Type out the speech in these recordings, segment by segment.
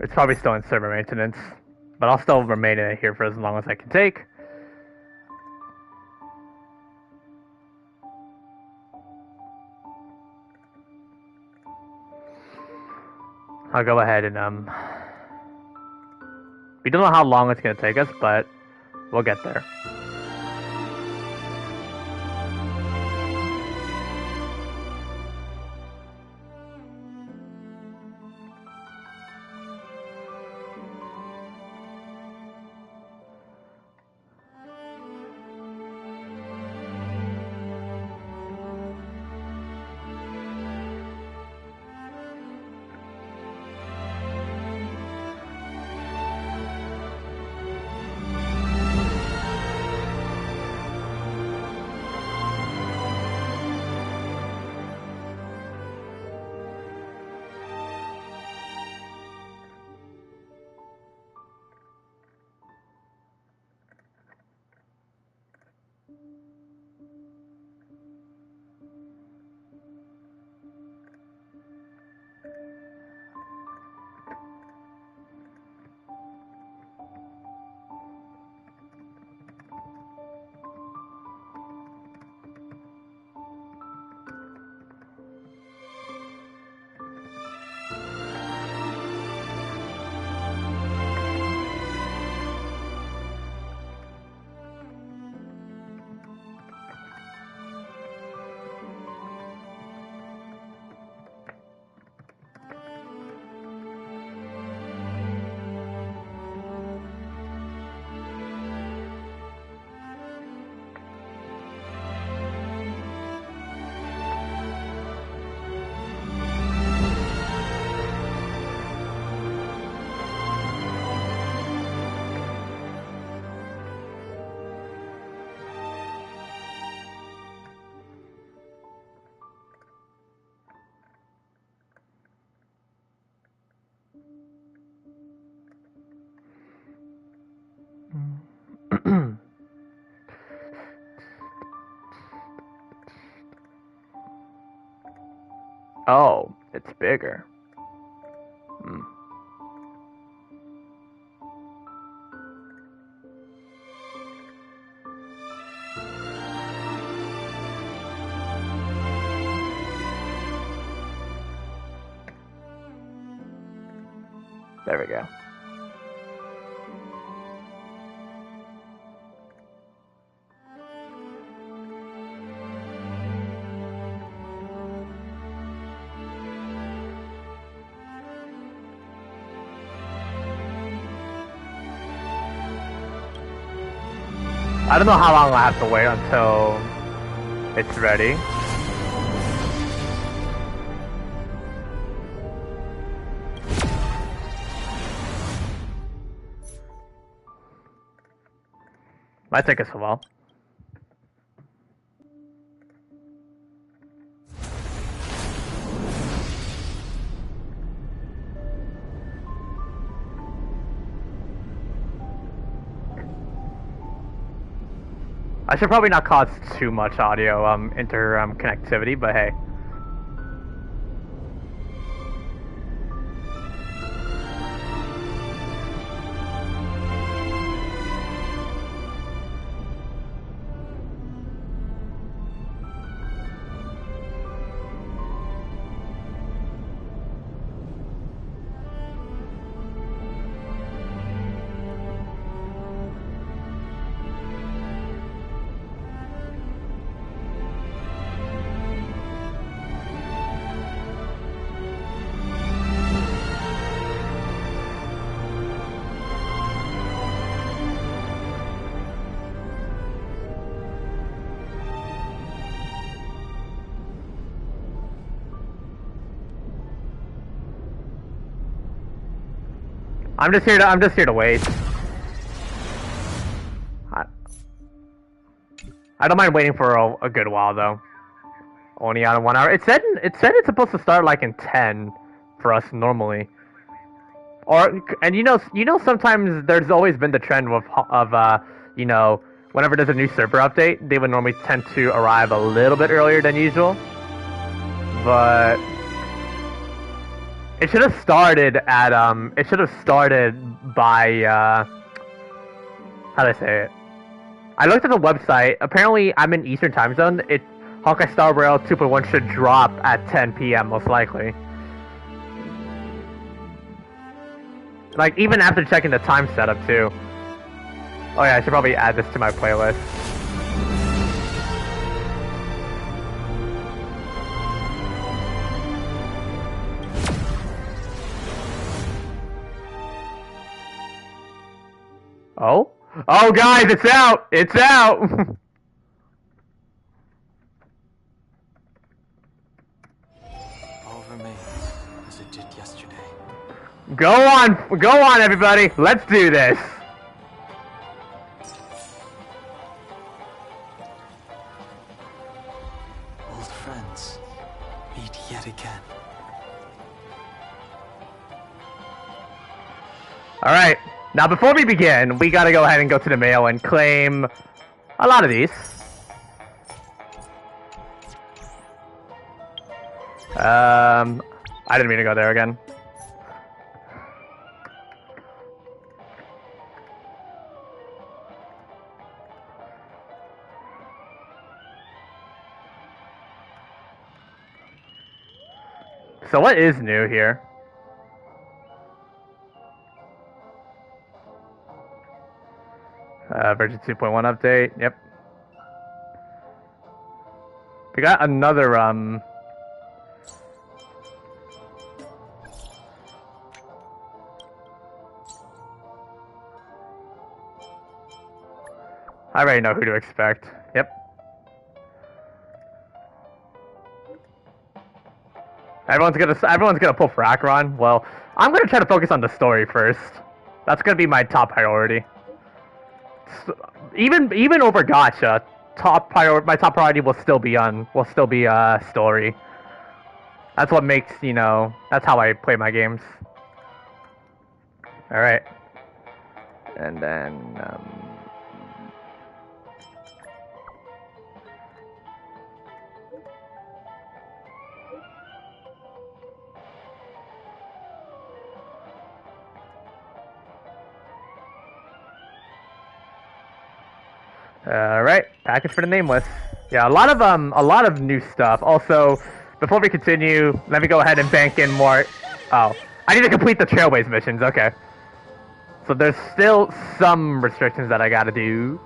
It's probably still in server maintenance, but I'll still remain in here for as long as I can take. I'll go ahead and we don't know how long it's gonna take us, but we'll get there. Oh, it's bigger. There we go. I don't know how long I have to wait until it's ready. Might take us a while. I should probably not cause too much audio connectivity, but hey. I'm just here to wait. I don't mind waiting for a good while though. Only out of 1 hour. It said it's supposed to start like in 10 for us normally. And you know sometimes there's always been the trend of you know, whenever there's a new server update, they would normally tend to arrive a little bit earlier than usual. But It should have started at It should have started by how do I say it? I looked at the website. Apparently, I'm in Eastern Time Zone. Honkai Star Rail 2.1 should drop at 10 p.m. most likely. Like even after checking the time setup too. Oh yeah, I should probably add this to my playlist. Oh? Oh guys, it's out! It's out! All remains as it did yesterday. Go on everybody, let's do this! Old friends meet yet again. Alright, now before we begin, we gotta go ahead and go to the mail and claim a lot of these. I didn't mean to go there again. So what is new here? Version 2.1 update, yep. We got another, I already know who to expect. Yep. Everyone's gonna pull for Acheron. Well, I'm gonna try to focus on the story first. That's gonna be my top priority. Even over gacha, my top priority will still be story. That's what makes, that's how I play my games. Alright. And then, Alright, package for the nameless. Yeah, a lot of new stuff. Also, before we continue, let me go ahead and bank in more. Oh, I need to complete the Trailways missions, okay. So there's still some restrictions that I gotta do.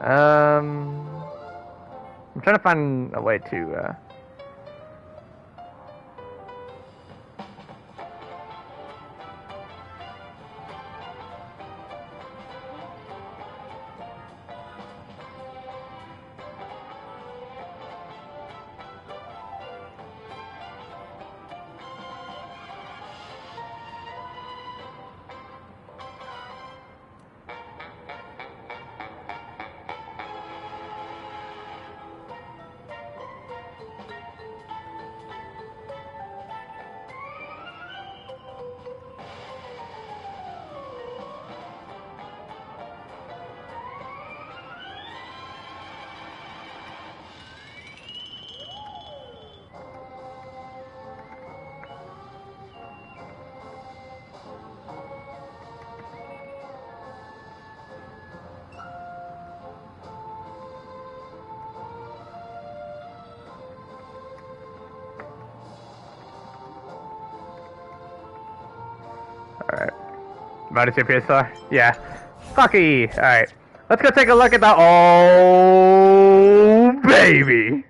I'm trying to find a way to, Alright. About to see PS5? Yeah. Fucky! Alright. Let's go take a look at the. Oh baby!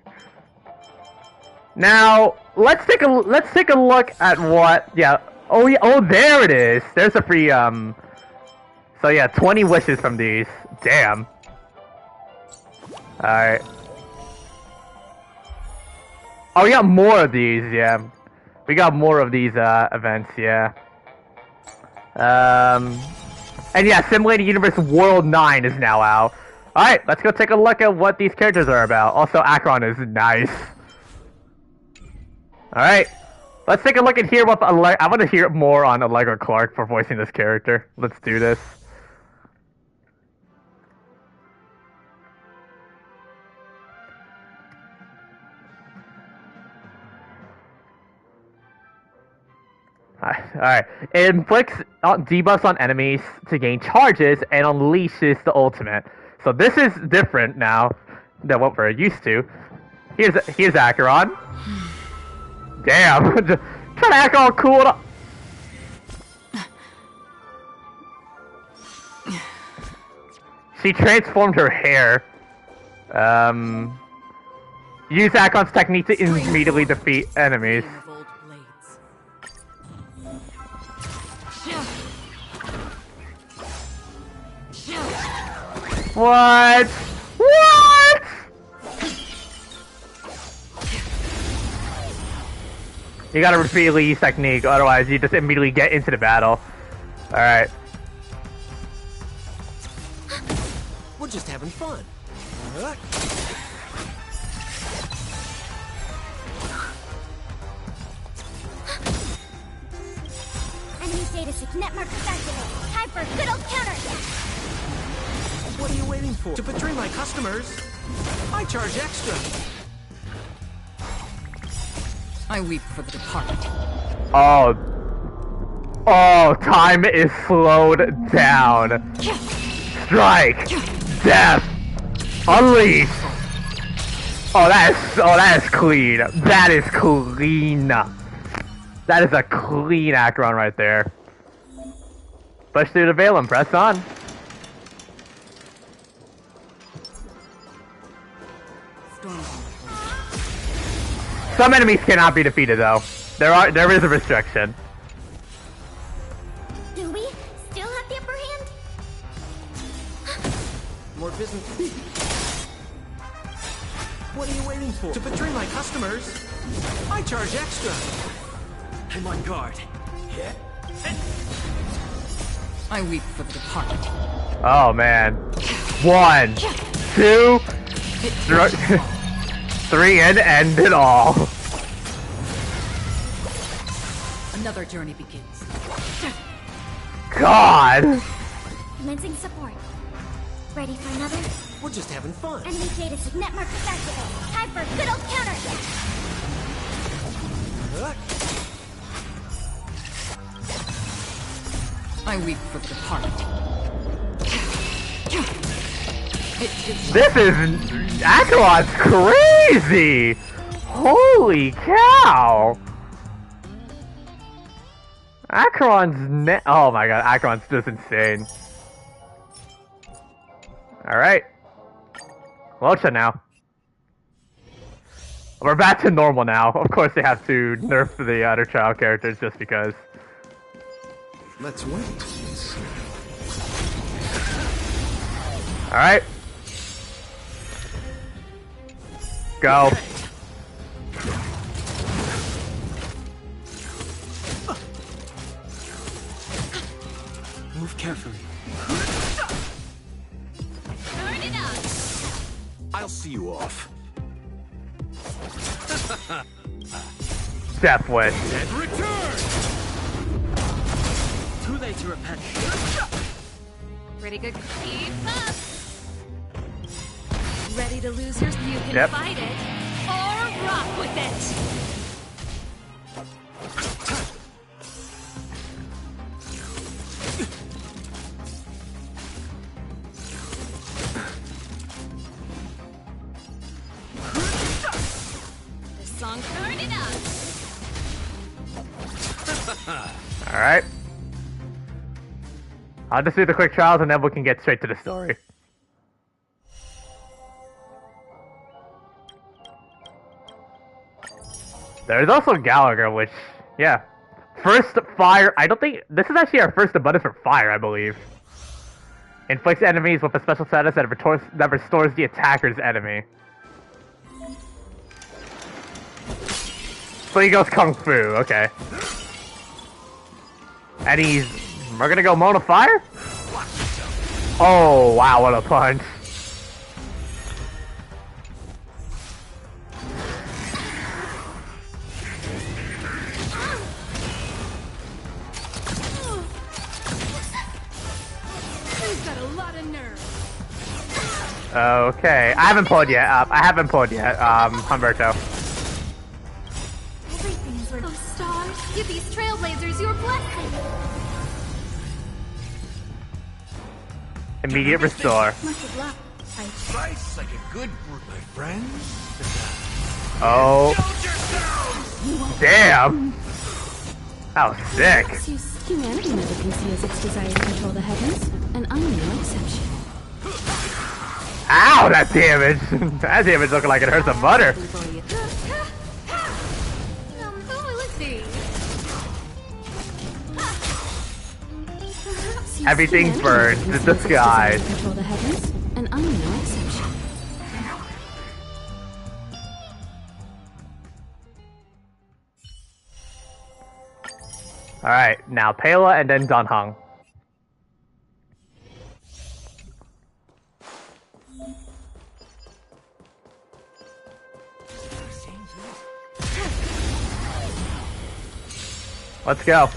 Now, let's take a look at what. Yeah. Oh yeah. Oh, there it is. There's a free So yeah, 20 wishes from these. Damn. Alright. Oh, we got more of these. Yeah. We got more of these events. Yeah. And yeah, Simulated Universe World 9 is now out. Alright, let's go take a look at what these characters are about. Also, Acheron is nice. Alright, let's take a look at here what I want to hear more on Allegra Clark for voicing this character. Let's do this. Alright. It inflicts debuffs on enemies to gain charges and unleashes the ultimate. So this is different now than what we're used to. Here's Acheron. Damn. Trying to act all cool. She transformed her hair. Use Acheron's technique to immediately defeat enemies. What? What? You gotta repeatedly use technique, otherwise you just immediately get into the battle. Alright. We're just having fun. Enemy data net markers activated. Time for a good old counterattack. What are you waiting for? To betray my customers, I charge extra. I weep for the departed. Oh, time is slowed down. Strike, death, unleash. Oh, that is clean. That is clean. That is a clean Acheron right there. Push through the veil and press on. Some enemies cannot be defeated though. There is a restriction. Do we still have the upper hand? More business. What are you waiting for? To betray my customers, I charge extra. I'm on guard. Yeah. I weep for the departed. Oh man. 1, 2, 3, and end it all. Another journey begins. God. Commencing support. Ready for another? We're just having fun. Enemy data net markers activated. Time for a good old counterattack. I weep for the departed. This is Acheron's crazy. Holy cow. Acheron's oh my god, Acheron's just insane. Alright. Locha now. We're back to normal now. Of course they have to nerf the other child characters just because. Let's wait and see. Alright. Go. Move carefully. Turn it up. I'll see you off. Death wish. And return! Too late to repent. Pretty good. Keep up. Ready to lose yours? You can Yep. fight it or rock with it. This song, turn it up. Alright. I'll just do the quick trials and then we can get straight to the story. There's also Gallagher, which, yeah. First fire, I don't think, this is actually our first abundance for fire, I believe. Inflicts enemies with a special status that restores the attacker's enemy. So he goes Kung Fu, okay. And we're gonna go Mona Fire? Oh, wow, what a punch. Okay, I haven't pulled yet. Humberto. Everything's those stars. Give these trailblazers your blessing. Immediate restore. Much of luck. Slice like a good fruit, my friends. Oh, Indulge yourselves! damn! That was sick. Humanity never conceals its desire to control the heavens, and I'm no exception. Ow, that damage! That damage looking like it hurt the butter. Everything burns in the skies. Control the heavens, and I'm no exception. Alright, now Pela and then Dunhung. Let's go.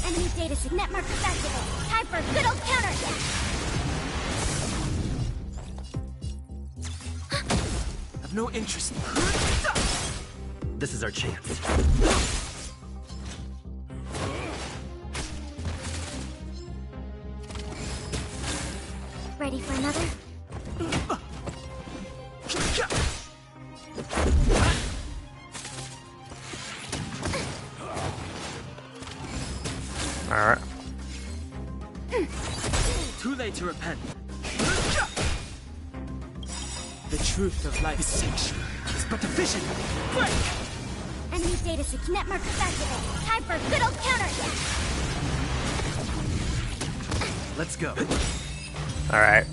Enemy data signet markers activated. Time for a good old counterattack. I've no interest. This is our chance. Ready for another? Alright. Too late to repent. The truth of life is sanctuary. It's but a vision. Break! Enemy data signet markers activated. Time for a good old counterattack. Let's go. Alright.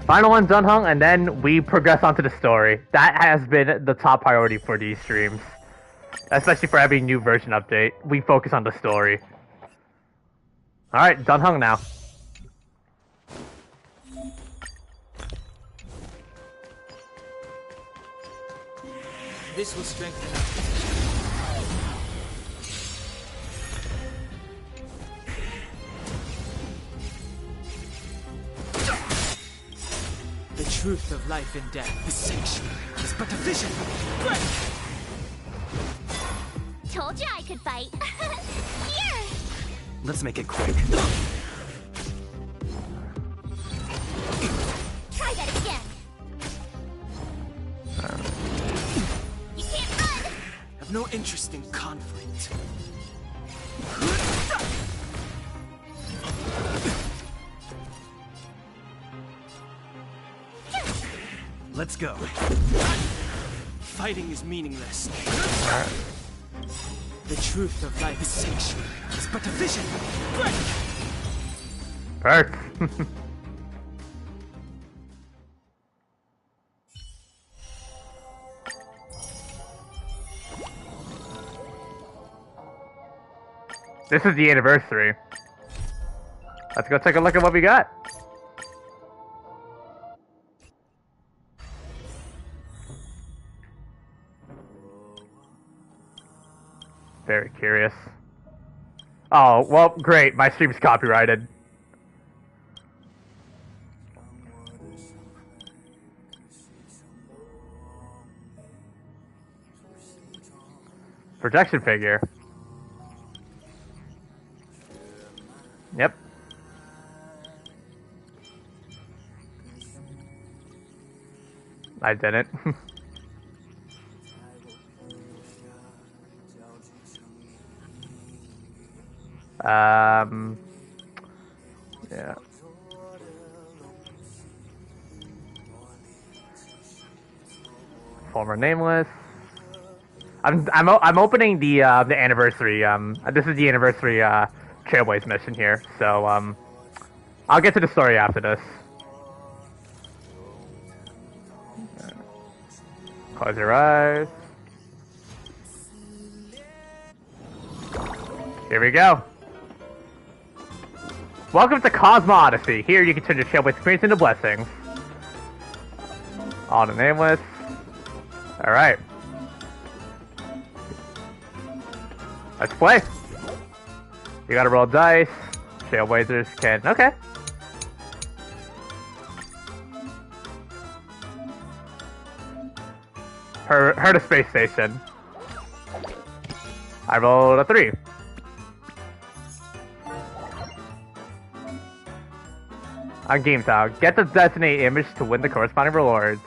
Final one, Dunhung, and then we progress onto the story. That has been the top priority for these streams. Especially for every new version update. We focus on the story. Alright, Dunhung now. This will strengthen our position. The truth of life and death is sanctuary. It's but a vision. Break! Told you I could fight. Here! Let's make it quick. Try that again. You can't run! Have no interest in conflict. Let's go. Fighting is meaningless. The truth of life is sanctuary. It's but a vision. Break! Perfect. This is the anniversary. Let's go take a look at what we got. Very curious. Oh, well, great. My stream's copyrighted. Protection figure. Yep. I didn't. Yeah. Former nameless. I'm opening the anniversary. This is the anniversary Trailways mission here. So I'll get to the story after this. Close your eyes. Here we go. Welcome to Cosmo Odyssey. Here you can turn your Trailways experience into blessings. On the nameless. Alright. Let's play. You gotta roll dice. Trailblazers can. Okay. Her to space station. I rolled a 3. On game tile, get the designated image to win the corresponding rewards.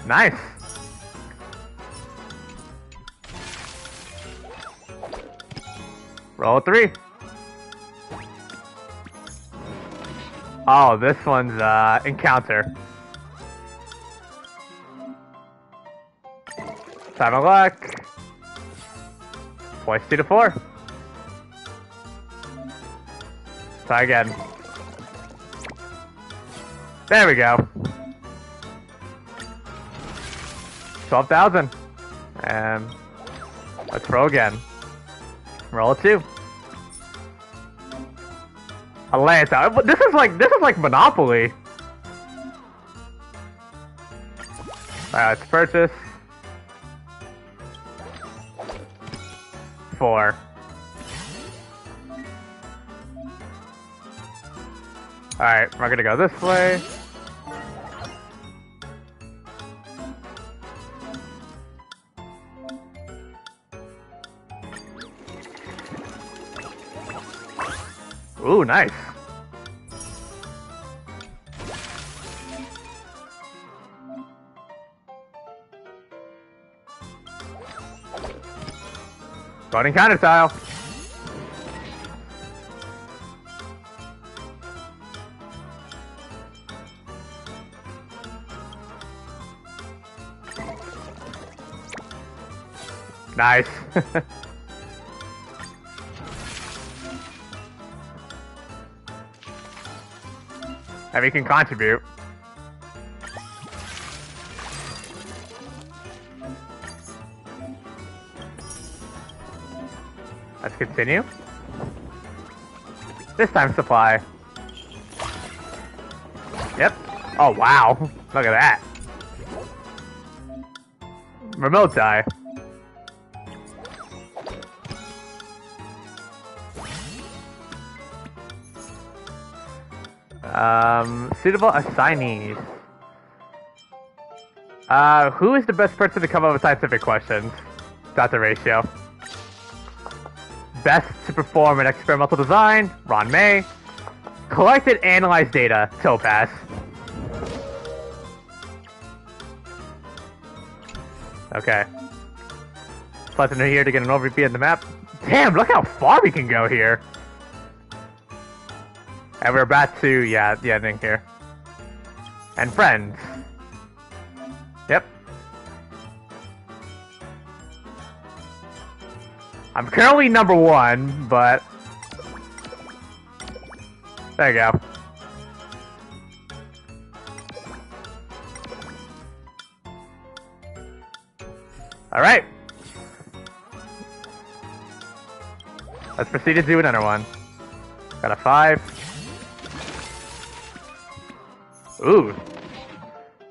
Nice. Roll 3. Oh, this one's encounter. Time of luck. Twice 2 to 4. Try again. There we go. 12,000. And let's roll again. Roll a 2. A lance out. This is like Monopoly. Alright, let's purchase. 4. Alright, we're gonna go this way. Ooh, nice. Running counter tile. Nice. And we can contribute. Let's continue. This time supply. Yep. Oh wow. Look at that. Remote die. Suitable assignees. Who is the best person to come up with scientific questions? Dr. Ratio. Best to perform an experimental design? Ron May. Collect and analyze data? Topaz. Okay. Pleasant here to get an overview of the map. Damn, look how far we can go here. And we're about to, yeah, the ending here. And friends. Yep. I'm currently number 1, but... There you go. Alright. Let's proceed to do another one. Got a 5. Ooh.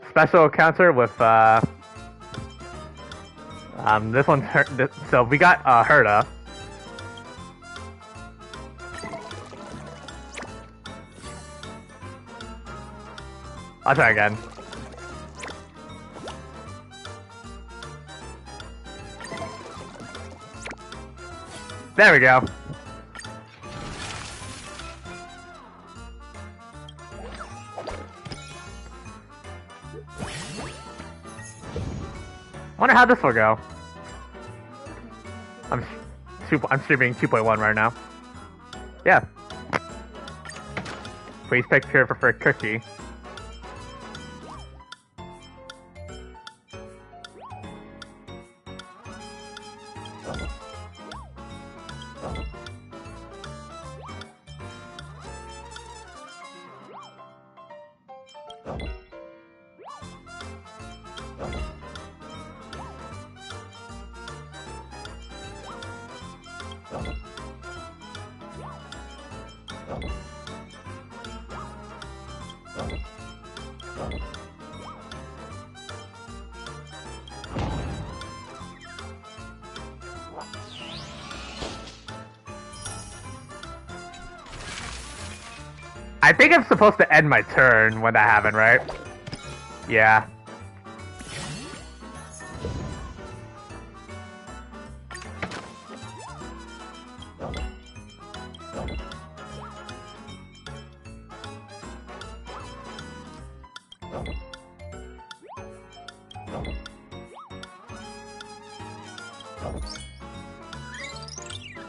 Special encounter with, this one's so we got, Herta. I'll try again. There we go. Wonder how this will go. I'm streaming 2.1 right now. Yeah. Please pick your preferred cookie. I think I'm supposed to end my turn when that happened, right? Yeah.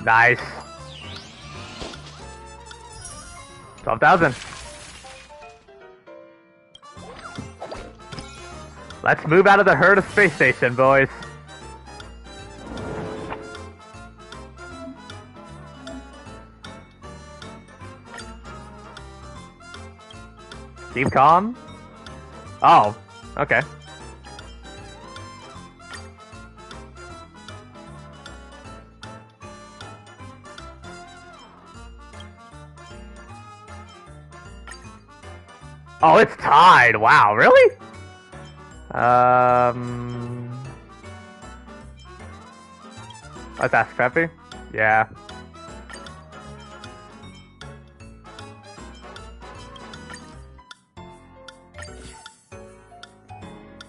Nice. 12,000. Let's move out of the herd of space station, boys. Keep calm. Oh, okay. Oh, it's tied. Wow, really? Let's ask Peppy. Yeah.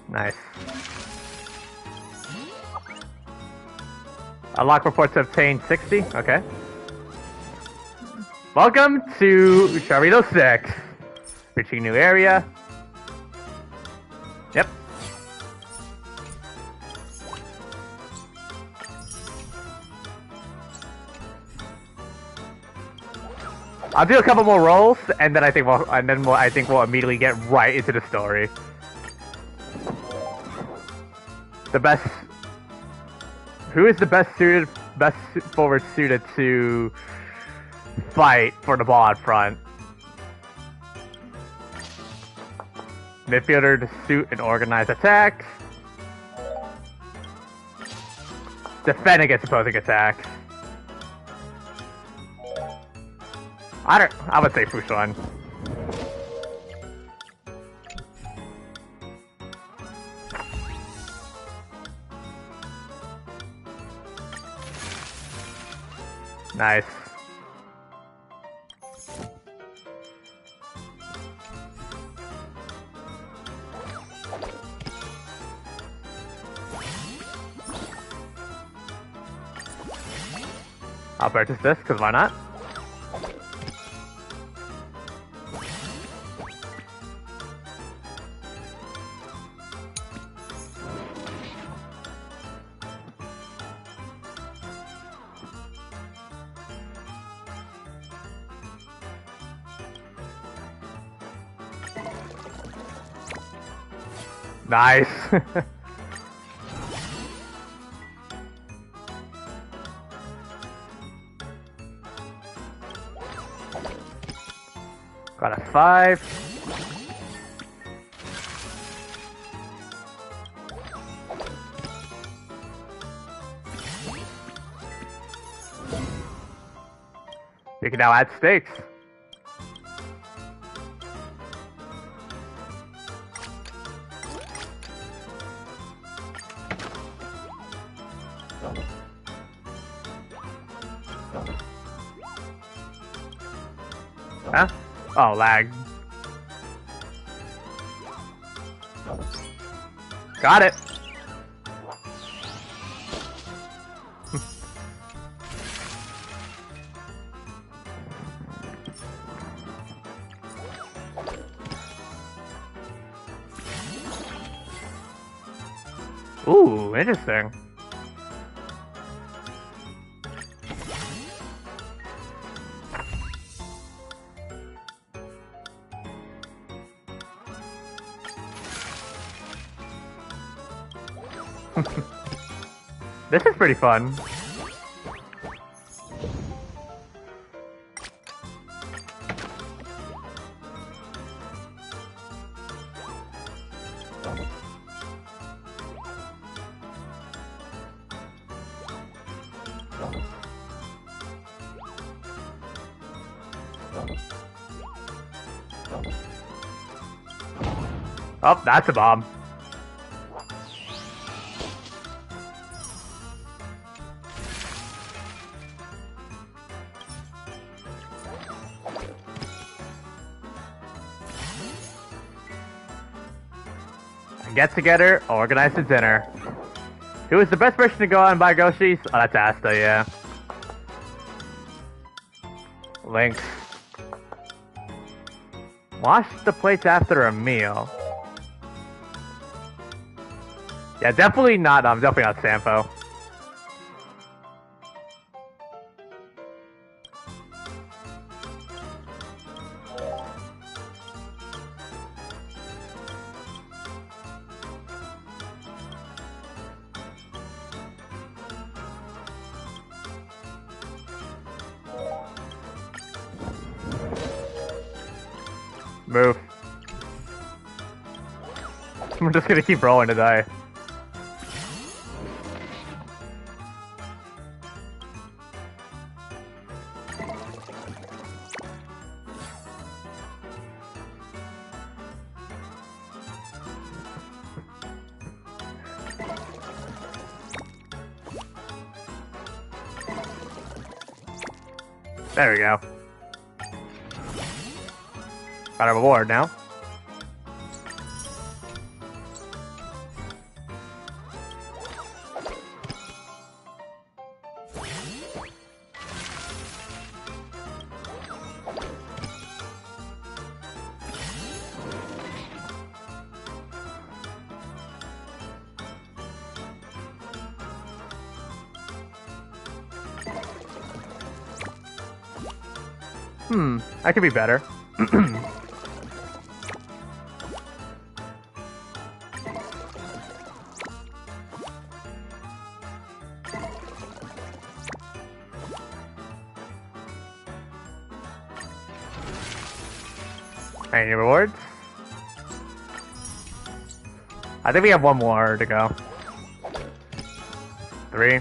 Nice. Unlock reports obtained 60. Okay. Welcome to Charito 6. Reaching new area. Yep. I'll do a couple more rolls, and then I think we'll immediately get right into the story. Who is the best forward suited to fight for the ball out front? Midfielder to suit and organize attacks. Defend against opposing attacks. I would say Fushan. Nice. I'll purchase this, because why not? Nice. Got a 5. You can now add stakes. Huh? Oh, lag. Got it. Ooh, interesting. This is pretty fun. Oh, that's a bomb. get together, organize a dinner. Who is the best person to go out and buy groceries? Oh, that's Asta, yeah. Lynx. Wash the plates after a meal. Yeah, definitely not Sampo. Move. I'm just gonna keep rolling to die. There we go. Got a reward now. That could be better. Any rewards? I think we have one more to go. 3.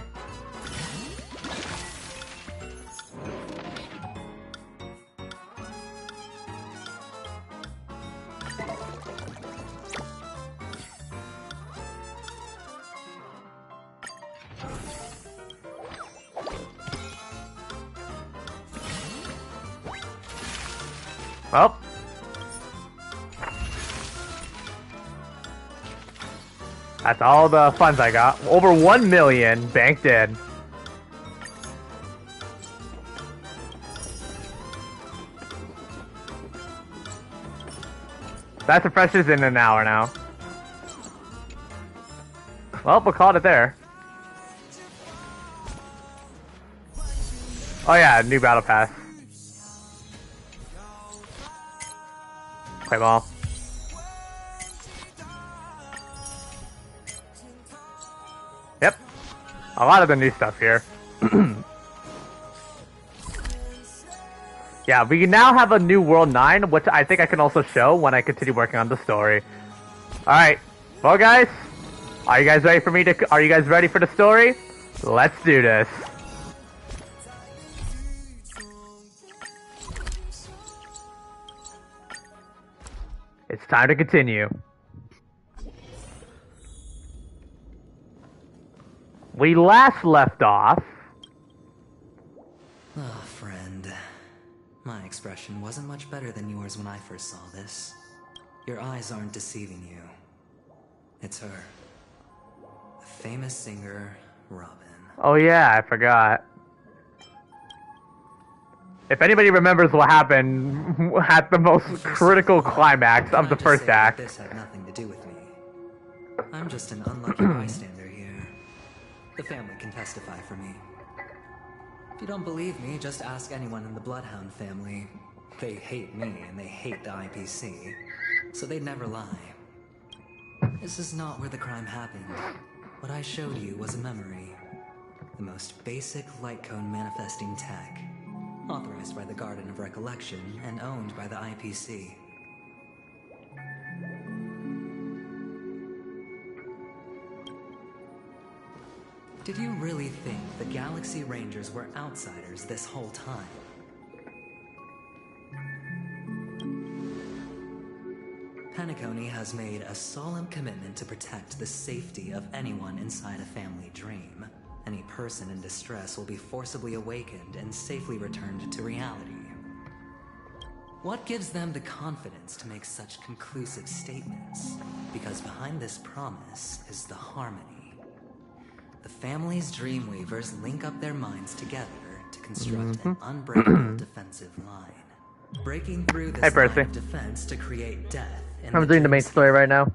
Well. That's all the funds I got. Over 1 million banked in. That refreshes in an hour now. Well, we'll call it there. Oh yeah, new battle pass. Play ball. Yep. A lot of the new stuff here. Yeah, we now have a new World 9, which I think I can also show when I continue working on the story. Alright. Well guys, are you guys ready for are you guys ready for the story? Let's do this. It's time to continue. We last left off. Ah, friend. My expression wasn't much better than yours when I first saw this. Your eyes aren't deceiving you. It's her. The famous singer, Robin. Oh yeah, I forgot. If anybody remembers what happened at the most critical climax of the first act. This had nothing to do with me. I'm just an unlucky bystander here. The family can testify for me. If you don't believe me, just ask anyone in the Bloodhound family. They hate me and they hate the IPC, so they'd never lie. This is not where the crime happened. What I showed you was a memory. The most basic light cone manifesting tech. Authorized by the Garden of Recollection and owned by the IPC. Did you really think the Galaxy Rangers were outsiders this whole time? Penacony has made a solemn commitment to protect the safety of anyone inside a family dream. Any person in distress will be forcibly awakened and safely returned to reality. What gives them the confidence to make such conclusive statements? Because behind this promise is the harmony. The family's Dreamweavers link up their minds together to construct an unbreakable defensive line. Breaking through this line of defense to create death. I'm doing the main story right now.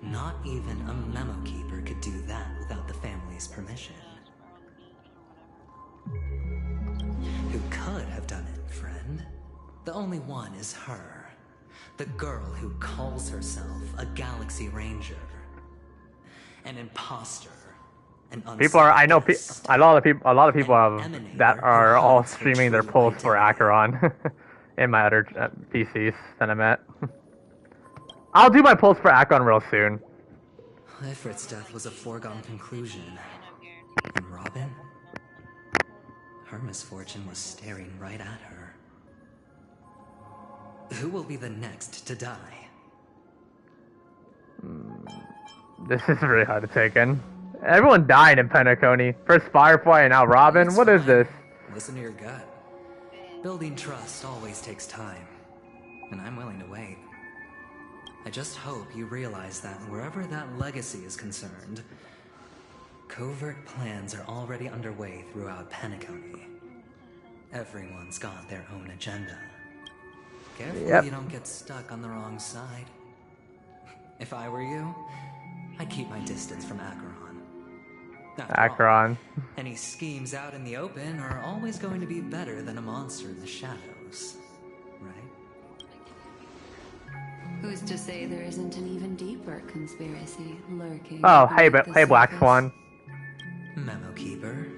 Not even a memo keeper could do that without the family's permission. Who could have done it, friend? The only one is her. The girl who calls herself a Galaxy Ranger. An imposter. People are, I know, a lot of people have, that are all streaming their polls for Acheron in my other PCs that I'm at. I'll do my polls for Acheron real soon. Ifrit's death was a foregone conclusion. And Robin? Her misfortune was staring right at her. Who will be the next to die? This is really hard to take in. Everyone died in Penacony. First Firefly and now Robin. What is this? Listen to your gut. Building trust always takes time. And I'm willing to wait. I just hope you realize that wherever that legacy is concerned, covert plans are already underway throughout Penacony. Everyone's got their own agenda. Careful you don't get stuck on the wrong side. If I were you, I'd keep my distance from Acheron. Acheron. Any schemes out in the open are always going to be better than a monster in the shadows, right? Who's to say there isn't an even deeper conspiracy lurking? Oh, hey, Black Swan. Memo Keeper,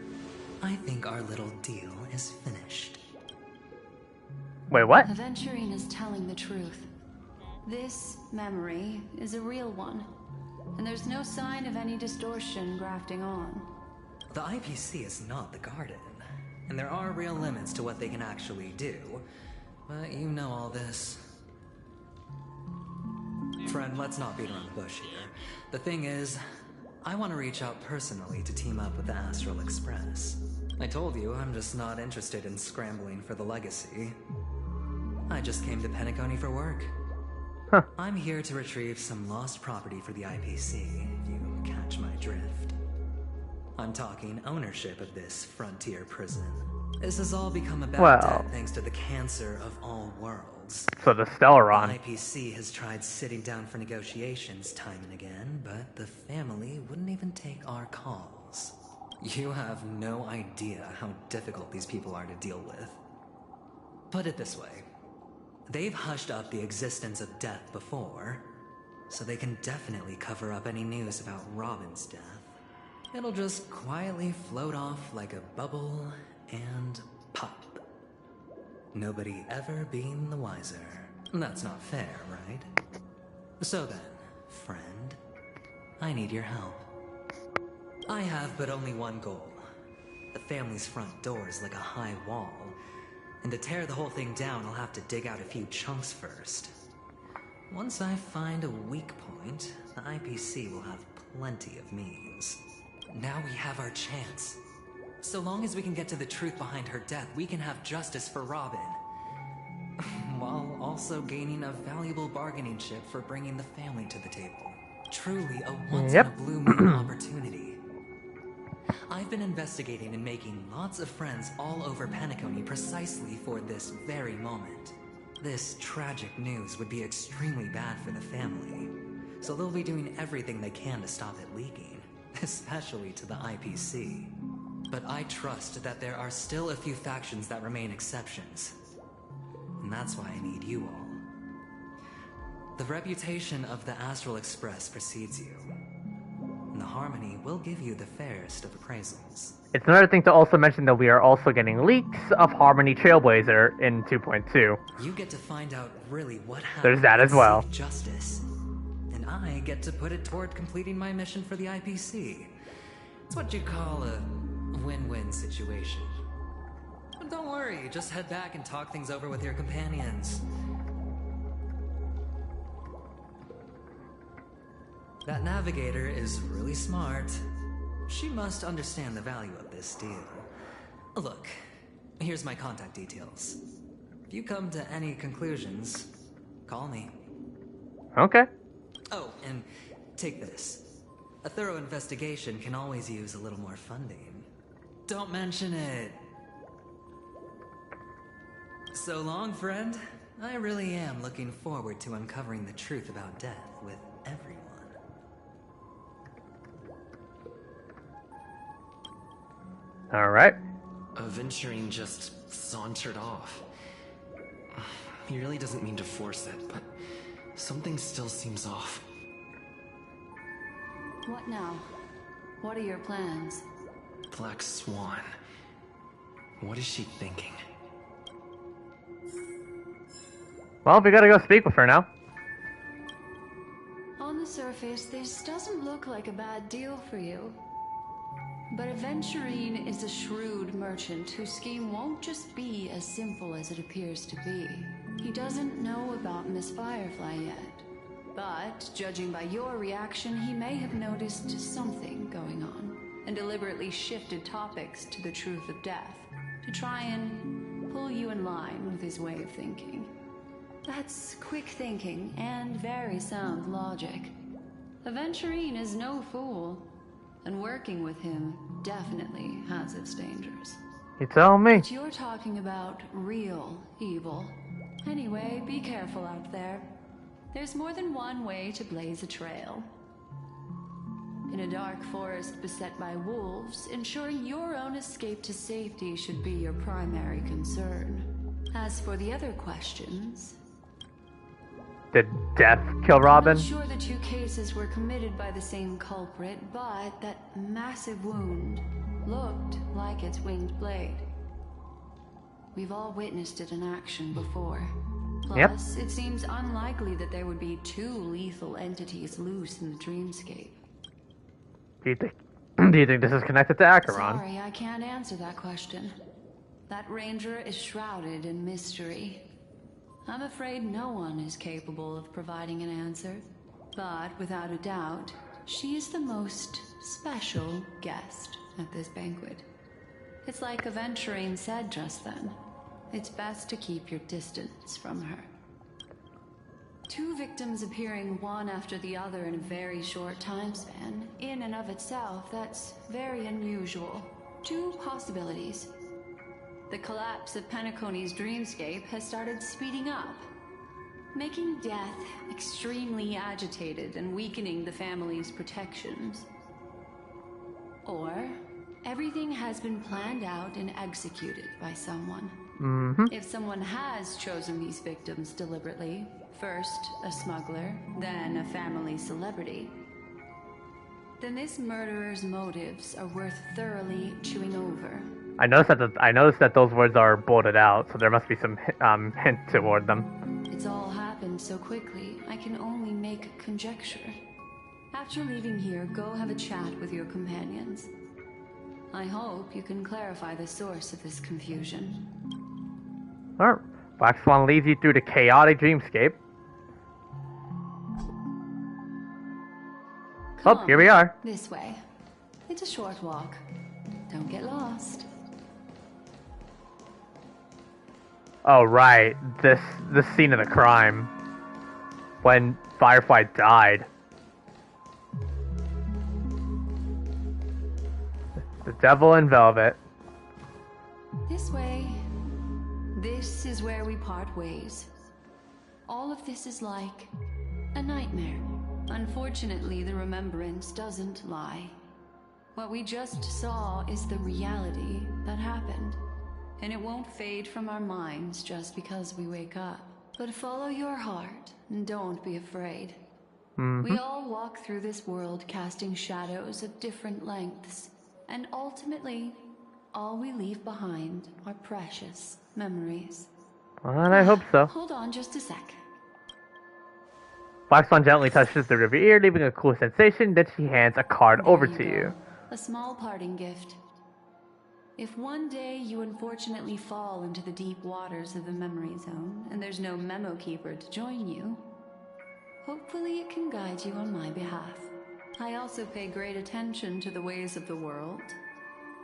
I think our little deal is finished. Wait, what? Aventurine is telling the truth. This memory is a real one, and there's no sign of any distortion grafting on. The IPC is not the Garden, and there are real limits to what they can actually do, but you know all this. Friend, let's not beat around the bush here. The thing is, I want to reach out personally to team up with the Astral Express. I told you I'm just not interested in scrambling for the legacy. I just came to Penacony for work. Huh. I'm here to retrieve some lost property for the IPC, if you catch my drift. I'm talking ownership of this frontier prison. This has all become about debt thanks to the cancer of all worlds. So the Stellaron. The IPC has tried sitting down for negotiations time and again, but the family wouldn't even take our calls. You have no idea how difficult these people are to deal with. Put it this way. They've hushed up the existence of death before, so they can definitely cover up any news about Robin's death. It'll just quietly float off like a bubble and pop. Nobody ever being the wiser. That's not fair, right? So then, friend, I need your help. I have but only one goal. The family's front door is like a high wall, and to tear the whole thing down, I'll have to dig out a few chunks first. Once I find a weak point, the IPC will have plenty of means. Now we have our chance. So long as we can get to the truth behind her death, we can have justice for Robin. While also gaining a valuable bargaining chip for bringing the family to the table. Truly a once-in-a-blue-moon opportunity. I've been investigating and making lots of friends all over Penacony precisely for this very moment. This tragic news would be extremely bad for the family, so they'll be doing everything they can to stop it leaking, especially to the IPC. But I trust that there are still a few factions that remain exceptions, and that's why I need you all. The reputation of the Astral Express precedes you. And the Harmony will give you the fairest of appraisals. It's another thing to also mention that we are also getting leaks of Harmony Trailblazer in 2.2. You get to find out really what happened. There's that as well. Justice. And I get to put it toward completing my mission for the IPC. It's what you call a win-win situation. But don't worry, just head back and talk things over with your companions. That navigator is really smart. She must understand the value of this deal. Look, here's my contact details. If you come to any conclusions, call me. Okay. Oh, and take this. A thorough investigation can always use a little more funding. Don't mention it. So long, friend. I really am looking forward to uncovering the truth about death with everyone. Alright. Aventurine just sauntered off. He really doesn't mean to force it, but something still seems off. What now? What are your plans? Black Swan. What is she thinking? Well, we gotta go speak with her now. On the surface, this doesn't look like a bad deal for you. But Aventurine is a shrewd merchant whose scheme won't just be as simple as it appears to be. He doesn't know about Miss Firefly yet. But, judging by your reaction, he may have noticed something going on, and deliberately shifted topics to the truth of death, to try and pull you in line with his way of thinking. That's quick thinking, and very sound logic. Aventurine is no fool, and working with him definitely has its dangers. You tell me. But you're talking about real evil. Anyway, be careful out there. There's more than one way to blaze a trail. In a dark forest beset by wolves, ensuring your own escape to safety should be your primary concern. As for the other questions... Did death kill Robin? I'm not sure the two cases were committed by the same culprit, but that massive wound looked like its winged blade. We've all witnessed it in action before. Plus, it seems unlikely that there would be two lethal entities loose in the dreamscape. Do you think this is connected to Acheron? Sorry, I can't answer that question. That ranger is shrouded in mystery. I'm afraid no one is capable of providing an answer. But without a doubt, she is the most special guest at this banquet. It's like Aventurine said just then. It's best to keep your distance from her. Two victims appearing one after the other in a very short time span, in and of itself, that's very unusual. Two possibilities. The collapse of Penacony's dreamscape has started speeding up, making death extremely agitated and weakening the family's protections. Or everything has been planned out and executed by someone. If someone has chosen these victims deliberately, first a smuggler, then a family celebrity, then this murderer's motives are worth thoroughly chewing over. I noticed that those words are bolded out, so there must be some hint toward them. It's all happened so quickly, I can only make conjecture. After leaving here, go have a chat with your companions. I hope you can clarify the source of this confusion. Alright, Black Swan leads you through the chaotic dreamscape. Come Oh, here we are. This way. It's a short walk. Don't get lost. Oh right, this scene of the crime when Firefly died. The devil in velvet. This way. This is where we part ways. All of this is like a nightmare. Unfortunately, the remembrance doesn't lie. What we just saw is the reality that happened. And it won't fade from our minds just because we wake up. But follow your heart and don't be afraid. We all walk through this world casting shadows of different lengths. And ultimately, all we leave behind are precious memories. And I hope so. Hold on just a sec. Black Swan gently touches the river ear, leaving a cool sensation. Then she hands a card over to you. A small parting gift. If one day you unfortunately fall into the deep waters of the memory zone, and there's no memo keeper to join you, hopefully it can guide you on my behalf. I also pay great attention to the ways of the world.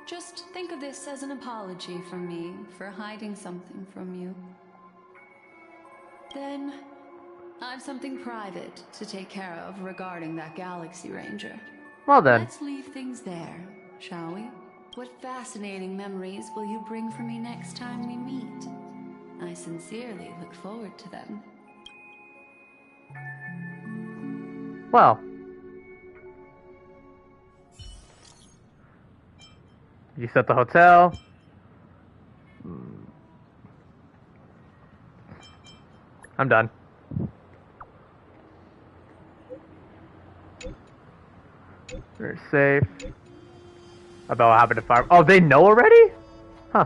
Just think of this as an apology from me for hiding something from you. Then, I'm have something private to take care of regarding that Galaxy Ranger. Well then. Let's leave things there, shall we? What fascinating memories will you bring for me next time we meet? I sincerely look forward to them. Well. You set the hotel. I'm done. We're safe. About what happened to fire. Oh, they know already? Huh.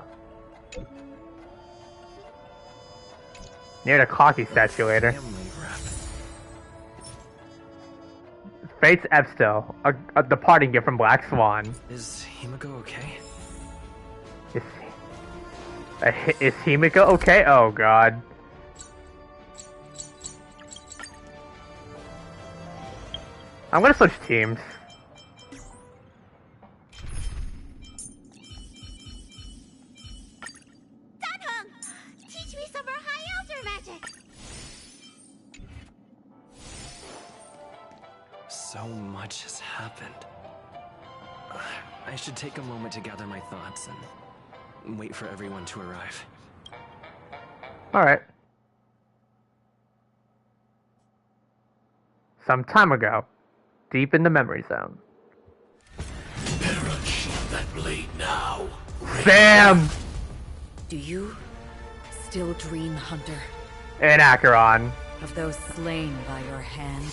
Near the coffee statue later. Fate's Epstil, a departing gift from Black Swan. Is Himiko okay? Is Himiko okay? Oh god. I'm gonna switch teams. Danhong! Teach me some more high elder magic! So much has happened. I should take a moment to gather my thoughts and wait for everyone to arrive. Alright. Some time ago, deep in the memory zone. Better unsheath that blade now. Sam! Do you still dream, Hunter, And Acheron. of those slain by your hand?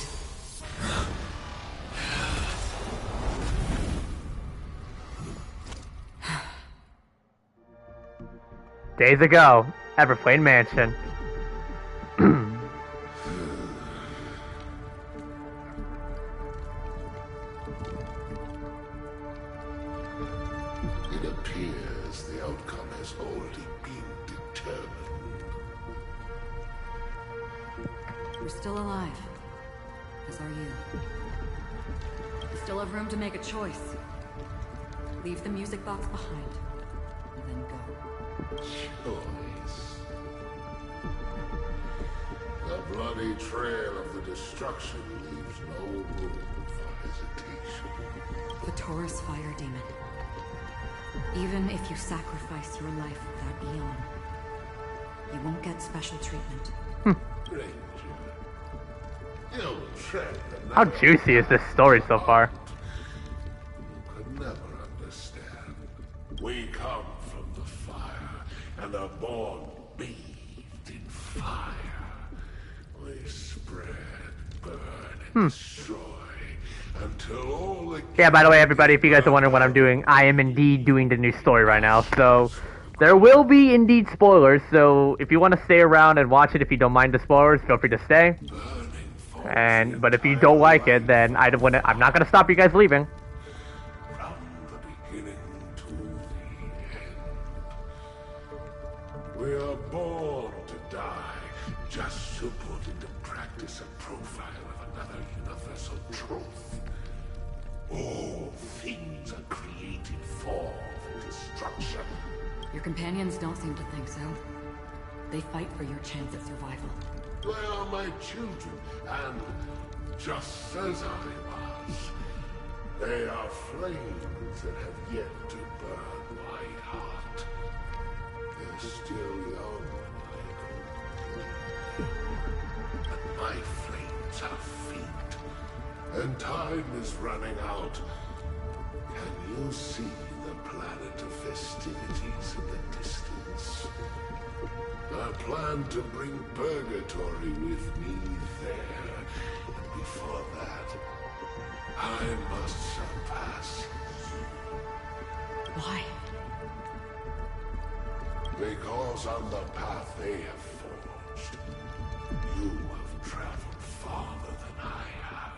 Days ago, Everplane Mansion. It appears the outcome has already been determined. We're still alive, as are you. We still have room to make a choice. Leave the music box behind, and then go. Choice. The bloody trail of the destruction leaves no room for hesitation. The Taurus Fire Demon. Even if you sacrifice your life for that eon, you won't get special treatment. Ranger, you'll tread the How narrow juicy is this story so far? You could never understand. We come from the fire and are born bathed in fire. We spread, burn, and destroy until all the Yeah, by the way, everybody, if you guys are wondering what I'm doing, I am indeed doing the new story right now. So, there will be indeed spoilers. So, if you want to stay around and watch it, if you don't mind the spoilers, feel free to stay. But if you don't like it, then I'm not gonna stop you guys leaving. from the beginning to the end. We are born to die just to put into practice a profile of another universal truth. All things are created for destruction. Your companions don't seem to think so. They fight for your chance at survival. They are my children, and just as I was, they are flames that have yet to burn my heart. They're still young, but my flames are faint, and time is running out. Can you see the planet of festivities in the distance? I plan to bring Purgatory with me there. And before that, I must surpass it. Why? Because on the path they have forged, you have traveled farther than I have.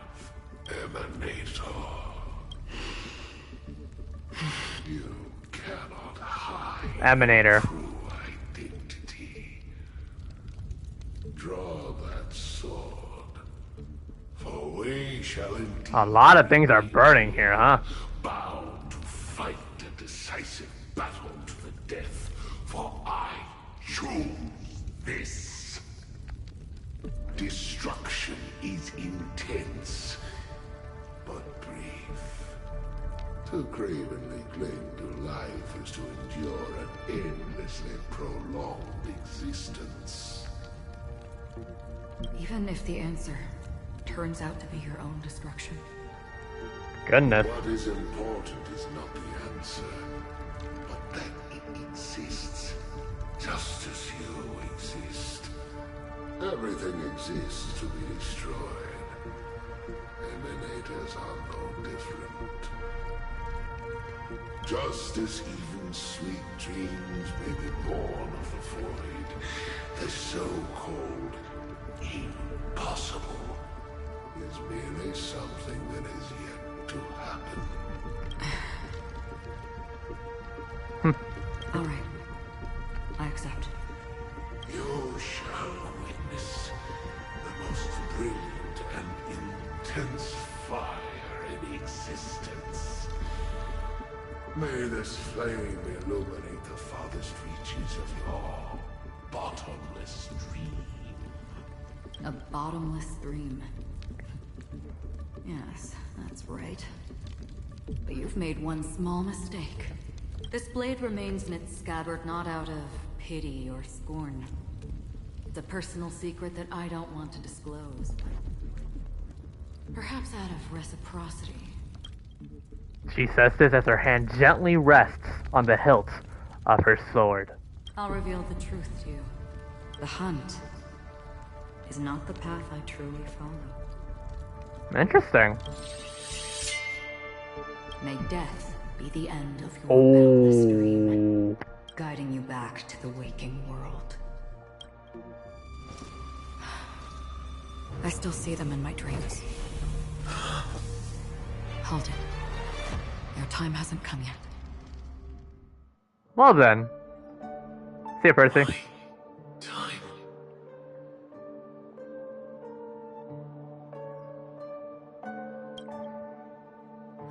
Emanator. You cannot hide. Emanator. True identity. Draw that sword, for we shall indeed A lot of things are burning here, huh? bound to fight a decisive battle to the death, for I choose this. destruction is intense, but brief. To cravenly cling to life is to endure an endlessly prolonged existence. Even if the answer turns out to be your own destruction. Goodness. What is important is not the answer, but that it exists, just as you exist. Everything exists to be destroyed. Emanators are no different. Just as even sweet dreams may be born of the void, the so-called impossible is merely something that is yet to happen. All right. I accept. You shall witness the most brilliant and intense fire in existence. May this flame illuminate the farthest reaches of your bottomless dream. A bottomless stream. Yes, that's right. But you've made one small mistake. This blade remains in its scabbard not out of pity or scorn. It's a personal secret that I don't want to disclose. Perhaps out of reciprocity. She says this as her hand gently rests on the hilt of her sword. I'll reveal the truth to you. The hunt is not the path I truly follow. Interesting. May death be the end of your boundless dream, Oh. guiding you back to the waking world. I still see them in my dreams. Hold it. Your time hasn't come yet. Well then. See you, Percy. Time.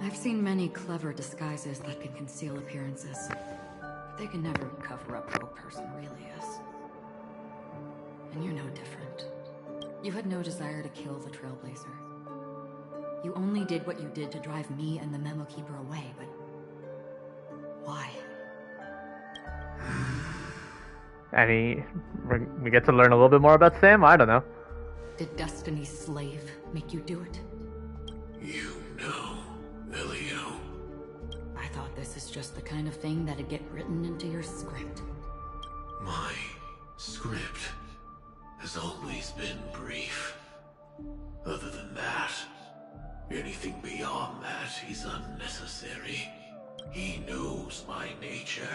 I've seen many clever disguises that can conceal appearances, but they can never cover up who a person really is. And you're no different. You had no desire to kill the Trailblazer. You only did what you did to drive me and the Memo Keeper away, but why? And we get to learn a little bit more about Sam? I don't know. Did Destiny's slave make you do it? You know, Elio. I thought this is just the kind of thing that'd get written into your script. My script has always been brief. Other than that, anything beyond that is unnecessary. He knows my nature.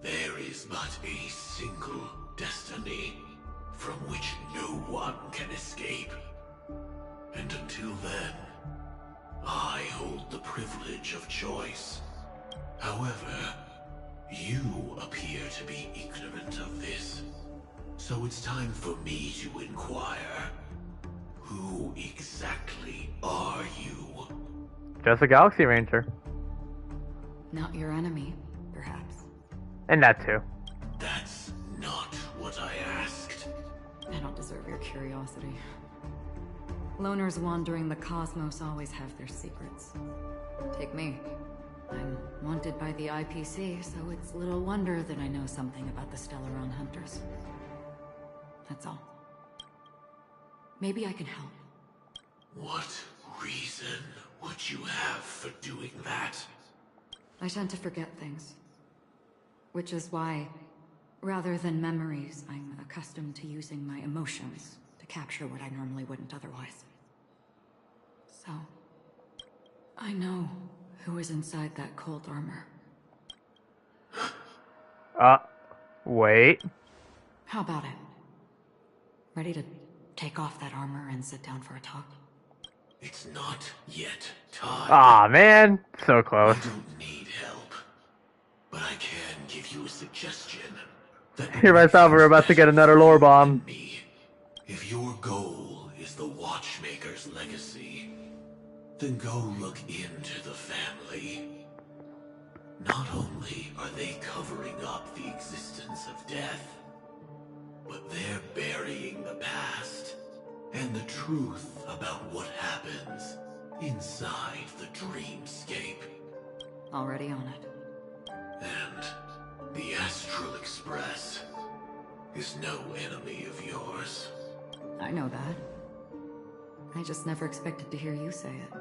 There is but a single destiny from which no one can escape. And until then, I hold the privilege of choice. However, you appear to be ignorant of this. So it's time for me to inquire. Who exactly are you? Just a Galaxy Ranger. Not your enemy, perhaps. And that too. That's not what I asked. I don't deserve your curiosity. Loners wandering the cosmos always have their secrets. Take me. I'm wanted by the IPC, so it's little wonder that I know something about the Stellaron Hunters. That's all. Maybe I can help. What reason would you have for doing that? I tend to forget things. Which is why, rather than memories, I'm accustomed to using my emotions to capture what I normally wouldn't otherwise. So, I know who is inside that cold armor. Wait. How about it? Ready to take off that armor and sit down for a talk? It's not yet time. Aw, man. So close. I don't need help, but I can give you a suggestion. That Here I thought we were about to get another lore bomb. If your goal is the Watchmaker's legacy, then go look into the family. Not only are they covering up the existence of death, but they're burying the past and the truth about what happens inside the dreamscape. Already on it. And the Astral Express is no enemy of yours. I know that. I just never expected to hear you say it.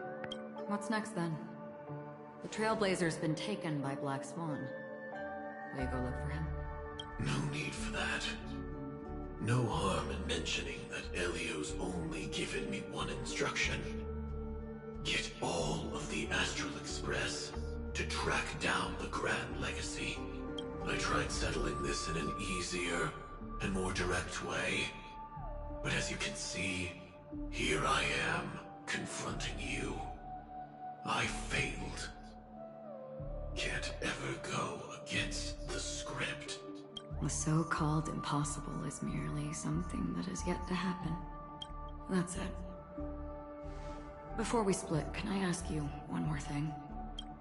What's next then? The Trailblazer's been taken by Black Swan. Will you go look for him? No need for that. No harm in mentioning that Elio's only given me one instruction. Get all of the Astral Express to track down the Grand Legacy. I tried settling this in an easier and more direct way. But as you can see, here I am, confronting you. I failed. Can't ever go against the script. The so-called impossible is merely something that is yet to happen. That's it. Before we split, can I ask you one more thing?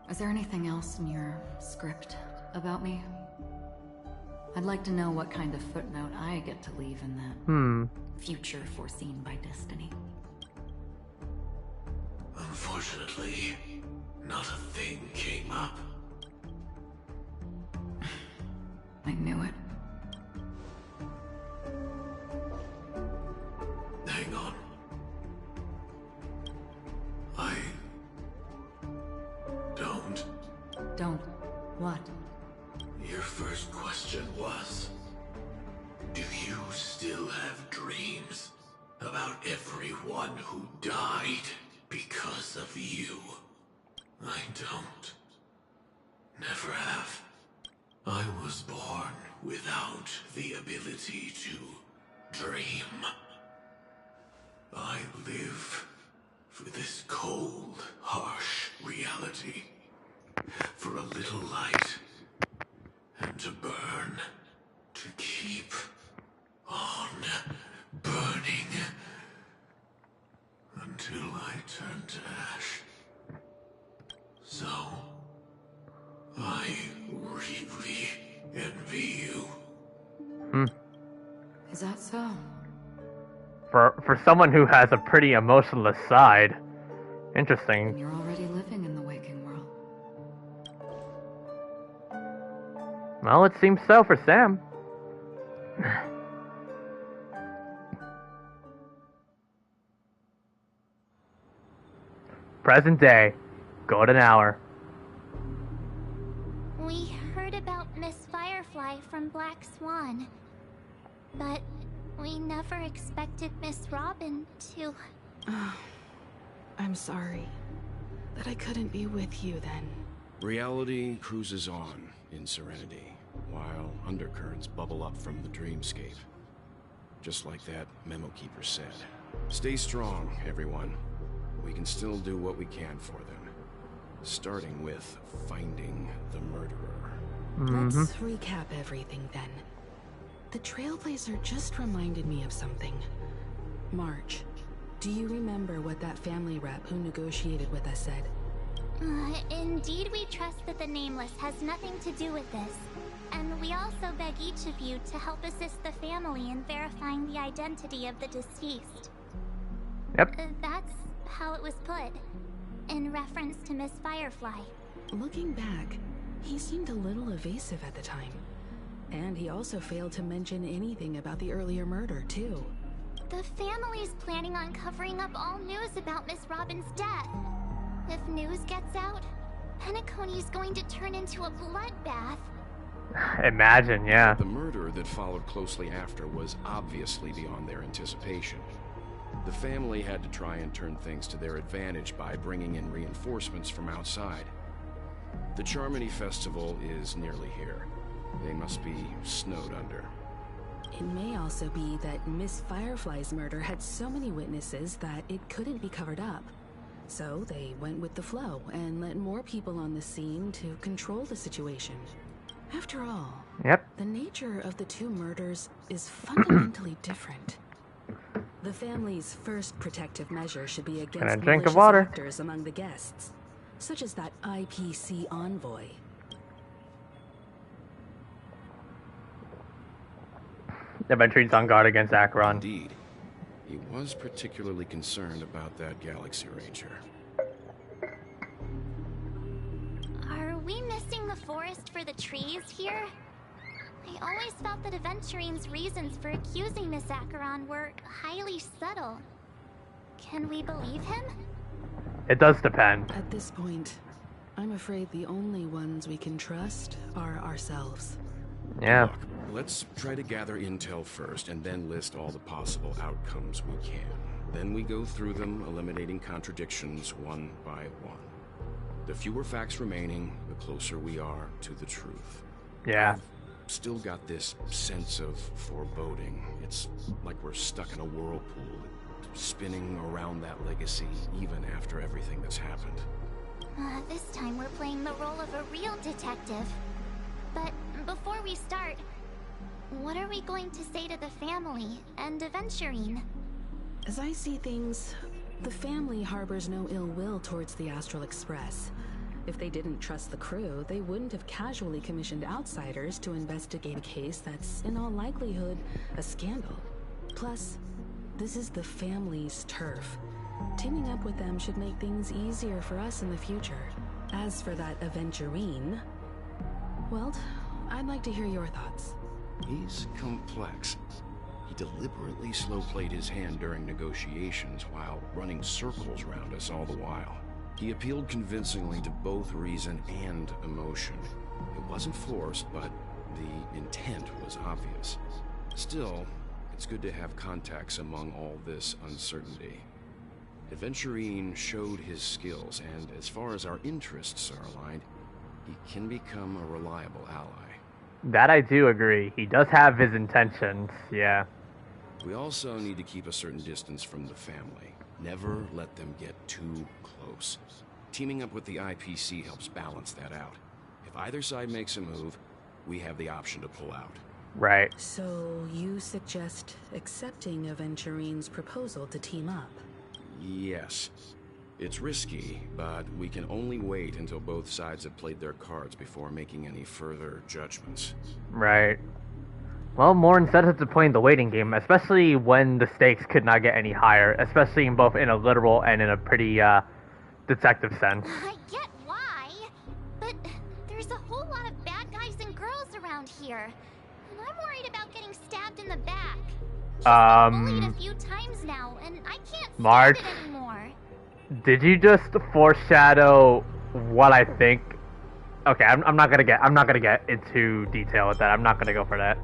Is there anything else in your script about me? I'd like to know what kind of footnote I get to leave in that future foreseen by destiny. Unfortunately, not a thing came up. I knew it. Hang on. I don't. Don't. What? Your first question was, do you still have dreams about everyone who died because of you? I don't. Never have. I was born without the ability to dream. I live for this cold, harsh reality. For a little light. And to burn. To keep on burning. Until I turn to ash. So, I really envy you. Is that so? For someone who has a pretty emotionless side. Interesting. And you're already living in the waking world. Well, it seems so for Sam. Present day. Golden hour. We heard about Miss Firefly from Black Swan, but we never expected Miss Robin to... I'm sorry that I couldn't be with you then. Reality cruises on in serenity, while undercurrents bubble up from the dreamscape. Just like that memo keeper said. Stay strong, everyone. We can still do what we can for them. Starting with finding the murderer. Let's recap everything then. The Trailblazer just reminded me of something. March, do you remember what that family rep who negotiated with us said? Indeed, we trust that the Nameless has nothing to do with this. And we also beg each of you to help assist the family in verifying the identity of the deceased. Yep. That's how it was put, in reference to Miss Firefly. Looking back, he seemed a little evasive at the time. And he also failed to mention anything about the earlier murder, too. The family's planning on covering up all news about Miss Robin's death. If news gets out, Penacony's going to turn into a bloodbath. Imagine, yeah. The murder that followed closely after was obviously beyond their anticipation. The family had to try and turn things to their advantage by bringing in reinforcements from outside. The Charmony Festival is nearly here. They must be snowed under. It may also be that Miss Firefly's murder had so many witnesses that it couldn't be covered up. So they went with the flow and let more people on the scene to control the situation. After all, the nature of the two murders is fundamentally different. The family's first protective measure should be against malicious actors among the guests, such as that IPC envoy. Aventurine's on guard against Acheron. Indeed. He was particularly concerned about that Galaxy Ranger. Are we missing the forest for the trees here? I always felt that Aventurine's reasons for accusing Miss Acheron were highly subtle. Can we believe him? It does depend. At this point, I'm afraid the only ones we can trust are ourselves. Yeah. Look, let's try to gather intel first and then list all the possible outcomes we can. Then we go through them, eliminating contradictions one by one. The fewer facts remaining, the closer we are to the truth. Yeah. I've still got this sense of foreboding. It's like we're stuck in a whirlpool, spinning around that legacy even after everything that's happened. This time we're playing the role of a real detective. But before we start, what are we going to say to the family and Aventurine? As I see things, the family harbors no ill will towards the Astral Express. If they didn't trust the crew, they wouldn't have casually commissioned outsiders to investigate a case that's, in all likelihood, a scandal. Plus, this is the family's turf. Teaming up with them should make things easier for us in the future. As for that Aventurine, well, I'd like to hear your thoughts. He's complex. He deliberately slow-played his hand during negotiations while running circles around us all the while. He appealed convincingly to both reason and emotion. It wasn't forced, but the intent was obvious. Still, it's good to have contacts among all this uncertainty. Aventurine showed his skills, and as far as our interests are aligned, he can become a reliable ally. That I do agree. He does have his intentions, yeah. We also need to keep a certain distance from the family. Never let them get too close. Teaming up with the IPC helps balance that out. If either side makes a move, we have the option to pull out. Right. So you suggest accepting Aventurine's proposal to team up? Yes. It's risky, but we can only wait until both sides have played their cards before making any further judgments. Right. Well, more incentive to playing the waiting game, especially when the stakes could not get any higher, especially in both in a literal and in a pretty detective sense. I get why, but there's a whole lot of bad guys and girls around here, and I'm worried about getting stabbed in the back. She's been bullied a few times now, and I can't stand it anymore. Did you just foreshadow what I think? Okay, I'm not gonna get into detail with that. I'm not gonna go for that.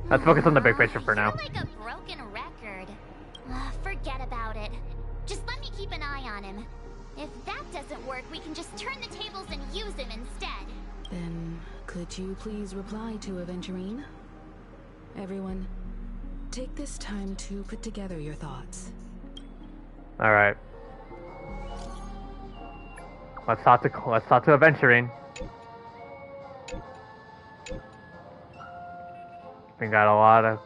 Let's focus on the big picture for now. You're like a broken record. Forget about it. Just let me keep an eye on him. If that doesn't work, we can just turn the tables and use him instead. Then, could you please reply to Aventurine? Everyone, take this time to put together your thoughts. All right. Let's talk to Aventurine. We got a lot of...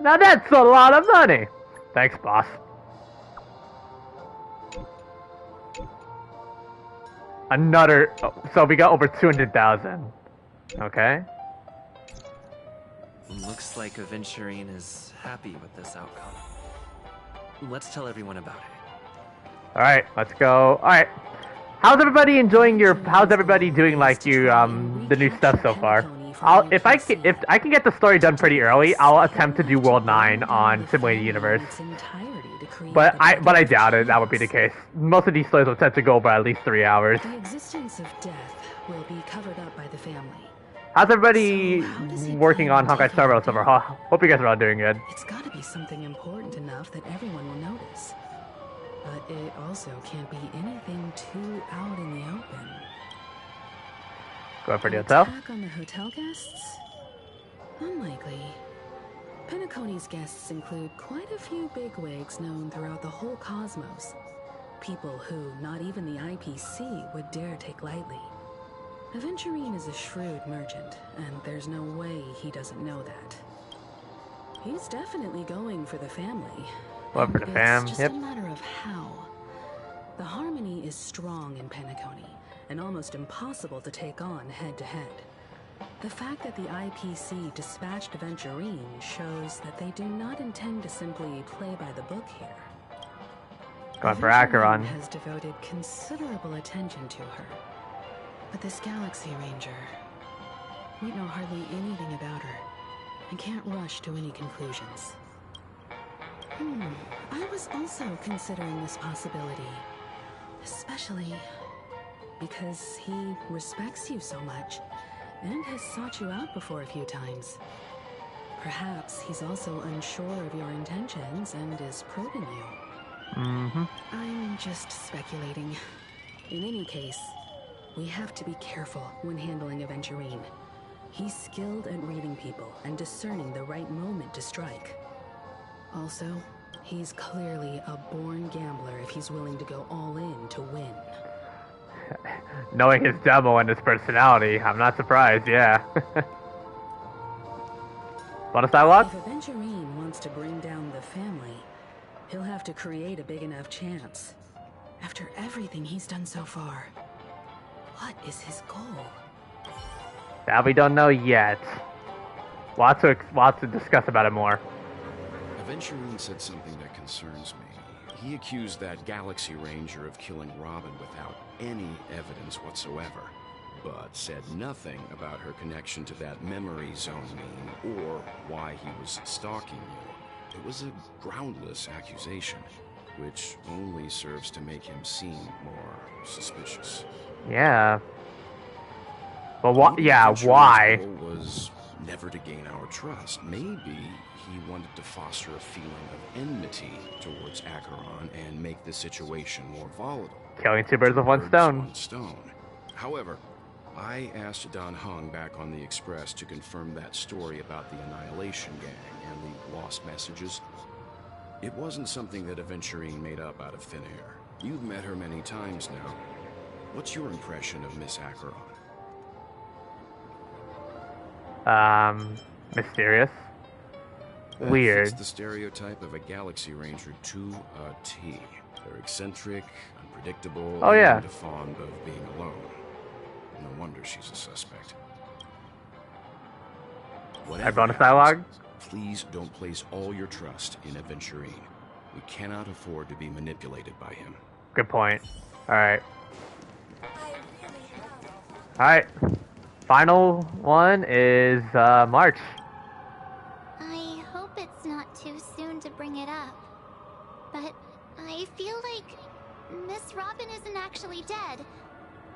Now that's a lot of money! Thanks, boss. Another... So we got over 200,000. Okay. Looks like Aventurine is happy with this outcome. Let's tell everyone about it. Alright, let's go. Alright. How's everybody doing like you, the new stuff so far? If I can get the story done pretty early, I'll attempt to do World 9 on Simulated Universe. But I doubt it. That would be the case. Most of these stories will tend to go over at least 3 hours. The existence of death will be covered up by the family. How's everybody working on Honkai Star Rail so far? Hope you guys are all doing good. It's got to be something important enough that everyone will notice. But it also can't be anything too out in the open. Go for the hotel. Attack on the hotel guests? Unlikely. Penacony's guests include quite a few bigwigs known throughout the whole cosmos. People who not even the IPC would dare take lightly. Aventurine is a shrewd merchant, and there's no way he doesn't know that. He's definitely going for the family. Well, for the fam, It's just a matter of how. The harmony is strong in Penacony, and almost impossible to take on head-to-head. The fact that the IPC dispatched Aventurine shows that they do not intend to simply play by the book here. Going for Aventurine Acheron. has devoted considerable attention to her. But this Galaxy Ranger, we know hardly anything about her and can't rush to any conclusions. I was also considering this possibility, especially because he respects you so much and has sought you out before a few times. Perhaps he's also unsure of your intentions and is probing you. I'm just speculating. In any case, we have to be careful when handling Aventurine. He's skilled at reading people and discerning the right moment to strike. Also, he's clearly a born gambler if he's willing to go all in to win. Knowing his demo and his personality, I'm not surprised, yeah. Bonus dialogue? If Aventurine wants to bring down the family, he'll have to create a big enough chance. After everything he's done so far, what is his goal? That we don't know yet. Lots to discuss about it more. Aventurine said something that concerns me. He accused that Galaxy Ranger of killing Robin without any evidence whatsoever, but said nothing about her connection to that memory zone meme or why he was stalking you. It was a groundless accusation, which only serves to make him seem more suspicious. Yeah. But what? Yeah, why? His goal was never to gain our trust. Maybe he wanted to foster a feeling of enmity towards Acheron and make the situation more volatile. Killing two birds with one stone. However, I asked Don Hung back on the Express to confirm that story about the Annihilation Gang and the lost messages. It wasn't something that Aventurine made up out of thin air. You've met her many times now. What's your impression of Miss Acheron? Mysterious. That Weird. fits the stereotype of a Galaxy Ranger to a T. They're eccentric, unpredictable, Oh, yeah. and fond of being alone. No wonder she's a suspect. Our bonus dialogue? Please don't place all your trust in Aventurine. We cannot afford to be manipulated by him. Good point. Alright. Alright. Final one is March. I hope it's not too soon to bring it up. But I feel like Miss Robin isn't actually dead,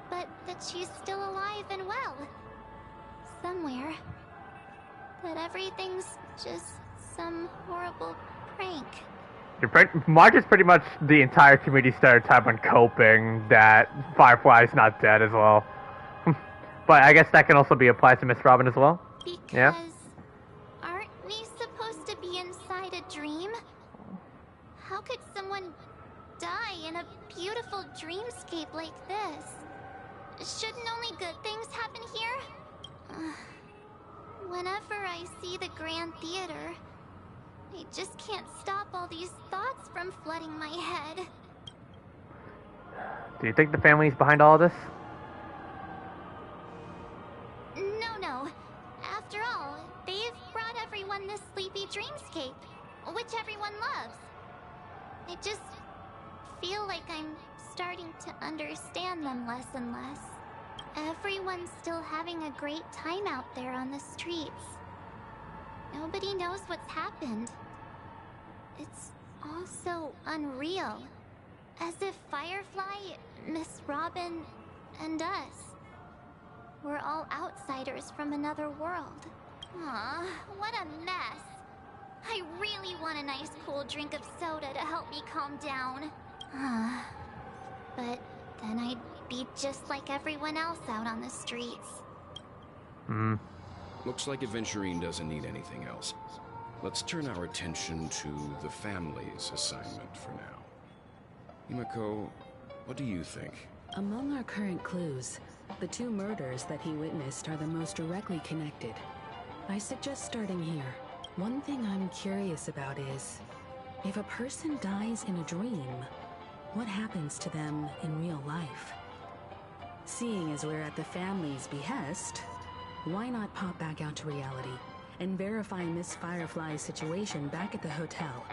but that she's still alive and well. Somewhere. That everything's just some horrible prank. March is pretty much the entire community stereotype on coping that Firefly's not dead as well. But I guess that can also be applied to Miss Robin as well. Because aren't we supposed to be inside a dream? How could someone die in a beautiful dreamscape like this? Shouldn't only good things happen here? Whenever I see the Grand Theater, I just can't stop all these thoughts from flooding my head. Do you think the family's behind all of this? No. After all, they've brought everyone this sleepy dreamscape, which everyone loves. I just feel like I'm starting to understand them less and less. Everyone's still having a great time out there on the streets. Nobody knows what's happened. It's all so unreal. As if Firefly, Miss Robin, and us we're all outsiders from another world. Aw, what a mess. I really want a nice cool drink of soda to help me calm down. But then I'd be just like everyone else out on the streets. Looks like Aventurine doesn't need anything else. Let's turn our attention to the family's assignment for now. Himiko, what do you think? Among our current clues, the two murders that he witnessed are the most directly connected. I suggest starting here. One thing I'm curious about is, if a person dies in a dream, what happens to them in real life? Seeing as we're at the family's behest, why not pop back out to reality and verify Miss Firefly's situation back at the hotel?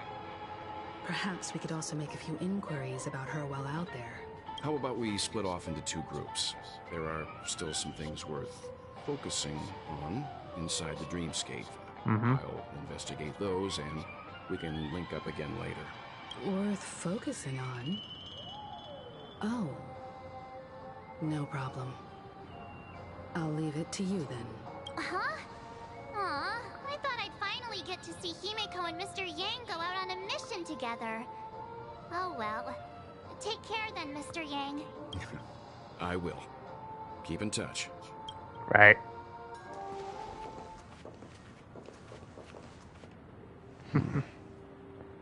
Perhaps we could also make a few inquiries about her while out there. How about we split off into 2 groups? There are still some things worth focusing on inside the dreamscape. I'll investigate those, and we can link up again later. Worth focusing on? Oh. No problem. I'll leave it to you then. Huh? Aw, I thought I'd finally get to see Himeko and Mr. Yang go out on a mission together. Oh well. Take care then, Mr. Yang. I will. Keep in touch. Right.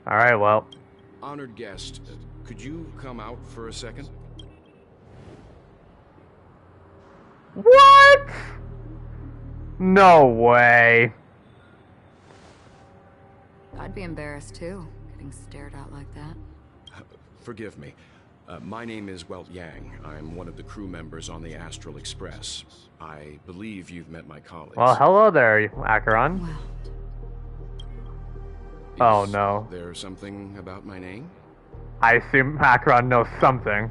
Alright, well. Honored guest, could you come out for a second? What? No way. I'd be embarrassed too, getting stared at like that. Forgive me. My name is Yang. I'm one of the crew members on the Astral Express. I believe you've met my colleagues. Well, hello there, Acheron. Well, Oh no. Is there something about my name? I assume Acheron knows something.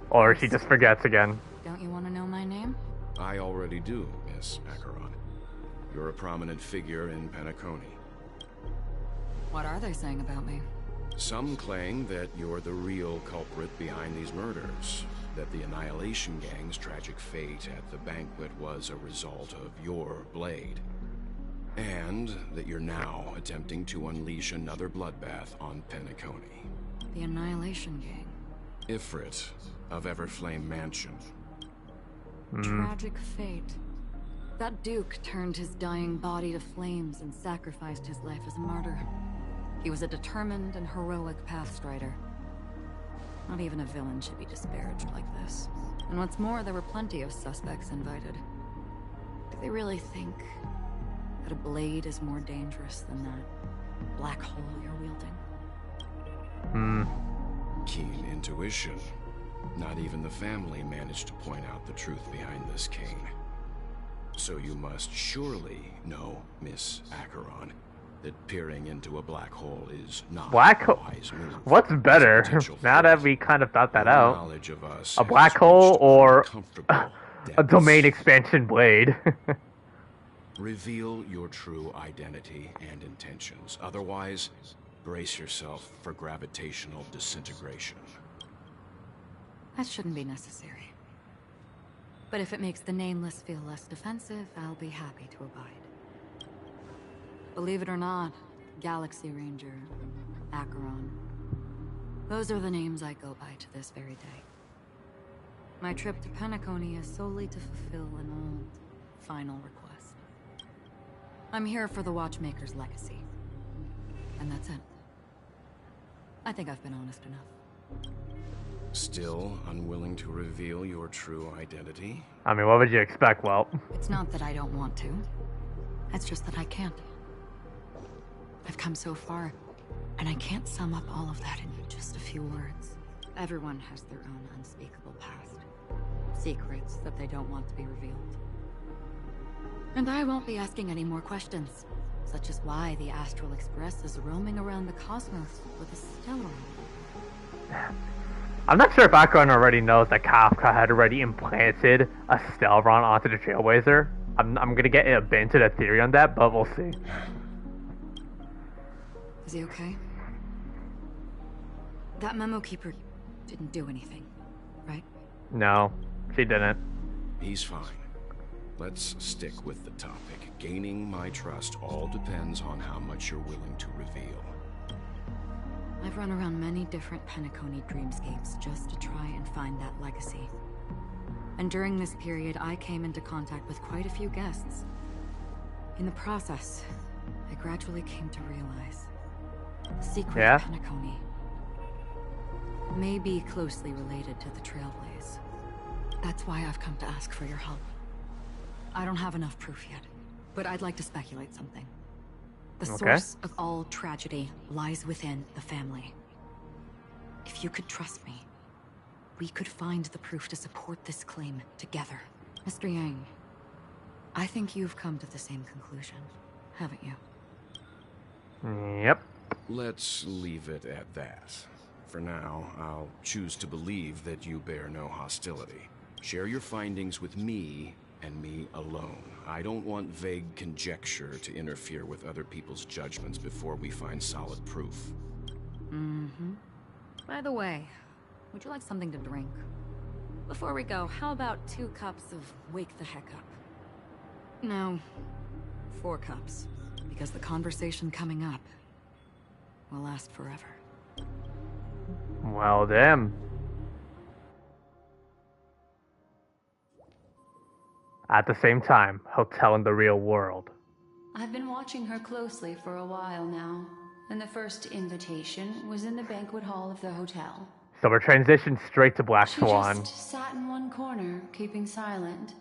Or she just forgets again. don't you want to know my name? I already do, Miss Acheron. You're a prominent figure in Penacony. What are they saying about me? Some claim that you're the real culprit behind these murders, that the Annihilation Gang's tragic fate at the banquet was a result of your blade, and that you're now attempting to unleash another bloodbath on Penacony. The Annihilation Gang. Ifrit of Everflame Mansion. Tragic fate. That Duke turned his dying body to flames and sacrificed his life as a martyr. He was a determined and heroic pathstrider. Not even a villain should be disparaged like this. And what's more, there were plenty of suspects invited. Do they really think that a blade is more dangerous than that black hole you're wielding? Keen intuition. Not even the family managed to point out the truth behind this cane. So you must surely know, Miss Acheron, that peering into a black hole is not Black a hole? wise move. What's better? Now that we kind of thought that out. A black hole or a domain expansion blade? Reveal your true identity and intentions. Otherwise, brace yourself for gravitational disintegration. That shouldn't be necessary. But if it makes the Nameless feel less defensive, I'll be happy to abide. Believe it or not, Galaxy Ranger, Acheron. Those are the names I go by to this very day. My trip to Penacony is solely to fulfill an old, final request. I'm here for the Watchmaker's legacy. And that's it. I think I've been honest enough. Still unwilling to reveal your true identity? I mean, what would you expect, Welt? It's not that I don't want to. It's just that I can't. I've come so far, and I can't sum up all of that in just a few words. Everyone has their own unspeakable past. Secrets that they don't want to be revealed. And I won't be asking any more questions, such as why the Astral Express is roaming around the cosmos with a Stellar. I'm not sure if Acheron already knows that Kafka had already implanted a Stelron onto the Trailblazer. I'm gonna get a bit into the theory on that, but we'll see. Is he okay? That memo keeper didn't do anything, right? No, she didn't. He's fine. Let's stick with the topic. Gaining my trust all depends on how much you're willing to reveal. I've run around many different Penacony dreamscapes just to try and find that legacy. And during this period, I came into contact with quite a few guests. In the process, I gradually came to realize the secret of Penacony may be closely related to the Trailblaze. That's why I've come to ask for your help. I don't have enough proof yet, but I'd like to speculate something. The source of all tragedy lies within the family. If you could trust me, we could find the proof to support this claim together. Mr. Yang, I think you've come to the same conclusion, haven't you? Yep. Let's leave it at that. For now, I'll choose to believe that you bear no hostility. Share your findings with me, and me alone. I don't want vague conjecture to interfere with other people's judgments before we find solid proof. Mm-hmm. By the way, would you like something to drink? Before we go, how about 2 cups of Wake the Heck Up? No, 4 cups. Because the conversation coming up will last forever. Well, damn. At the same time, hotel in the real world. I've been watching her closely for a while now, and the first invitation was in the banquet hall of the hotel. So we're transitioned straight to Black She Swan. just sat in one corner, keeping silent,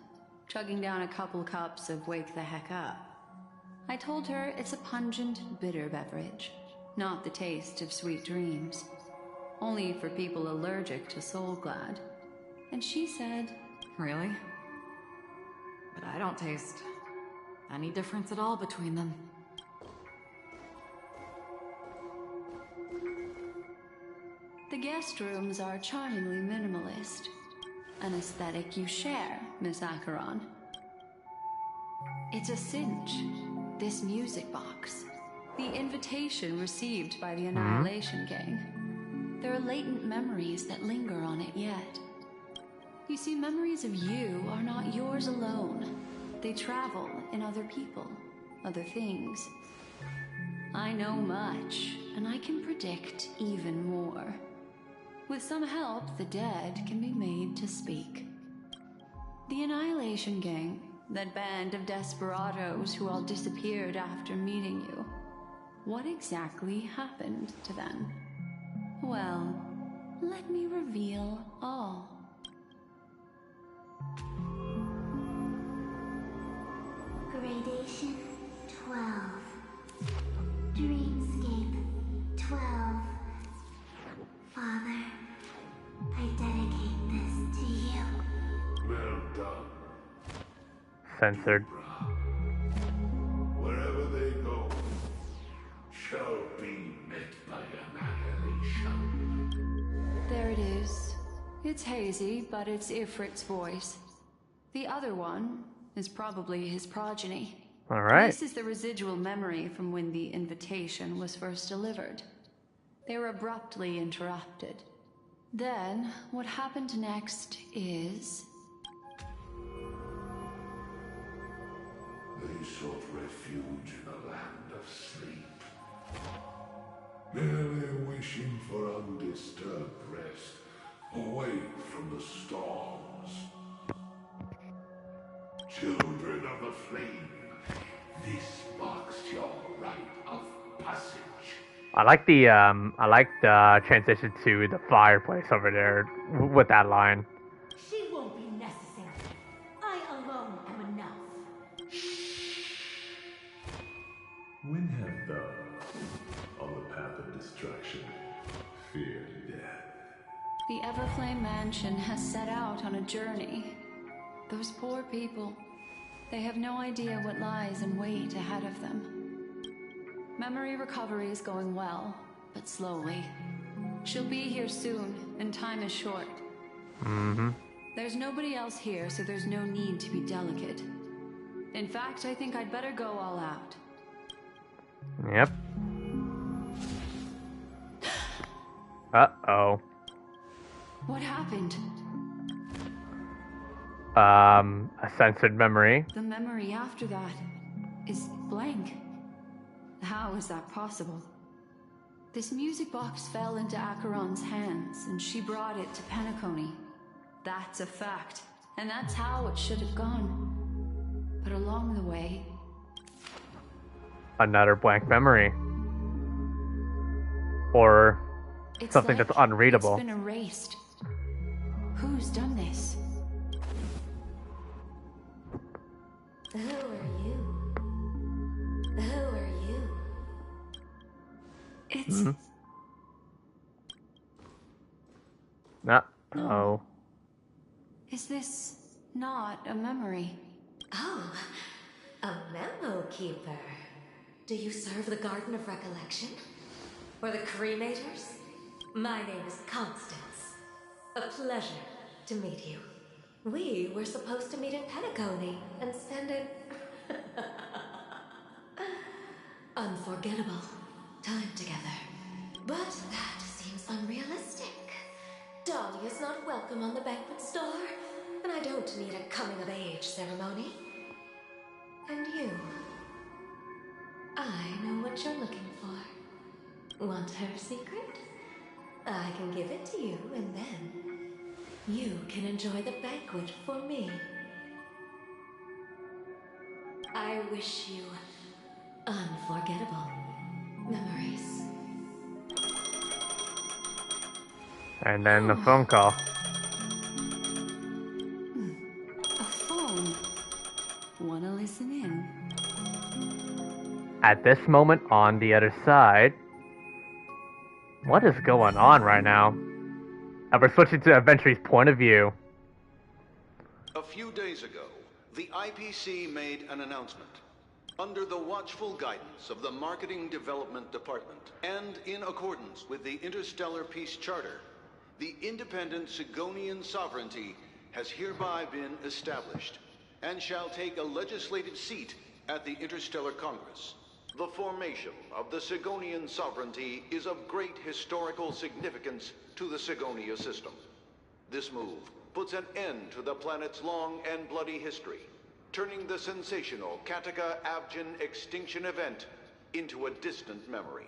chugging down a couple cups of Wake the Heck Up. I told her it's a pungent, bitter beverage, not the taste of sweet dreams. Only for people allergic to Soul Glad. And she said, Really? But I don't taste any difference at all between them. the guest rooms are charmingly minimalist. An aesthetic you share, Miss Acheron. It's a cinch. This music box. The invitation received by the Annihilation Gang. There are latent memories that linger on it yet. You see, memories of you are not yours alone. They travel in other people, other things. I know much, and I can predict even more. With some help, the dead can be made to speak. The Annihilation Gang, that band of desperados who all disappeared after meeting you. What exactly happened to them? Well, let me reveal all. Gradation 12. Dreamscape 12. Father, I dedicate this to you. Well done. Censored. Wherever they go, shall be met by annihilation. There it is. It's hazy, but it's Ifrit's voice. The other one is probably his progeny. Alright. This is the residual memory from when the invitation was first delivered. They were abruptly interrupted. Then, what happened next is... They sought refuge in a land of sleep, merely wishing for undisturbed rest, away from the storms. Children of the flame, this marks your rite of passage. I like the transition to the fireplace over there with that line. She won't be necessary. I alone am enough. When have thou, on the path of destruction, feared death? The Everflame Mansion has set out on a journey. Those poor people, they have no idea what lies in wait ahead of them. Memory recovery is going well, but slowly. She'll be here soon, and time is short. There's nobody else here, so there's no need to be delicate. In fact, I think I'd better go all out. Yep. Uh-oh. What happened? A censored memory. The memory after that is blank. How is that possible? This music box fell into Acheron's hands, and she brought it to Penacony. That's a fact, and that's how it should have gone. But along the way... Another blank memory. Or it's something like that's unreadable. It's been erased. Who's done this? Who are you? Who are you? It's... Oh. Is this not a memory? Oh, a memo keeper. Do you serve the Garden of Recollection? Or the Cremators? My name is Constance. A pleasure to meet you. We were supposed to meet in Penacony and spend an unforgettable time together. But that seems unrealistic. Dahlia's not welcome on the banquet store, and I don't need a coming-of-age ceremony. And you? I know what you're looking for. Want her secret? I can give it to you, and then you can enjoy the banquet for me. I wish you unforgettable memories. And then the phone call. A phone. Wanna listen in? At this moment on the other side, what is going on right now? And we're switching to Aventurine's point of view. A few days ago, the IPC made an announcement. Under the watchful guidance of the Marketing Development Department, and in accordance with the Interstellar Peace Charter, the independent Sigonian sovereignty has hereby been established, and shall take a legislative seat at the Interstellar Congress. The formation of the Sigonian sovereignty is of great historical significance to the Sigonia system. This move puts an end to the planet's long and bloody history, turning the sensational Kataka-Abjin extinction event into a distant memory.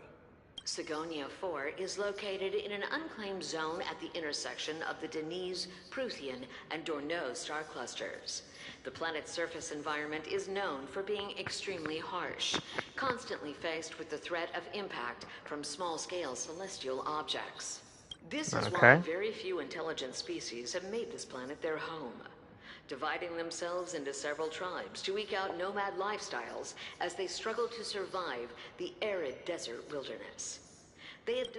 Sigonia 4 is located in an unclaimed zone at the intersection of the Denise, Prothean, and Dorneau star clusters. The planet's surface environment is known for being extremely harsh, constantly faced with the threat of impact from small-scale celestial objects. This is why very few intelligent species have made this planet their home, dividing themselves into several tribes to eke out nomad lifestyles as they struggle to survive the arid desert wilderness. They have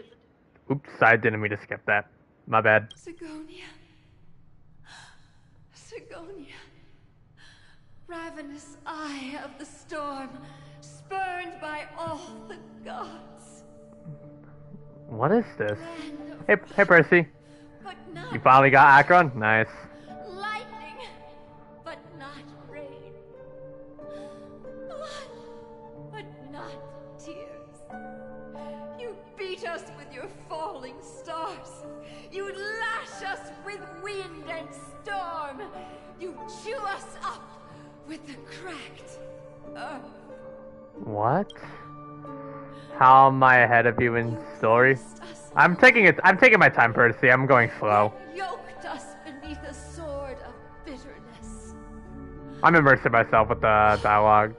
Oops, I didn't mean to skip that. My bad. Sigonia. Sigonia. Ravenous eye of the storm, spurned by all the gods. What is this? Hey Percy. But not You finally got Acheron? Nice. lightning, but not rain. Blood, but not tears. You beat us with your falling stars. You lash us with wind and storm. You chew us up with the cracked earth. What? How am I ahead of you in story? I'm taking my time, Percy. I'm going slow. Yoked us beneath a sword of bitterness. I'm immersing myself with the dialogue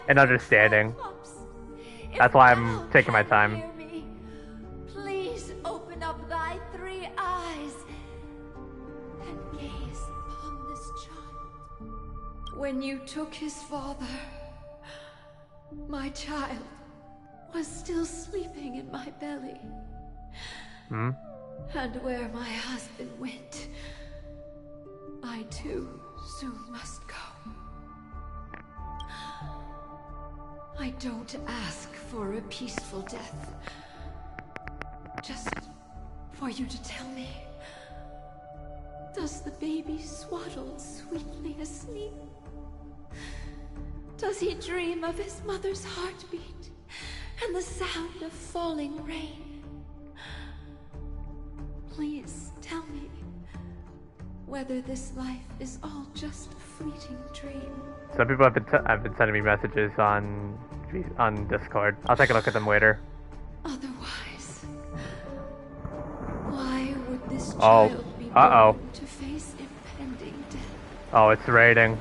and understanding. That's why I'm taking my time. Please open up thy three eyes and gaze upon this child. When you took his father, my child was still sleeping in my belly. And where my husband went, I too soon must go. I don't ask for a peaceful death. Just for you to tell me, does the baby swaddle sweetly asleep? Does he dream of his mother's heartbeat and the sound of falling rain? Please tell me whether this life is all just a fleeting dream. Some people have been sending me messages on Discord. I'll take a look at them later. Otherwise, why would this child be willing to face impending death? Oh, it's raining.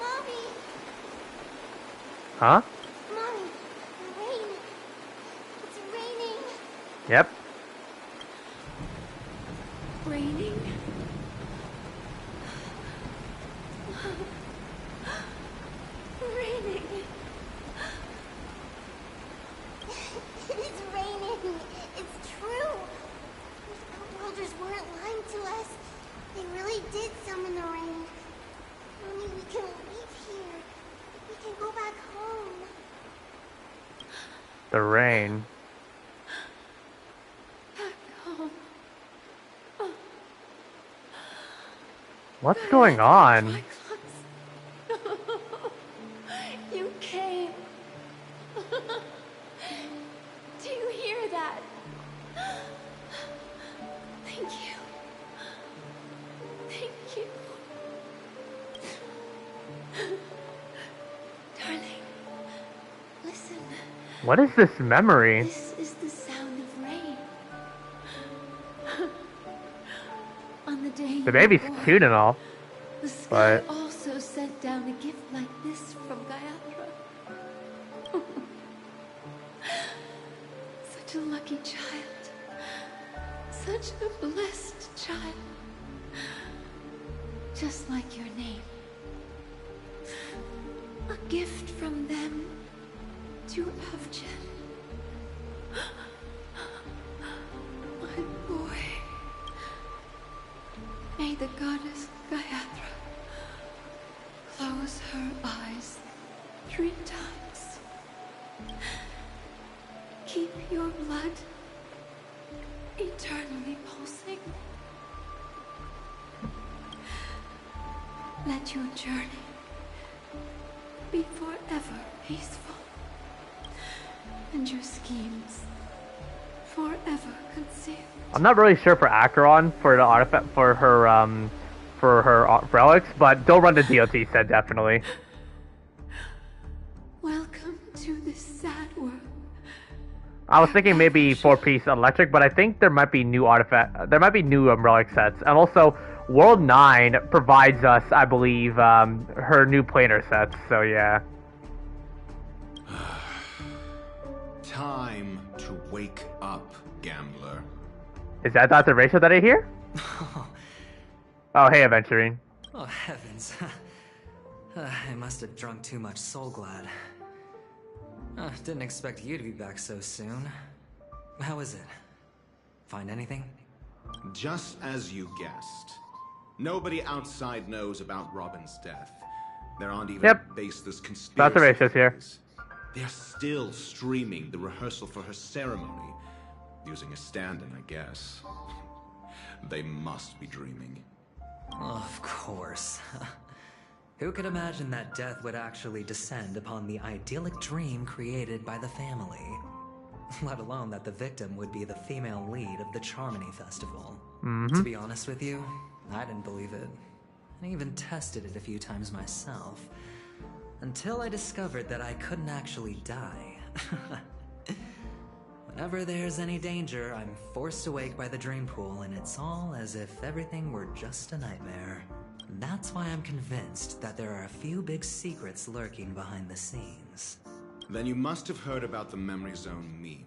Mommy! Huh? Mommy! Rain! It's raining! Yep. Raining? Raining! It's raining! It's true! Our elders weren't lying to us. They really The rain. Back home. What's going on? You came. Do you hear that? Thank you. Thank you. Darling, listen. What is this memory? This is the sound of rain. On the day The baby's cute and all, the sky but also sent down a gift like this from Gayatra. Such a lucky child. Such a blessed child. Just like your name. A gift from them to Avjen. My boy. May the goddess Gayatra close her eyes 3 times. Keep your blood eternally pulsing. Let your journey be forever peaceful, and your schemes forever concealed. I'm not really sure for Acheron for the artifact for her relics, but don't run the DLC set definitely. Welcome to this sad world. I was thinking maybe 4-piece electric, but I think there might be new relic sets, and also World 9 provides us, I believe, her new planar sets. So yeah. Time to wake up, gambler. Is that Dr. Rachel that I hear? Oh, hey, Aventurine. Oh, heavens. I must have drunk too much Soul Glad. Didn't expect you to be back so soon. How is it? Find anything? Just as you guessed. Nobody outside knows about Robin's death. There aren't even baseless conspiracies. Dr. Rachel's here. They're still streaming the rehearsal for her ceremony. Using a stand-in, I guess. They must be dreaming. Of course. Who could imagine that death would actually descend upon the idyllic dream created by the family? Let alone that the victim would be the female lead of the Charmony Festival. To be honest with you, I didn't believe it. I even tested it a few times myself. Until I discovered that I couldn't actually die. Whenever there's any danger, I'm forced awake by the dream pool, and it's all as if everything were just a nightmare. That's why I'm convinced that there are a few big secrets lurking behind the scenes. Then you must have heard about the Memory Zone meme.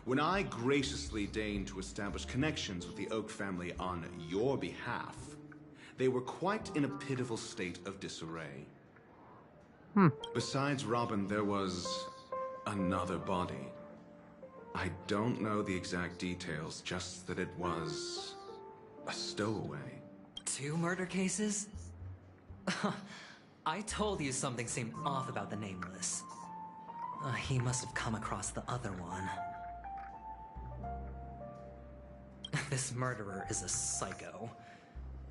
When I graciously deigned to establish connections with the Oak family on your behalf, they were quite in a pitiful state of disarray. Besides Robin, there was another body. I don't know the exact details, just that it was a stowaway. 2 murder cases? I told you something seemed off about the Nameless. He must have come across the other one. This murderer is a psycho.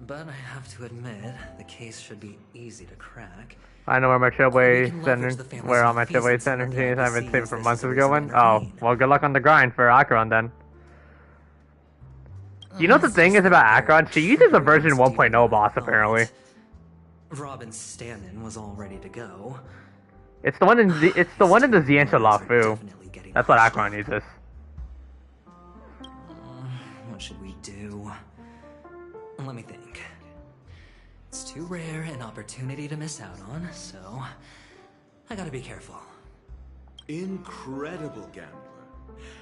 But I have to admit, the case should be easy to crack. I know where my Chilway Center, where all my Chilway Center teams I've been saving for months is going. Oh, well, good luck on the grind for Acheron then. You know what the thing is about Acheron? She uses a version 1.0 boss apparently. Robin's stand-in was all ready to go. It's the one in the Xianxia Lafu. That's what Acheron uses. What should we do? Let me think. It's too rare an opportunity to miss out on, so I gotta be careful. Incredible, gambler.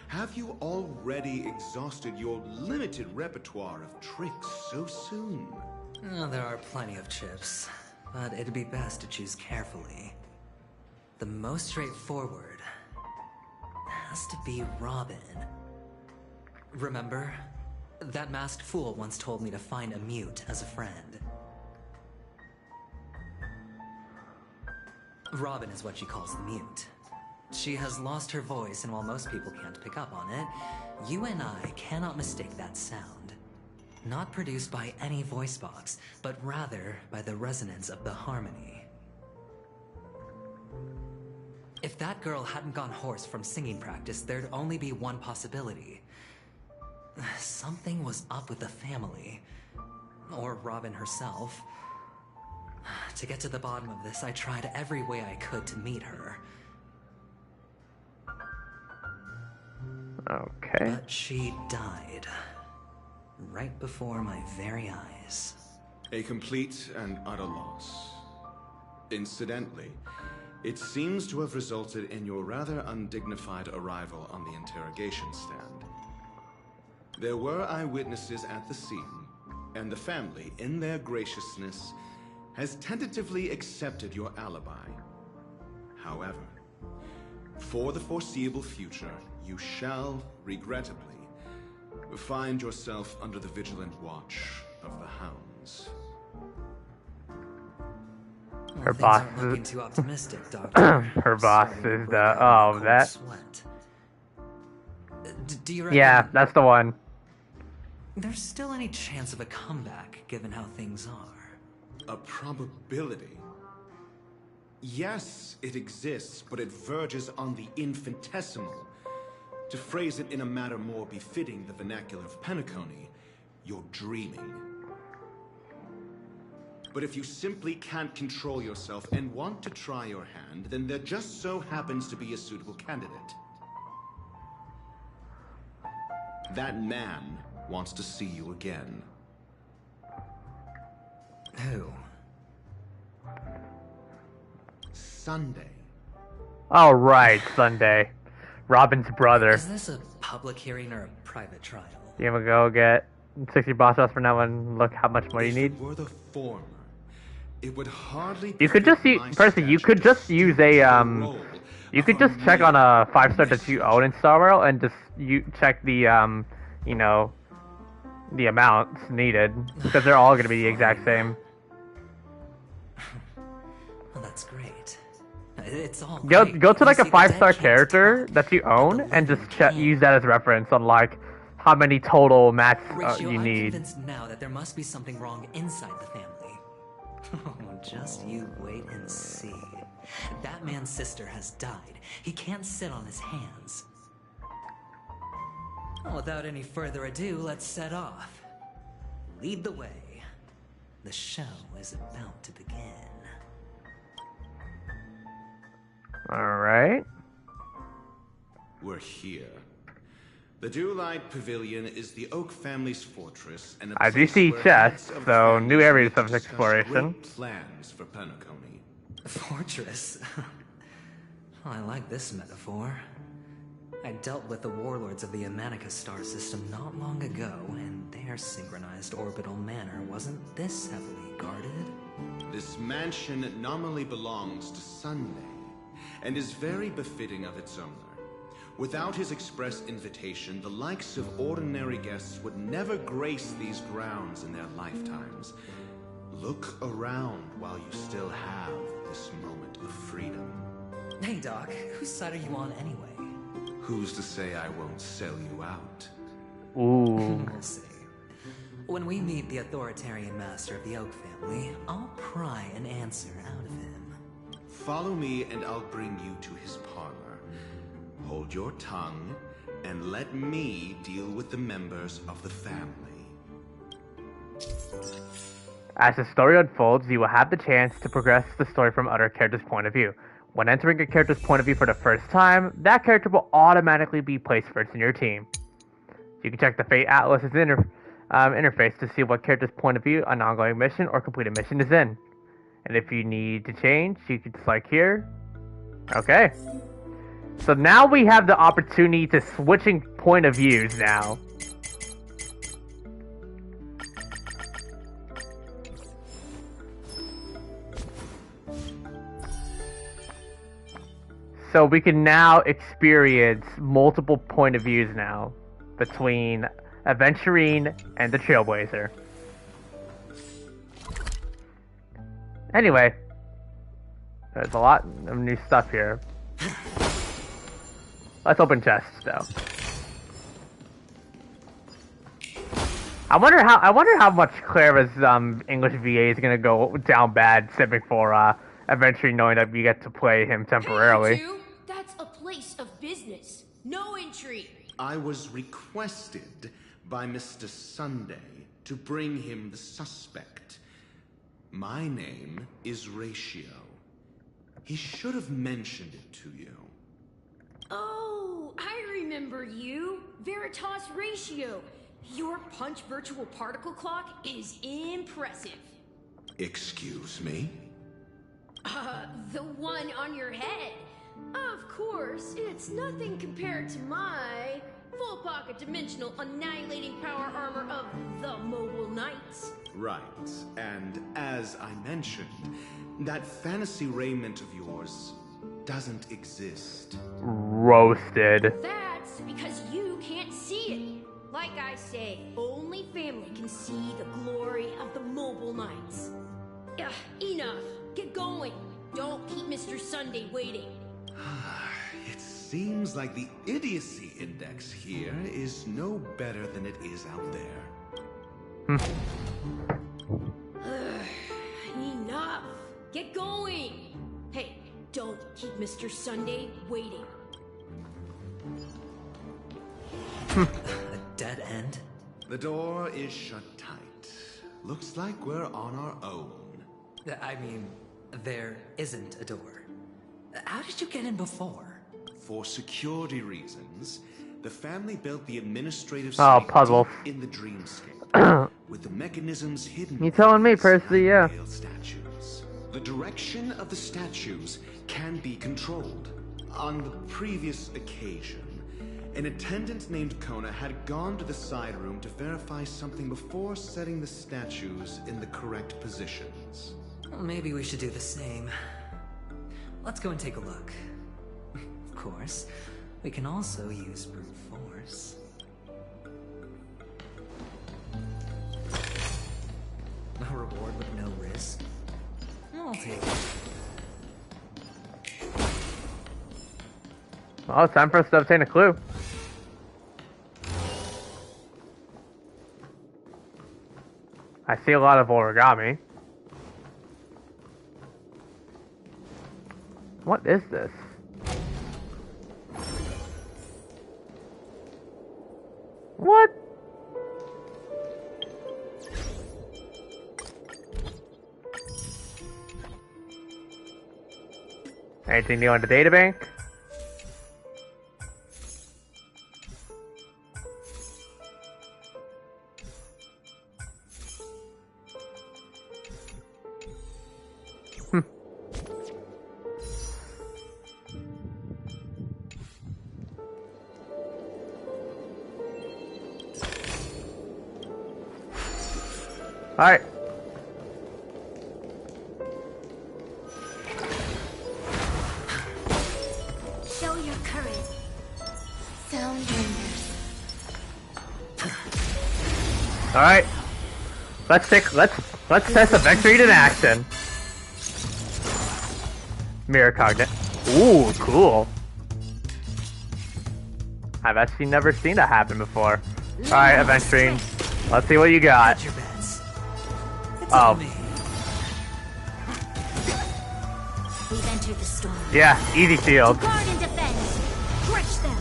Have you already exhausted your limited repertoire of tricks so soon? There are plenty of chips, but it'd be best to choose carefully. The most straightforward has to be Robin. Remember? That masked fool once told me to find a mute as a friend. Robin is what she calls the mute. She has lost her voice, and while most people can't pick up on it, you and I cannot mistake that sound. Not produced by any voice box, but rather by the resonance of the harmony. If that girl hadn't gone hoarse from singing practice, there'd only be one possibility. Something was up with the family. Or Robin herself. To get to the bottom of this, I tried every way I could to meet her. Okay. But she died. Right before my very eyes. A complete and utter loss. Incidentally, it seems to have resulted in your rather undignified arrival on the interrogation stand. There were eyewitnesses at the scene, and the family, in their graciousness, has tentatively accepted your alibi. However, for the foreseeable future, you shall, regrettably, find yourself under the vigilant watch of the hounds. Her boss Things aren't looking too optimistic, Doctor. Her boss is the that. Sweat. Do you Yeah, reckon that's the one. there's still any chance of a comeback, given how things are? A probability? Yes, it exists, but it verges on the infinitesimal. To phrase it in a manner more befitting the vernacular of Penacony, you're dreaming. But if you simply can't control yourself and want to try your hand, then there just so happens to be a suitable candidate. That man wants to see you again. Who? Sunday. Oh, right, Sunday. Robin's brother. Is this a public hearing or a private trial? You ever go get 60 boss shots for now and look how much money you need? If it were the former, it would hardly. You could just use, personally, you could just use a, you could just check on a 5-star that you own in Star Rail and just check the, you know, the amounts needed, because they're all going to be the exact same. Well, that's great. It's all Go great. to like You a see, the 5-star dead character that you own and just use that as reference on like how many total mats Ratio, you I'm need. convinced now that there must be something wrong inside the family. Oh, just you wait and see. That man's sister has died. He can't sit on his hands. Well, without any further ado, let's set off. Lead the way. The show is about to begin. Alright. We're here. The Dewlight Pavilion is the Oak family's fortress, and a As you place see where chests, heads of so new families areas meet of to discuss exploration. great plans for Penacony. Fortress? I like this metaphor. I dealt with the warlords of the Honkai Star system not long ago, and their synchronized orbital manor wasn't this heavily guarded. This mansion nominally belongs to Sunday, and is very befitting of its owner. Without his express invitation, the likes of ordinary guests would never grace these grounds in their lifetimes. Look around while you still have this moment of freedom. Hey, Doc, whose side are you on anyway? Who's to say I won't sell you out? Ooh. We'll see. When we meet the authoritarian master of the Oak family, I'll pry an answer out of him. Follow me and I'll bring you to his parlor. Hold your tongue and let me deal with the members of the family. As the story unfolds, you will have the chance to progress the story from other characters' point of view. When entering a character's point of view for the first time, that character will automatically be placed first in your team. You can check the Fate Atlas's interface to see what character's point of view an ongoing mission or completed mission is in. And if you need to change, you can just like here. Okay. So now we have the opportunity to switching point of views now. So we can now experience multiple point of views now between Aventurine and the Trailblazer. Anyway, there's a lot of new stuff here. Let's open chests though. I wonder how much Clara's English VA is gonna go down bad simply for eventually knowing that we get to play him temporarily. Hey, that's a place of business. No intrigue. I was requested by Mr. Sunday to bring him the suspect. My name is Ratio. He should have mentioned it to you. Oh, I remember you. Veritas Ratio. Your punch virtual particle clock is impressive. Excuse me? The one on your head. Of course, it's nothing compared to my full pocket dimensional annihilating power armor of the Mobile Knights. Right, and as I mentioned, that fantasy raiment of yours doesn't exist. Roasted. That's because you can't see it. Like I say, only family can see the glory of the Mobile Knights. Ugh, enough. Get going. Don't keep Mr. Sunday waiting. It seems like the idiocy index here is no better than it is out there. Enough. Get going. Hey, don't keep Mr. Sunday waiting. A dead end? The door is shut tight. Looks like we're on our own. I mean, there isn't a door. How did you get in before? For security reasons, the family built the administrative puzzle in the dreamscape, with the mechanisms hidden. You telling me, Percy? Yeah. Statues. The direction of the statues can be controlled. On the previous occasion, an attendant named Kona had gone to the side room to verify something before setting the statues in the correct positions. Well, maybe we should do the same. Let's go and take a look. Of course, we can also use brute force. A reward with no risk. I'll take it. Well, it's time for us to obtain a clue. I see a lot of origami. What is this? What? Anything new on the databank? Alright. Show your courage. Sound wonders. Alright. Let's test Aventurine in action. Mirror cognitive. Ooh, cool. I've actually never seen that happen before. Alright, Aventurine. Let's see what you got. Oh. We've entered the storm. Yeah, easy shield. To guard and defend. Crush them.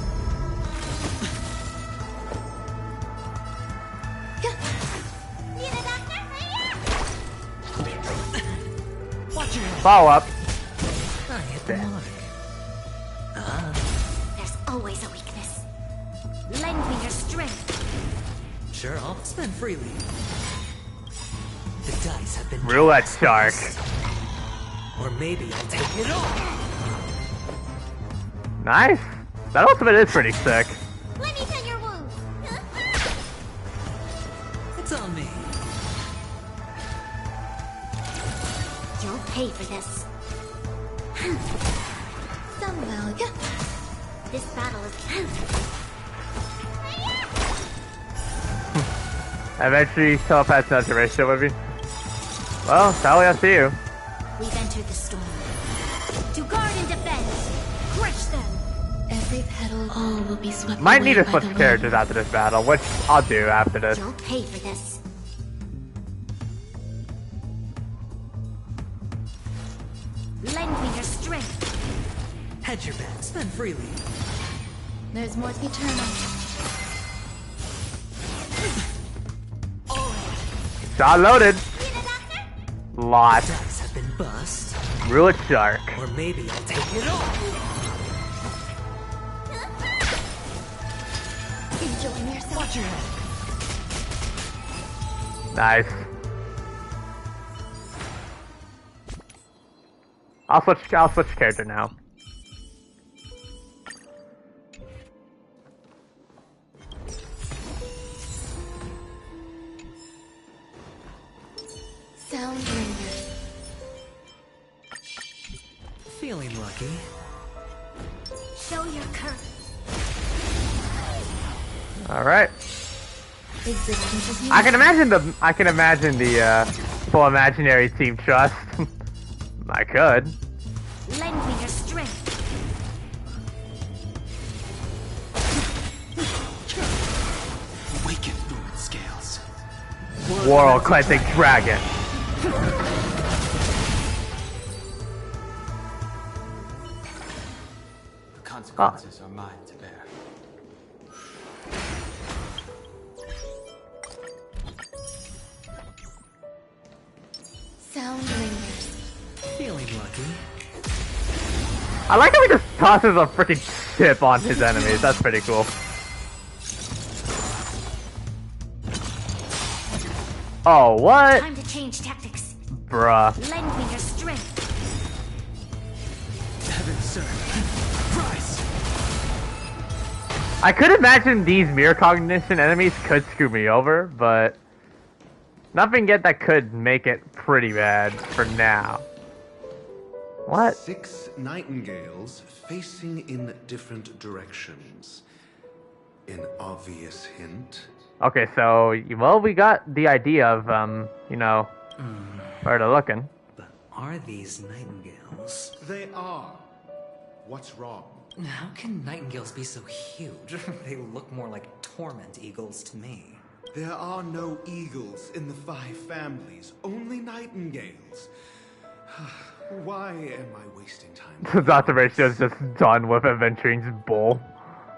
Follow up. There's always a weakness. Lend me your strength. Sure, I'll spend freely. The dice have been Roulette shark. Or maybe I'll take it all. Nice. That ultimate is pretty sick. Let me tend your wounds. It's on me. You'll pay for this. Somehow, this battle is. Eventually, telepath's not to ratio with me. Well, Sally, I see you. We've entered the storm. To guard and defend. Crush them. they peddle, all will be swept Might need away to by switch the characters after this battle, which I'll do after this. You'll pay for this. Lend me your strength. Hedge your bet. Spend freely. There's more to be turned on. Shot loaded. Lot. Dice have been bust. Rule it, shark. Or maybe I'll take it all. Enjoying yourself. Watch your head. Nice. I'll switch character now. Sound lingers. Feeling lucky. Show your courage. All right. Existence is I can imagine the full imaginary team trust. I could. Lend me your strength. Awaken fluid scales. World cleansing dragon. The consequences are mine to bear. Sound lingers. Feeling lucky. I like how he just tosses a freaking chip on his enemies. That's pretty cool. Oh, what? Time to change tactics. Bruh. Lend me your strength. Heaven, sir. Rise. I could imagine these mirror cognition enemies could screw me over, but nothing yet that could make it pretty bad for now. What? 6 nightingales facing in different directions. An obvious hint. Okay, so, well, we got the idea of, you know, where they're looking. But are these nightingales? They are. What's wrong? How can nightingales be so huge? They look more like torment eagles to me. There are no eagles in the 5 families, only nightingales. Why am I wasting time? Dr. Ratio's just done with Aventurine's bull.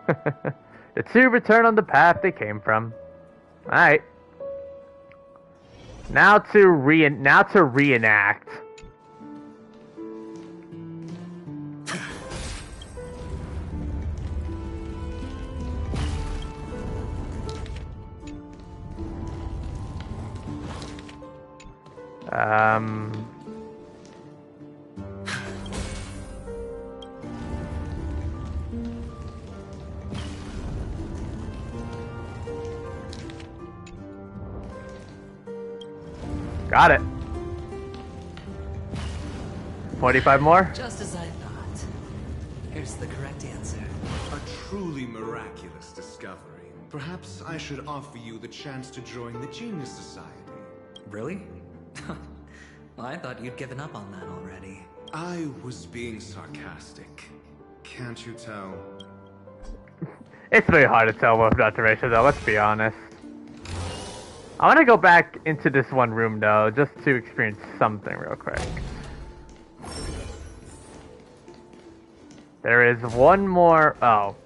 The two return on the path they came from. Alright. Now to reenact. Got it. 45 more? Just as I thought. Here's the correct answer. A truly miraculous discovery. Perhaps I should offer you the chance to join the Genius Society. Really? Well, I thought you'd given up on that already. I was being sarcastic. Can't you tell? It's very hard to tell with Dr. Ratio though, let's be honest. I want to go back into this one room though, just to experience something real quick. There is one more. Oh.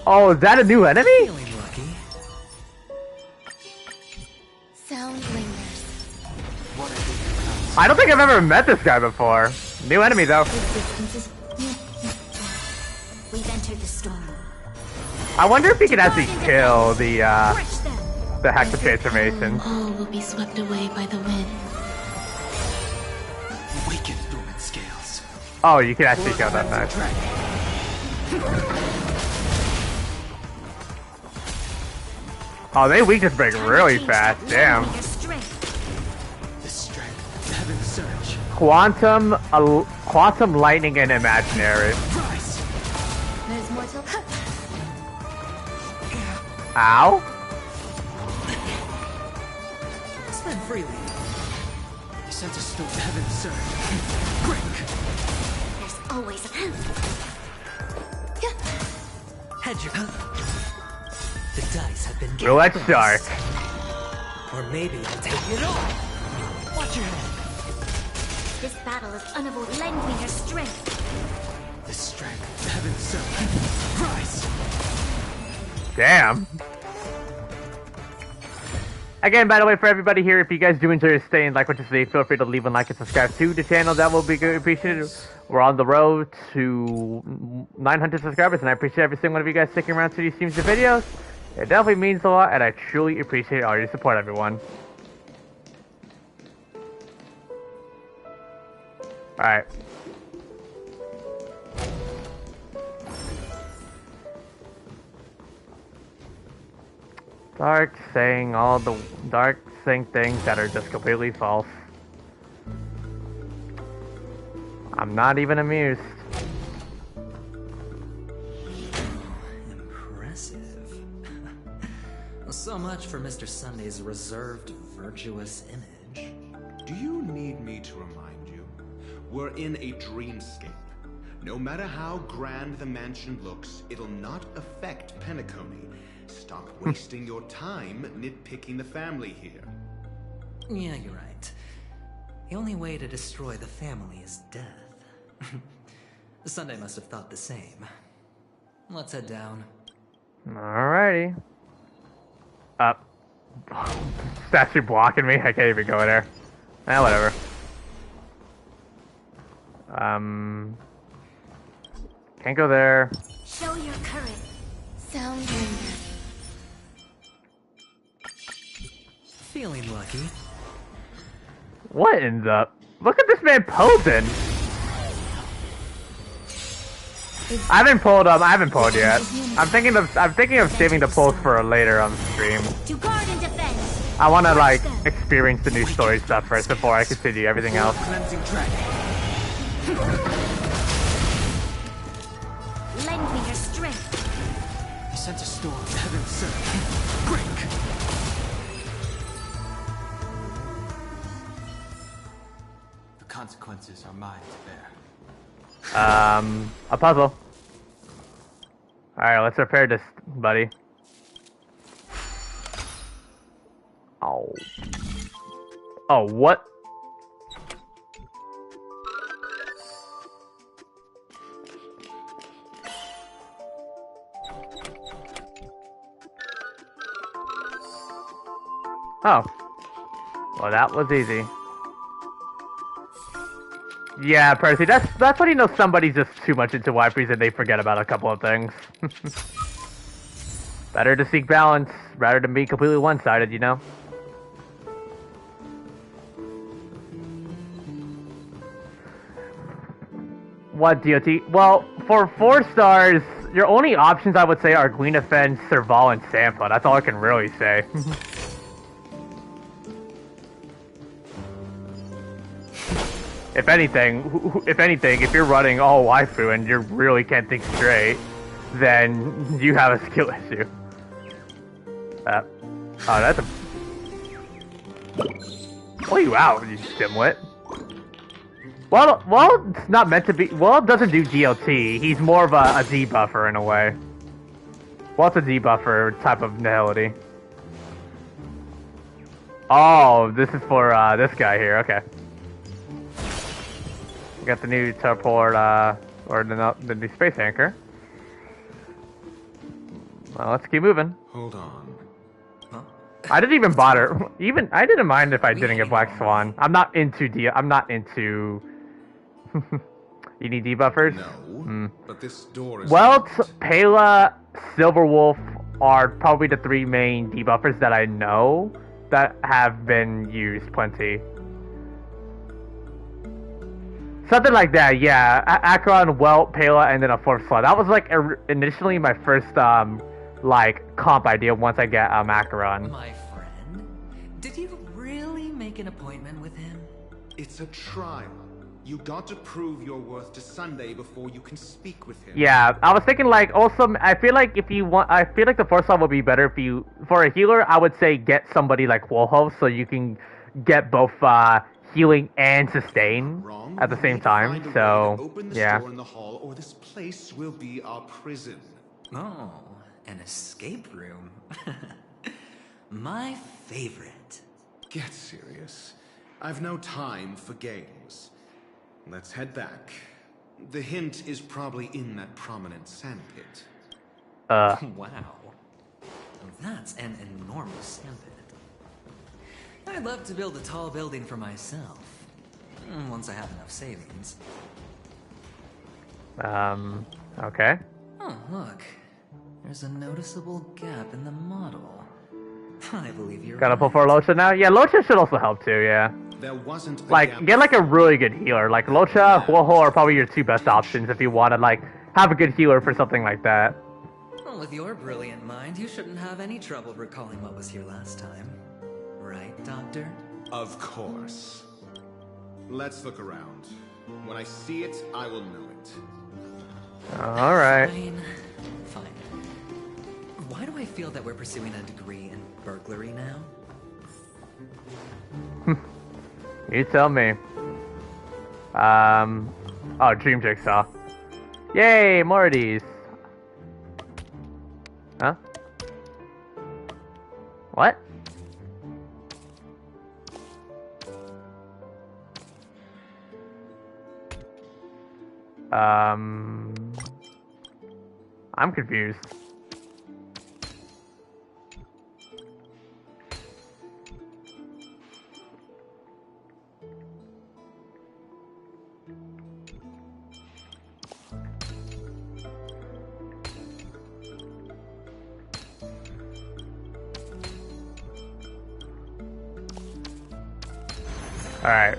Oh, is that a new enemy? Feeling lucky. Sound lingers. I don't think I've ever met this guy before. New enemy though. We've entered the storm. I wonder if he can actually kill the Hector transformation. All will be swept away by the wind. Awaken fluid scales. Oh, you can actually kill that nice. Oh, they weakness break really fast. Damn. Surge. Quantum lightning and imaginary. There's more to Ow. Spend freely. The sense of still heaven, sir. Quick! There's always a Head your... The dice have been given. Roulette start. Or maybe I'll take it all. Watch your head. This battle is unavoidable. Lend me your strength. The strength of heaven's son. Rise! Damn. Again, by the way, for everybody here, if you guys do enjoy staying, like what you say, feel free to leave a like and subscribe to the channel. That will be good, appreciated. We're on the road to 900 subscribers, and I appreciate every single one of you guys sticking around to these streams and videos. It definitely means a lot, and I truly appreciate all your support, everyone. Alright. Dark saying things that are just completely false. I'm not even amused. Impressive. So much for Mr. Sunday's reserved, virtuous image. Do you need me to remind you? We're in a dreamscape. No matter how grand the mansion looks, it'll not affect Penacony. Stop wasting your time nitpicking the family here. Yeah, you're right. The only way to destroy the family is death. Sunday must have thought the same. Let's head down. Alrighty. Up. Statue blocking me? I can't even go in there. Whatever. Can't go there. Show your courage. Sound linger. Feeling lucky. What in the... Look at this man posing! I haven't pulled yet. I'm thinking of saving the pulls for later on stream. To guard and defend. I wanna like experience the new story stuff first before I continue everything else. Lend me your strength. I sense a storm, heaven sir. Quick! The consequences are mine to bear. A puzzle. Alright, let's repair this, buddy. Oh. Oh, what? Oh. Well, that was easy. Yeah, Percy, that's when you know somebody's just too much into wipers and they forget about a couple of things. Better to seek balance, rather than be completely one-sided, you know? What DOT? Well, for 4 stars, your only options I would say are Gleanafen, Serval, and Sampa. That's all I can really say. If anything, if you're running all waifu and you really can't think straight, then you have a skill issue. Oh, that's a... Pull you out, you dimwit. Well, it's not meant to be... Well, it doesn't do DLT. He's more of a debuffer in a way. Well, it's a debuffer type of nihility. Oh, this is for this guy here, okay. We got the new teleport, or the new space anchor. Well, let's keep moving. Hold on. Huh? I didn't even bother. I didn't mind if I didn't get Black Swan. I'm not into You need debuffers? No, but this door is Welt, Pela, Silverwolf are probably the 3 main debuffers that I know that have been used plenty. Something like that, yeah. Acheron, Welt, Pela, and then a 4th slot. That was like initially my first like comp idea once I get Acheron. My friend, did you really make an appointment with him? It's a trial. You got to prove your worth to Sunday before you can speak with him. Yeah, I was thinking like also I feel like if you want, I feel like the first one would be better if you, for a healer, I would say get somebody like Wolho so you can get both healing and sustain at the same time. So Open the yeah. store in the hall, or this place will be our prison. Oh, an escape room. My favorite. Get serious. I've no time for games. Let's head back. The hint is probably in that prominent sandpit. Wow. That's an enormous sandpit. I'd love to build a tall building for myself. Once I have enough savings. Okay. Oh, look. There's a noticeable gap in the model. I believe you're Gotta right. pull for Locha now? Yeah, Locha should also help too, yeah. There wasn't a Like, gap. get like a really good healer. Like Locha, Wolho are probably your two best options if you want to like have a good healer for something like that. Well, with your brilliant mind, you shouldn't have any trouble recalling what was here last time. Right, Doctor? Of course. Let's look around. When I see it, I will know it. Alright. Fine. Why do I feel that we're pursuing a degree in burglary now? You tell me. Oh, Dream Jigsaw. Yay, more of these. Huh? What? I'm confused. Alright.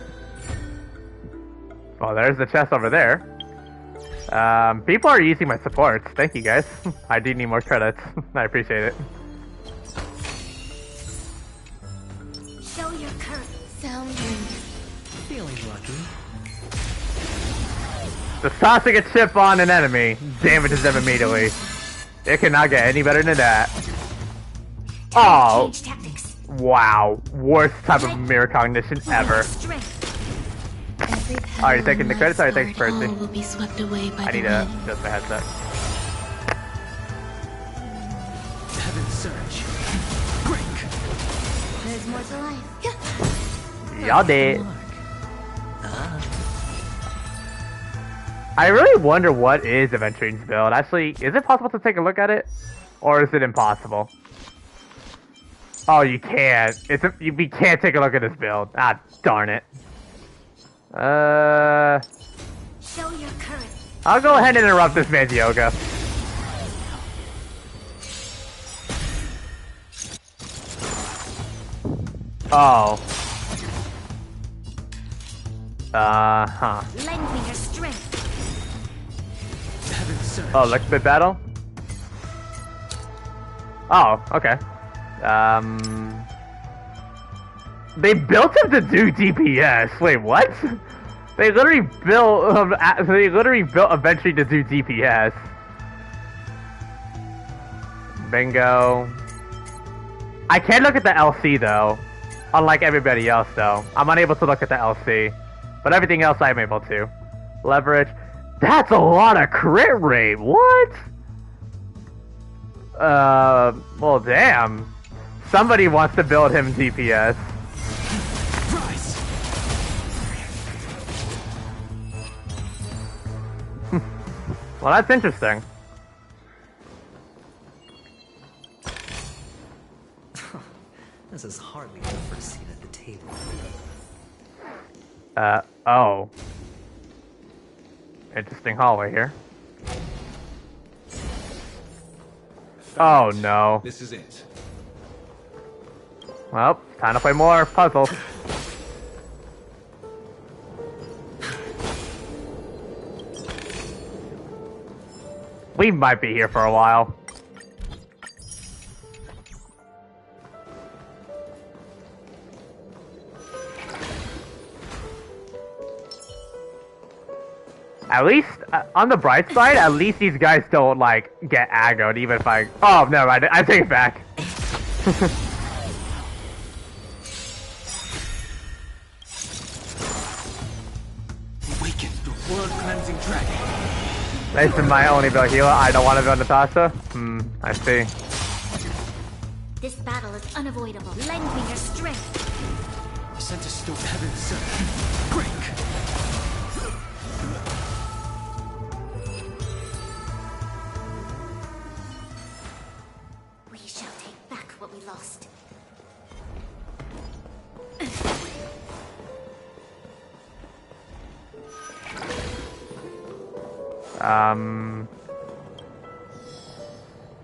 Well, there's the chest over there. People are using my supports. Thank you, guys. I do need more credits. I appreciate it. Show your courage. Sound Feeling lucky. The tossing a chip on an enemy damages them immediately. It cannot get any better than that. Oh! Wow. Worst type of mirror cognition ever. Are you taking the credits? Alright, thanks, Percy. Will be swept away by I need to adjust my headset. Heaven's surge. Break. There's more to life. Y'all did. I really wonder what is Aventurine's build. Actually, is it possible to take a look at it? Or is it impossible? Oh, you can't. We can't take a look at this build. Ah, darn it. Show your courage. I'll go ahead and interrupt this man's yoga. Oh. Huh. Lend me your strength. Oh, liquid battle? Oh, okay. They built him to do DPS. Wait, what? They literally built Aventurine to do DPS. Bingo. I can look at the LC though. Unlike everybody else though. I'm unable to look at the LC. But everything else I'm able to. Leverage. That's a lot of crit rate. What? Well damn. Somebody wants to build him DPS. Well, that's interesting. This is hardly the first seat at the table. Oh. Interesting hallway here. Oh no. This is it. Well, time to play more puzzles. We might be here for a while. At least, on the bright side, at least these guys don't, like, get aggroed, even if I... Oh, no, I take it back. Awaken the world-cleansing dragon. This is my only build healer. I don't want to build Natasha. I see. This battle is unavoidable. Lend me your strength. Sent a storm heaven sent. Break. We shall take back what we lost.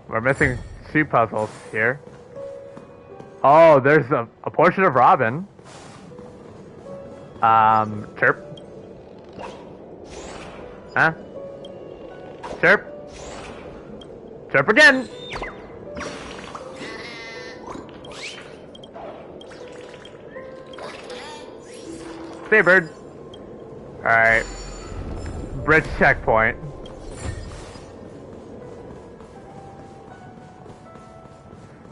We're missing 2 puzzles here. Oh, there's a portion of Robin. Chirp. Huh? Chirp. Chirp again! Stay, bird. Alright. Bridge checkpoint.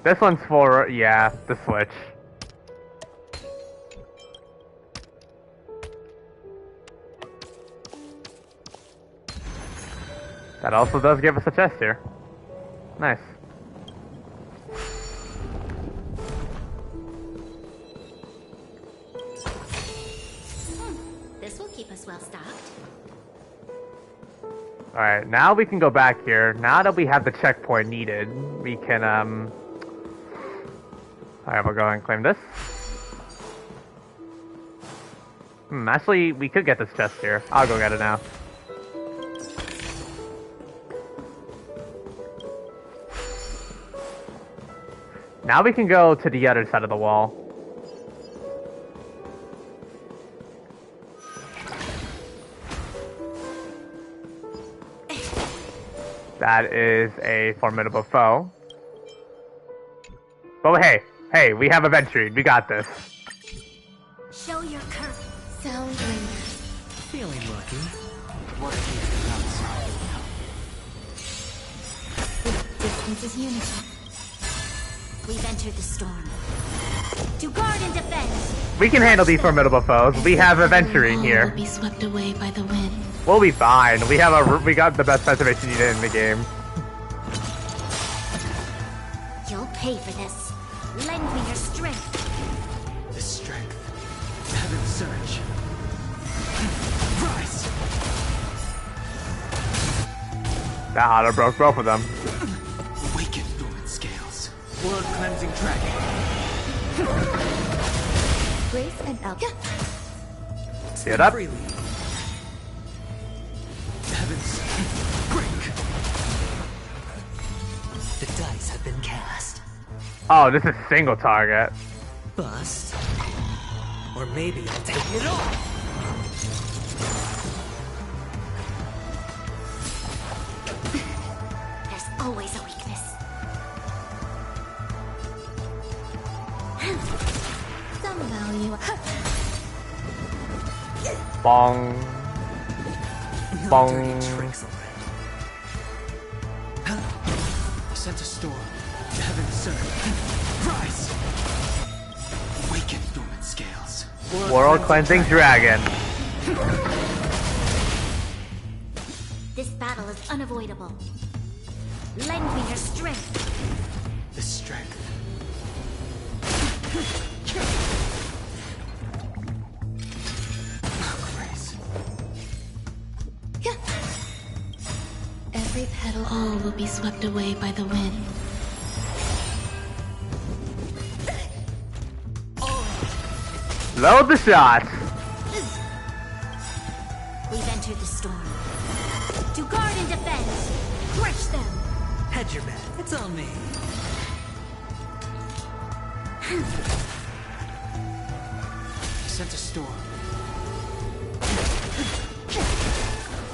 This one's for, yeah, the Switch. That also does give us a chest here. Nice. This will keep us well stocked. Alright, now we can go back here. Now that we have the checkpoint needed, we can, Alright, we'll go ahead and claim this. Actually, we could get this chest here. I'll go get it now. Now we can go to the other side of the wall. That is a formidable foe. But hey, we have Aventurine. We got this. Show your courage. Soundwinder. Feeling lucky. What if you get outside? Distance is unity. We've entered the storm. To guard and defend. We can handle these formidable foes. We have Aventurine here. Will be swept away by the wind. We'll be fine. We got the best preservation unit in the game. You'll pay for this. Lend me your strength. The strength. Heaven surge. Rise. That auto broke both of them. Awaken dormant scales. World cleansing dragon. Grace and alchemy. See it up. Heavens. Break. The dice have been cast. Oh, this is single target. Bust. Or maybe I'll take it all. There's always a weakness. Some value. Bong. Bong. Tricks already. I sent a storm. Heaven surge. Rise. Awaken dormant scales. World cleansing dragon. This battle is unavoidable. Lend me your strength. The strength. Every petal. All will be swept away by the wind. Load the shots. We've entered the storm. To guard and defend. Crush them. Hedge your bet. It's on me. I sent a storm.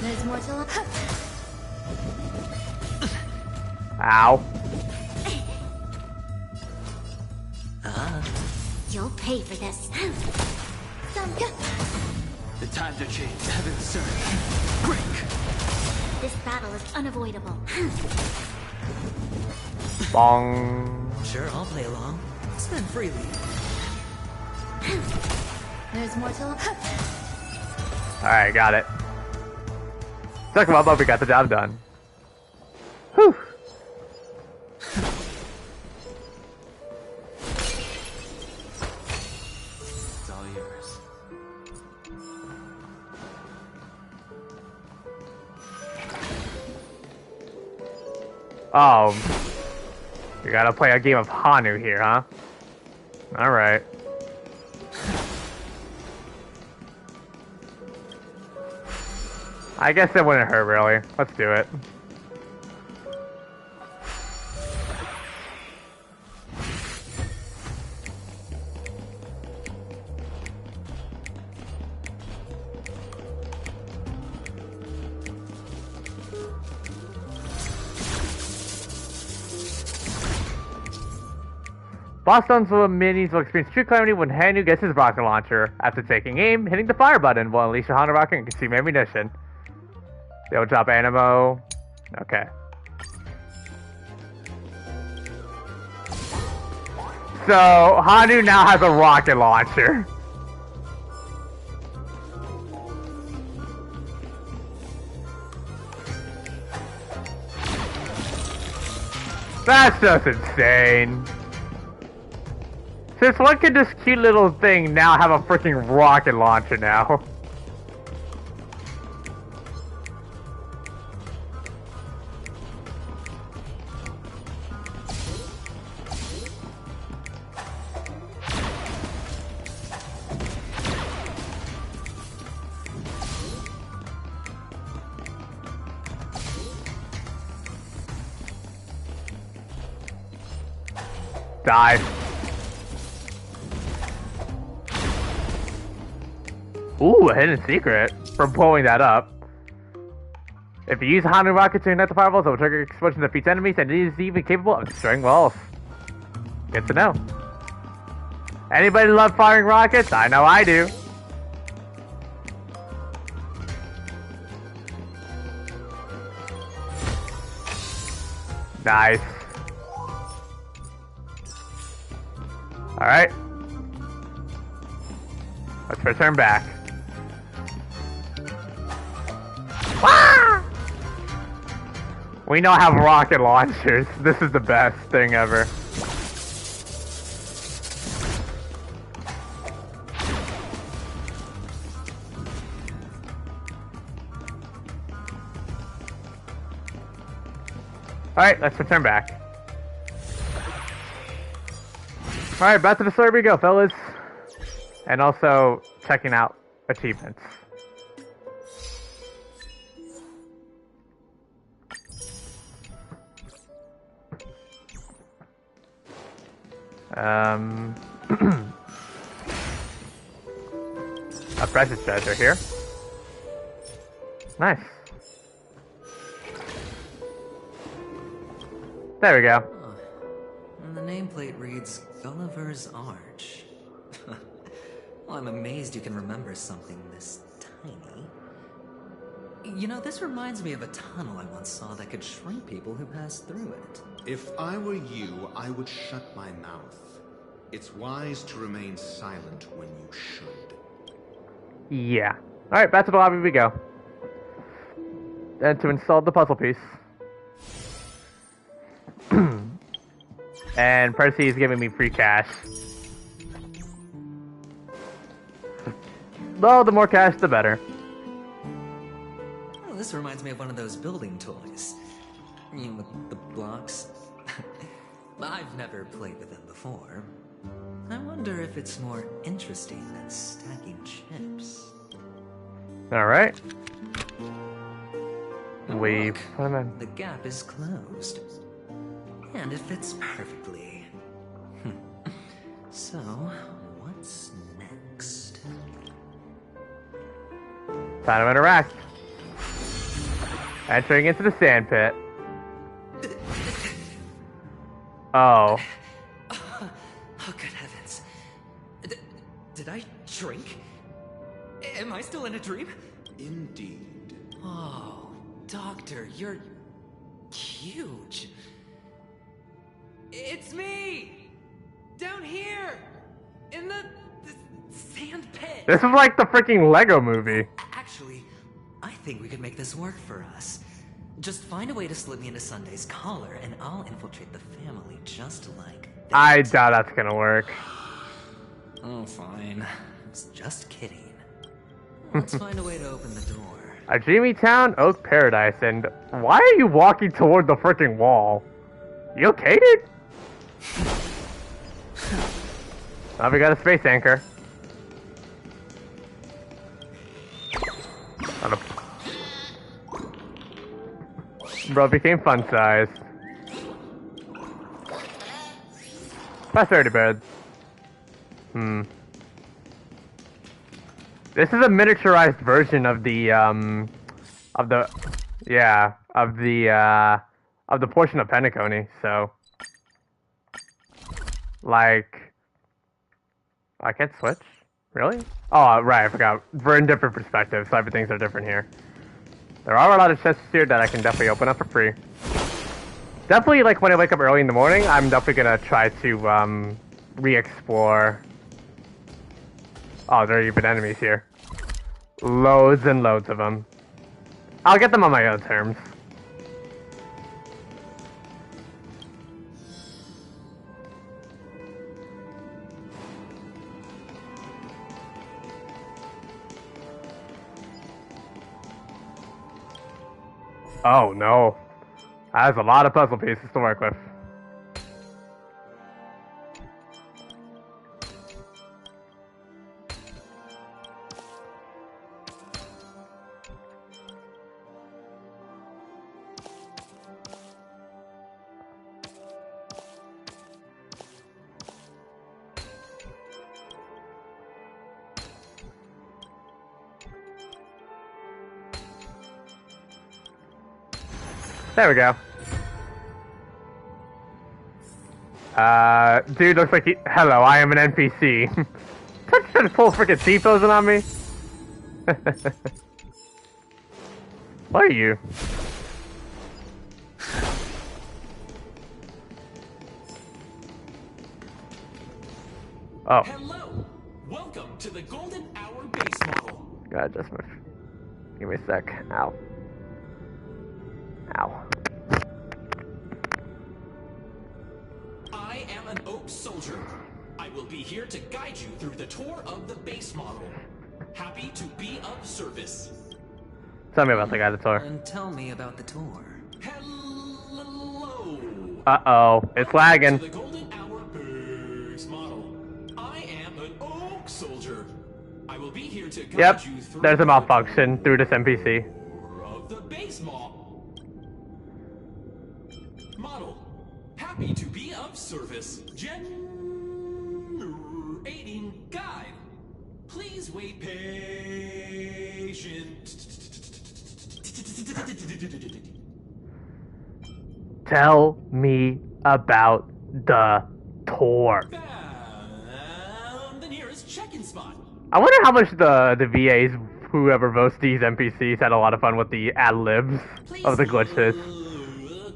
There's more to look. Ow. You'll pay for this. The The times are changed. Heaven surge. Break! This battle is unavoidable. Bong. Sure, I'll play along. Spend freely. There's more to look up. Alright, got it. Took him up, but we got the job done. Whew. It's all yours. Oh. You gotta play a game of Hanu here, huh? Alright. I guess it wouldn't hurt, really. Let's do it. Boston's minis will experience true calamity when Hanu gets his rocket launcher. After taking aim, hitting the fire button will unleash a Hanu rocket and consume ammunition. They'll drop ammo. Okay. So, Hanu now has a rocket launcher. That's just insane. Since when could this cute little thing now have a freaking rocket launcher now? Die. Ooh, a hidden secret from blowing that up. If you use Hanu rocket to ignite the fireballs, it will trigger explosion that defeats enemies, and it is even capable of destroying walls. Good to know. Anybody love firing rockets? I know I do. Nice. Alright. Let's return back. Ah! We now have rocket launchers. This is the best thing ever. Alright, let's return back. Alright, back to the story we go, fellas. And also, checking out achievements. A precious treasure here. Nice. There we go. And the nameplate reads Gulliver's Arch. Well, I'm amazed you can remember something this tiny. You know, this reminds me of a tunnel I once saw that could shrink people who passed through it. If I were you, I would shut my mouth. It's wise to remain silent when you should. Yeah. Alright, back to the lobby we go. And to install the puzzle piece. And Percy is giving me free cash. Well, the more cash, the better. Oh, this reminds me of one of those building toys. You know, with the blocks. I've never played with them before. I wonder if it's more interesting than stacking chips. Alright. Oh, We look, put them in. the gap is closed. And it fits perfectly. So, what's next? Time to interact. Entering into the sand pit. Oh. Oh, good heavens. Did I drink? Am I still in a dream? Indeed. Oh, Doctor, you're huge. It's me! Down here! In the sand pit! This is like the freaking Lego movie. Actually, I think we could make this work for us. Just find a way to slip me into Sunday's collar, and I'll infiltrate the family just like that. I doubt that's gonna work. Oh, fine. I was just kidding. Let's find a way to open the door. A dreamy town, Oak Paradise, and why are you walking toward the freaking wall? You okay, dude? Oh, we got a space anchor. Bro became fun size. Prosperity bed. This is a miniaturized version of the portion of Penacony, so like I can't switch? Really? Oh right, I forgot. We're in different perspectives, so everything's are different here. There are a lot of chests here that I can definitely open up for free. Definitely, like, when I wake up early in the morning, I'm definitely gonna try to, re-explore. Oh, there are even enemies here. Loads and loads of them. I'll get them on my own terms. Oh no. That's a lot of puzzle pieces to work with. There we go. Dude looks like he— hello, I am an NPC. Trying to pull freaking T-posing on me? What are you? Oh. Hello! Welcome to the Golden Hour base model. God, just move. Give me a sec. Ow. Ow. I am an Oak Soldier. I will be here to guide you through the tour of the base model. Happy to be of service. Tell me about the guy the tour. And tell me about the tour. Hello. Uh-oh, it's lagging. To the Golden Hour base model. I am an Oak Soldier. I will be here to guide you through There's a malfunction through this NPC. of the base model. Happy to be of service. Generating guide. Please wait patient. Tell me about the tour. Found the nearest check-in spot. I wonder how much the VAs, whoever votes these NPCs, had a lot of fun with the ad-libs of the glitches.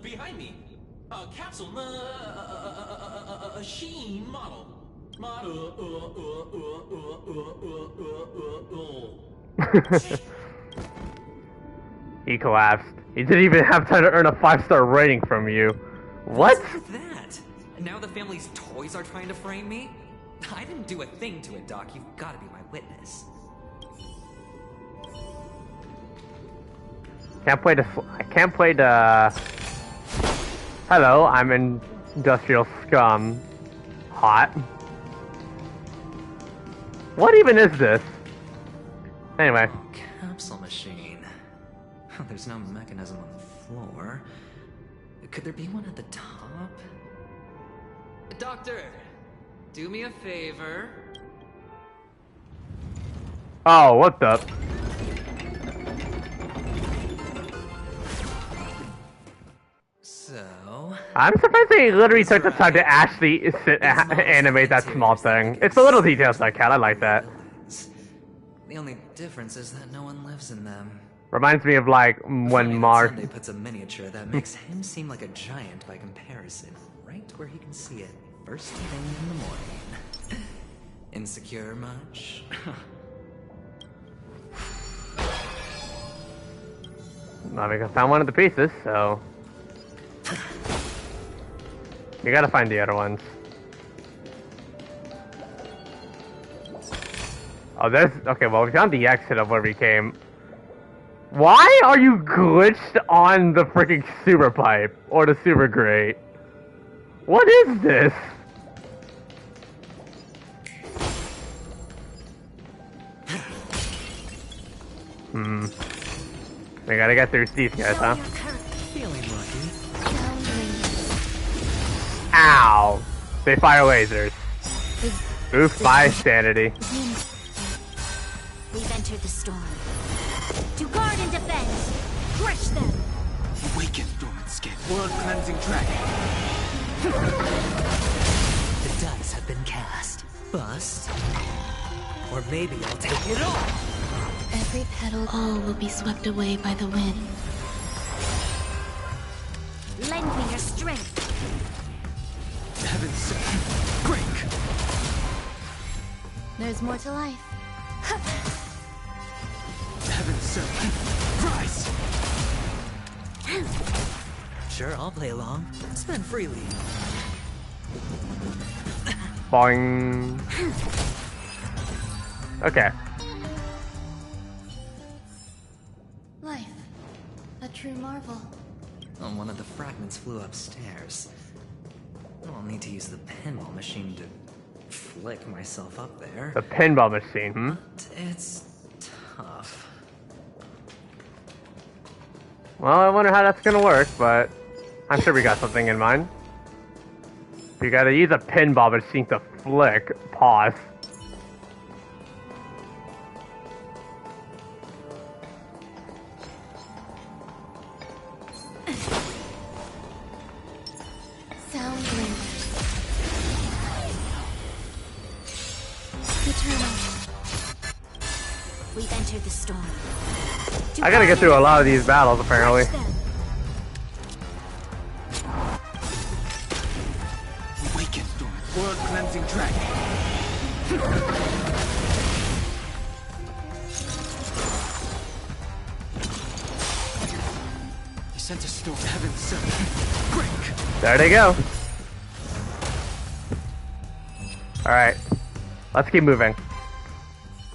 Behind me, a capsule machine model. He collapsed. He didn't even have time to earn a 5-star rating from you. What? What's with that? Now the family's toys are trying to frame me? I didn't do a thing to it, Doc. You've got to be my witness. I can't play the... Hello, I'm industrial scum. Hot. What even is this? Anyway. Capsule machine. There's no mechanism on the floor. Could there be one at the top? Doctor, do me a favor. Oh, what the? So... I'm surprised they literally took the time to actually animate that small thing. It's the little details that count. I like that. The only difference is that no one lives in them. Reminds me of like when Mars. Sunday puts a miniature that makes him seem like a giant by comparison, right where he can see it first thing in the morning. Insecure much? Well, we found one of the pieces, so you gotta find the other ones. Oh, there's okay. Well, we found the exit of where we came. Why are you glitched on the freaking super pipe or the super grate? What is this? We gotta get through these guys, huh? Feeling lucky. Ow! They fire lasers. Oof, my sanity. We've entered the storm. To guard and defend! Crush them! Awaken, dormant skin. World-cleansing dragon. The dice have been cast. Bust. Or maybe I'll take it all. Every petal, all will be swept away by the wind. Lend me your strength. Heaven sent. Break. There's more to life. Heaven sent. Rise. Sure, I'll play along. Spend freely. Boing. Okay. Life. A true marvel. Oh, one of the fragments flew upstairs. I'll need to use the pinball machine to flick myself up there. The pinball machine, But it's tough. Well, I wonder how that's gonna work, but I'm sure we got something in mind. You gotta use a pinball machine to flick. Pause. Soundly. Eternal. We've entered the storm. I gotta get through a lot of these battles, apparently. Awaken, dormant. World-cleansing dragon. You sent a storm. Heaven sent. Break. There they go. Alright. Let's keep moving.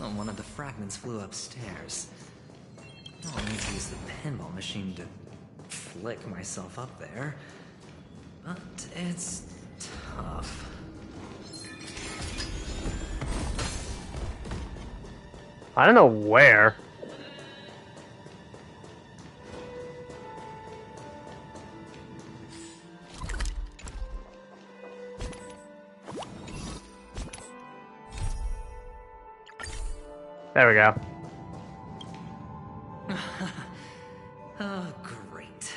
Oh, one of the fragments flew upstairs. I'll need to use the pinball machine to flick myself up there. But it's tough. I don't know where. There we go. Oh, great.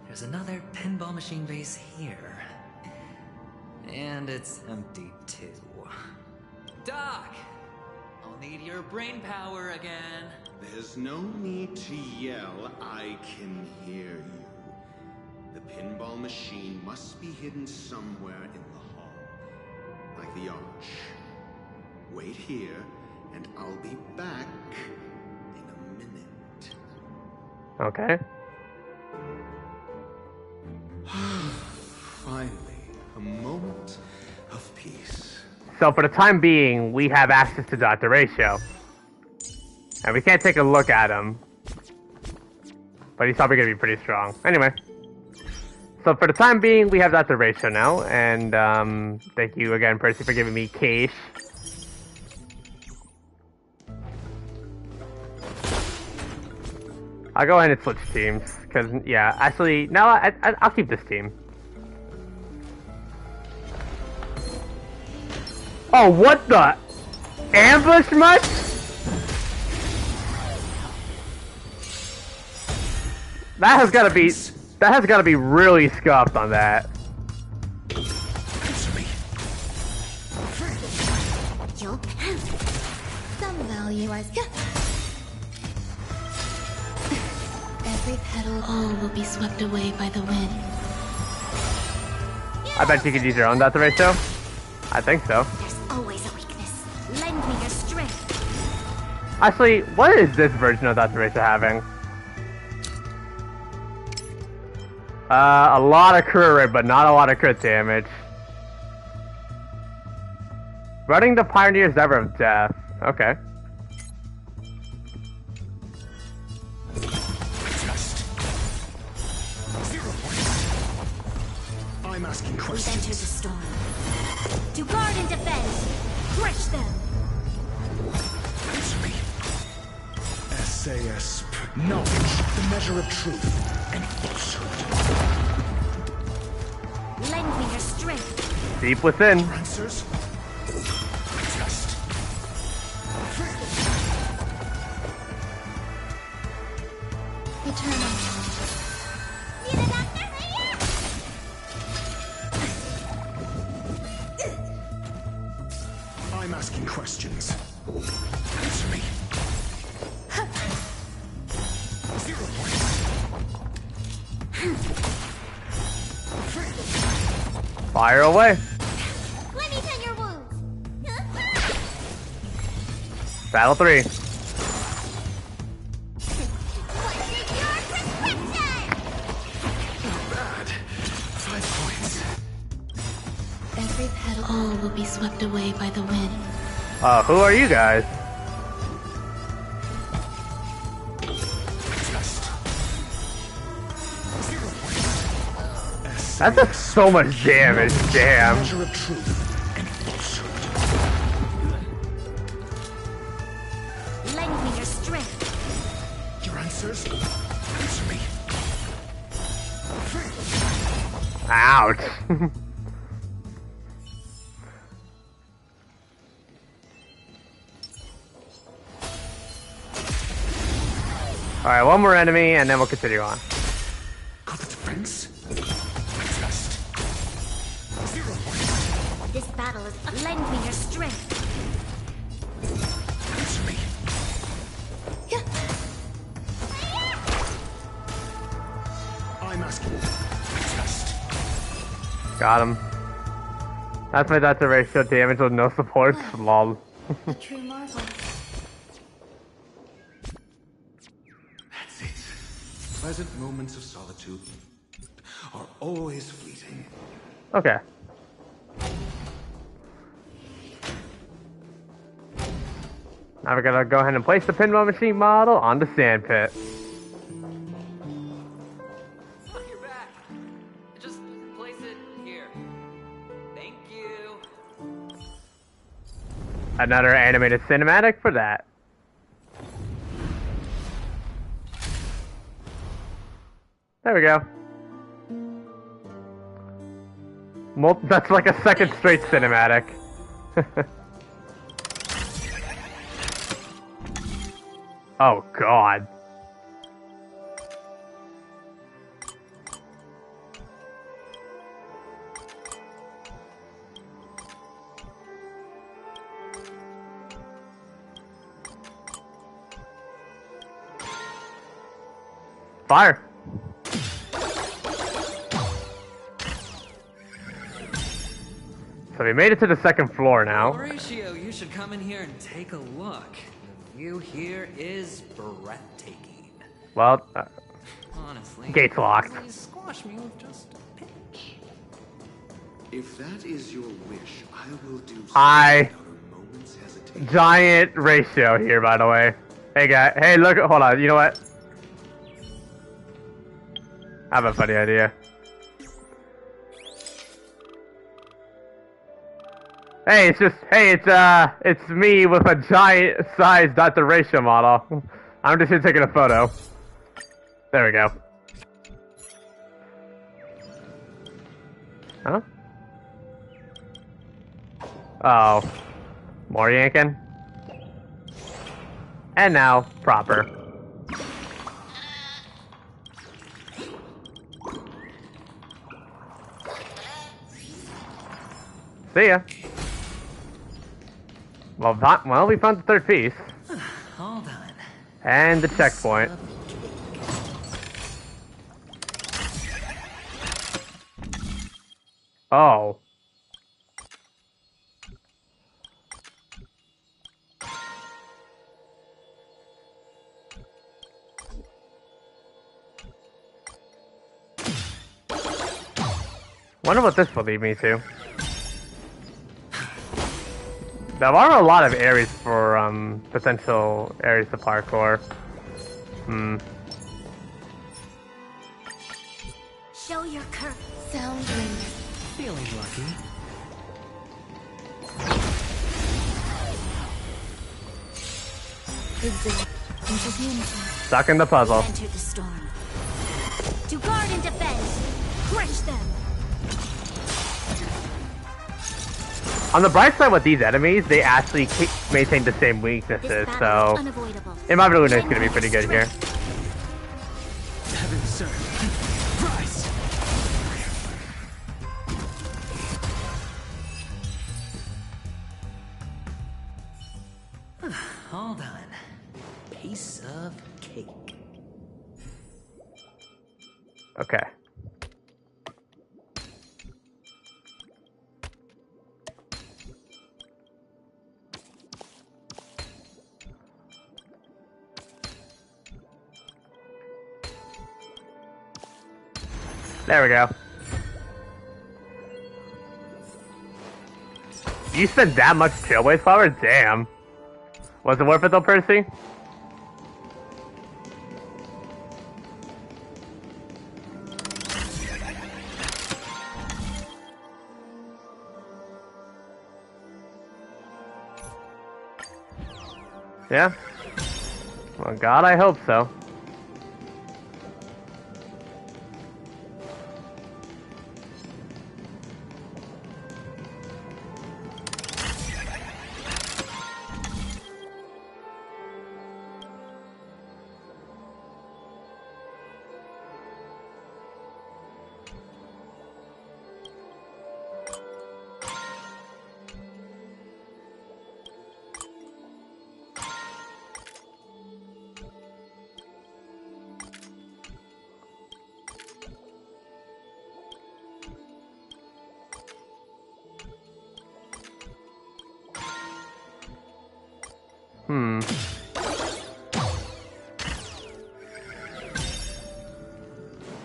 There's another pinball machine base here. And it's empty, too. Doc! I'll need your brain power again. There's no need to yell. I can hear you. The pinball machine must be hidden somewhere in the hall. Like the arch. Wait here, and I'll be back in a minute. Okay. Finally, a moment of peace. So for the time being, we have access to Dr. Ratio. And we can't take a look at him. But he's probably going to be pretty strong. Anyway. So for the time being, we have Dr. Ratio now. And thank you again, Percy, for giving me cash. I'll go ahead and switch teams. Because, yeah, actually, no, I'll keep this team. Oh, what the? Ambush much? That has gotta be really scuffed on that. some value as every petal, all will be swept away by the wind. I bet you could use your own death ratio. I think so. There's always a weakness. Lend me your strength. Actually, what is this version of death ratio having? A lot of crit rate, but not a lot of crit damage. Running the Pioneer's Ever of Death. Okay. I'm asking questions. We've entered the storm. To guard and defend. Crush them. Answer me. SAS. Knowledge, the measure of truth and falsehood. Lend me your strength. Deep within. Answers. Test. Eternal. I'm asking questions. Answer me. 0 points. Fire away. Let me tend your wounds. Battle 3. Bad. 5 points. Every petal, all will be swept away by the wind. Who are you guys? That does so much damage, damn. Measure of truth and falsehood. Lend me your strength. Your answers? Answer me. Ouch. Alright, one more enemy and then we'll continue on. Got the defense? This battle is. Lend me your strength. Answer me. I'm asking. Test. Got him. That's my death ratio damage with no support. Lol. A true marvel. That's it. Pleasant moments of solitude are always fleeting. Okay. Now we're gonna go ahead and place the pinball machine model on the sand pit. Oh, you're back. Just place it here. Thank you. Another animated cinematic for that. There we go. That's like a second straight cinematic. Oh god. Fire. So we made it to the second floor now. Horatio, you should come in here and take a look. The view here is breathtaking. Well, Honestly, gate's locked. easily squash me with just a pinch. If that is your wish, I will do so Hi. without a moment's hesitation. Giant ratio here, by the way. Hey, guy. Hey, look. Hold on. You know what? I have a funny idea. Hey, it's me with a giant size Dr. Ratio model. I'm just here taking a photo. There we go. Huh? Oh. More yanking. And now, proper. See ya. Well, we found the third piece. All done. And the checkpoint. Oh. Wonder what this will lead me to. There are a lot of areas for potential areas to parkour. Show your courage. Sound wind. Feeling lucky. Stuck in the puzzle. Enter the storm. To guard and defend. Crush them. On the bright side with these enemies, they actually maintain the same weaknesses, so in my opinion, it's gonna be pretty good here. Heaven, sir. Rise. All done. Piece of cake. Okay. There we go. You spent that much trailways power? Damn. Was it worth it though, Percy? Yeah? Well, God, I hope so.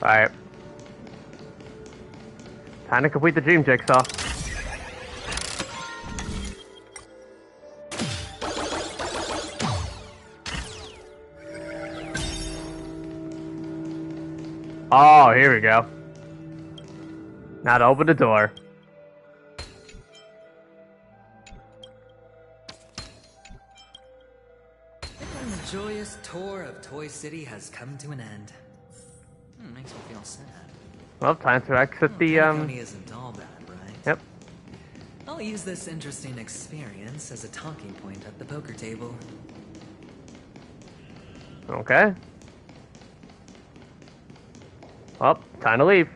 Alright. Time to complete the dream jigsaw. Oh, here we go. Now to open the door. And the joyous tour of Toy City has come to an end. Makes me feel sad. Well, time to exit the Penacony isn't all bad, right? Yep. I'll use this interesting experience as a talking point at the poker table. Okay. Well, time to leave.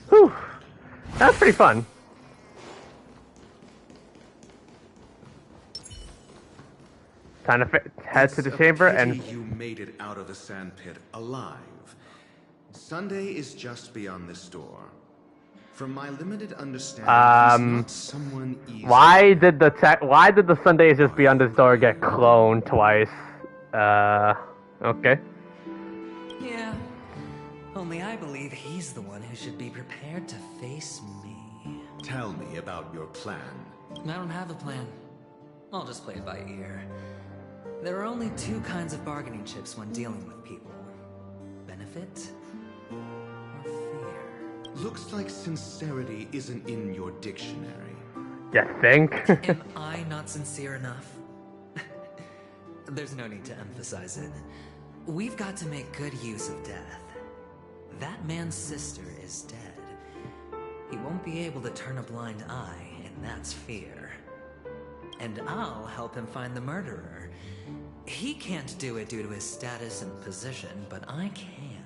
Whew. That's pretty fun. Time to head to the chamber and... You made it out of the sand pit alive. Sunday is just beyond this door. From my limited understanding, he's not someone easy. Why did the Sundays just beyond this door get cloned twice? Okay. Yeah. Only I believe he's the one who should be prepared to face me. Tell me about your plan. I don't have a plan. I'll just play it by ear. There are only two kinds of bargaining chips when dealing with people. Benefit or fear. Looks like sincerity isn't in your dictionary. You think? Am I not sincere enough? There's no need to emphasize it. We've got to make good use of death. That man's sister is dead. He won't be able to turn a blind eye, and that's fear. And I'll help him find the murderer. He can't do it due to his status and position, but I can.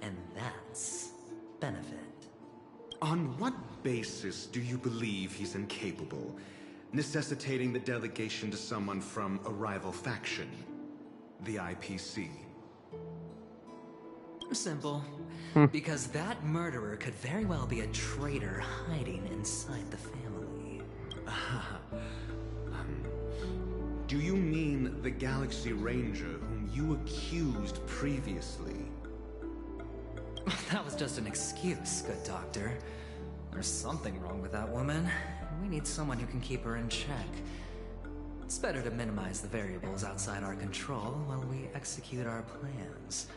And that's benefit. On what basis do you believe he's incapable, necessitating the delegation to someone from a rival faction, the IPC? Simple. Because that murderer could very well be a traitor hiding inside the family. Do you mean the Galaxy Ranger whom you accused previously? That was just an excuse, good doctor. There's something wrong with that woman. We need someone who can keep her in check. It's better to minimize the variables outside our control while we execute our plans.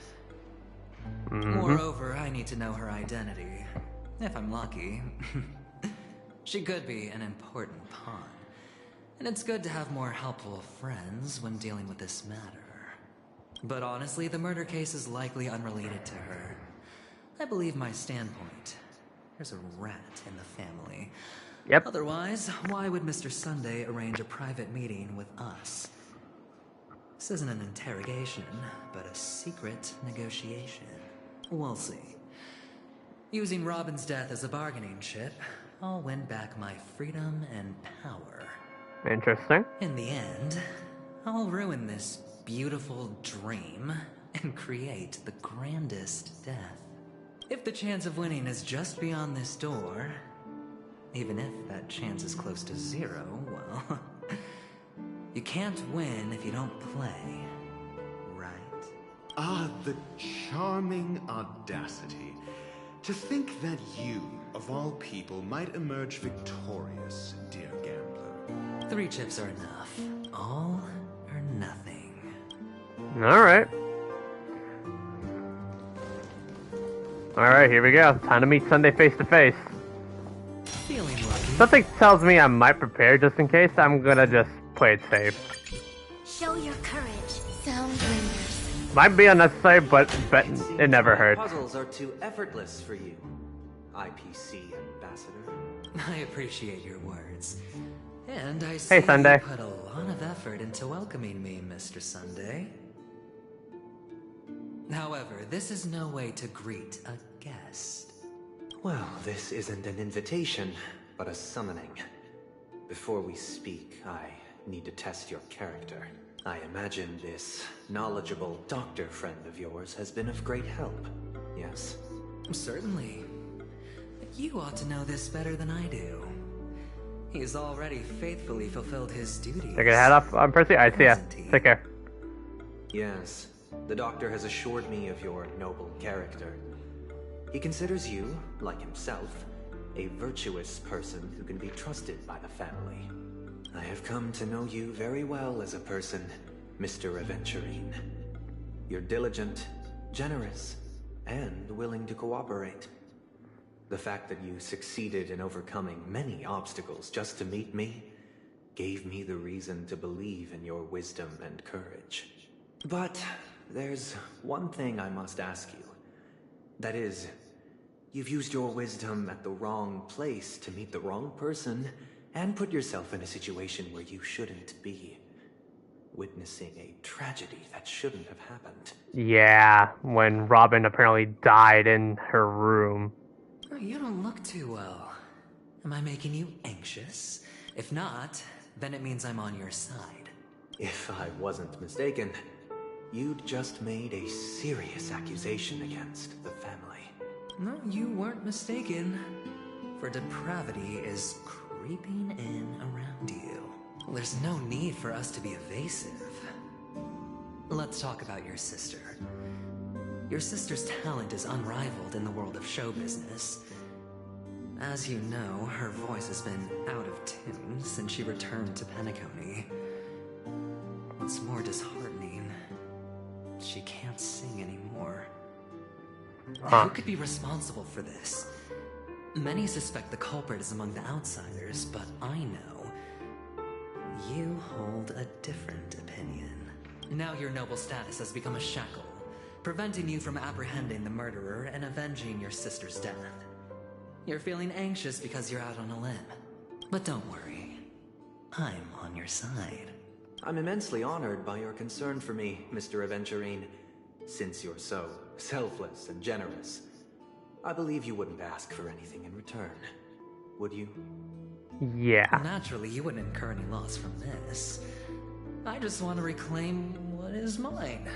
Moreover, I need to know her identity. If I'm lucky. She could be an important pawn. And it's good to have more helpful friends when dealing with this matter. But honestly, the murder case is likely unrelated to her. I believe my standpoint. There's a rat in the family. Yep. Otherwise, why would Mr. Sunday arrange a private meeting with us? This isn't an interrogation, but a secret negotiation. We'll see. Using Robin's death as a bargaining chip, I'll win back my freedom and power. Interesting. In the end, I'll ruin this beautiful dream and create the grandest death. If the chance of winning is just beyond this door, even if that chance is close to zero, well, you can't win if you don't play, right? Ah, the charming audacity. To think that you, of all people, might emerge victorious, dear gambler. 3 chips are enough. All or nothing. Alright. Alright, here we go. Time to meet Sunday face to face. Feeling lucky. Something tells me I might prepare just in case. I'm gonna just play it safe. Show your courage. Sound bringers. Might be unnecessary, but it never hurts. Puzzles are too effortless for you, IPC ambassador. I appreciate your words. And I see Sunday. you put a lot of effort into welcoming me, Mr. Sunday. However, this is no way to greet a guest. Well, this isn't an invitation, but a summoning. Before we speak, I need to test your character. I imagine this knowledgeable doctor friend of yours has been of great help, yes? Certainly. You ought to know this better than I do. He's already faithfully fulfilled his duties. Take a hat off, Percy. I see ya. Take care. Yes, the doctor has assured me of your noble character. He considers you, like himself, a virtuous person who can be trusted by the family. I have come to know you very well as a person, Mr. Aventurine. You're diligent, generous, and willing to cooperate. The fact that you succeeded in overcoming many obstacles just to meet me gave me the reason to believe in your wisdom and courage. But there's one thing I must ask you. That is, you've used your wisdom at the wrong place to meet the wrong person and put yourself in a situation where you shouldn't be. Witnessing a tragedy that shouldn't have happened. Yeah, when Robin apparently died in her room. You don't look too well. Am I making you anxious? If not, then it means I'm on your side. If I wasn't mistaken, you'd just made a serious accusation against the family. No, you weren't mistaken. For depravity is creeping in around you. There's no need for us to be evasive. Let's talk about your sister. Your sister's talent is unrivaled in the world of show business. As you know, her voice has been out of tune since she returned to Penacony. What's more disheartening, she can't sing anymore. Who could be responsible for this? Many suspect the culprit is among the outsiders, but I know you hold a different opinion. Now your noble status has become a shackle, preventing you from apprehending the murderer and avenging your sister's death. You're feeling anxious because you're out on a limb. But don't worry, I'm on your side. I'm immensely honored by your concern for me, Mr. Aventurine. Since you're so selfless and generous, I believe you wouldn't ask for anything in return, would you? Yeah. Naturally, you wouldn't incur any loss from this. I just want to reclaim what is mine.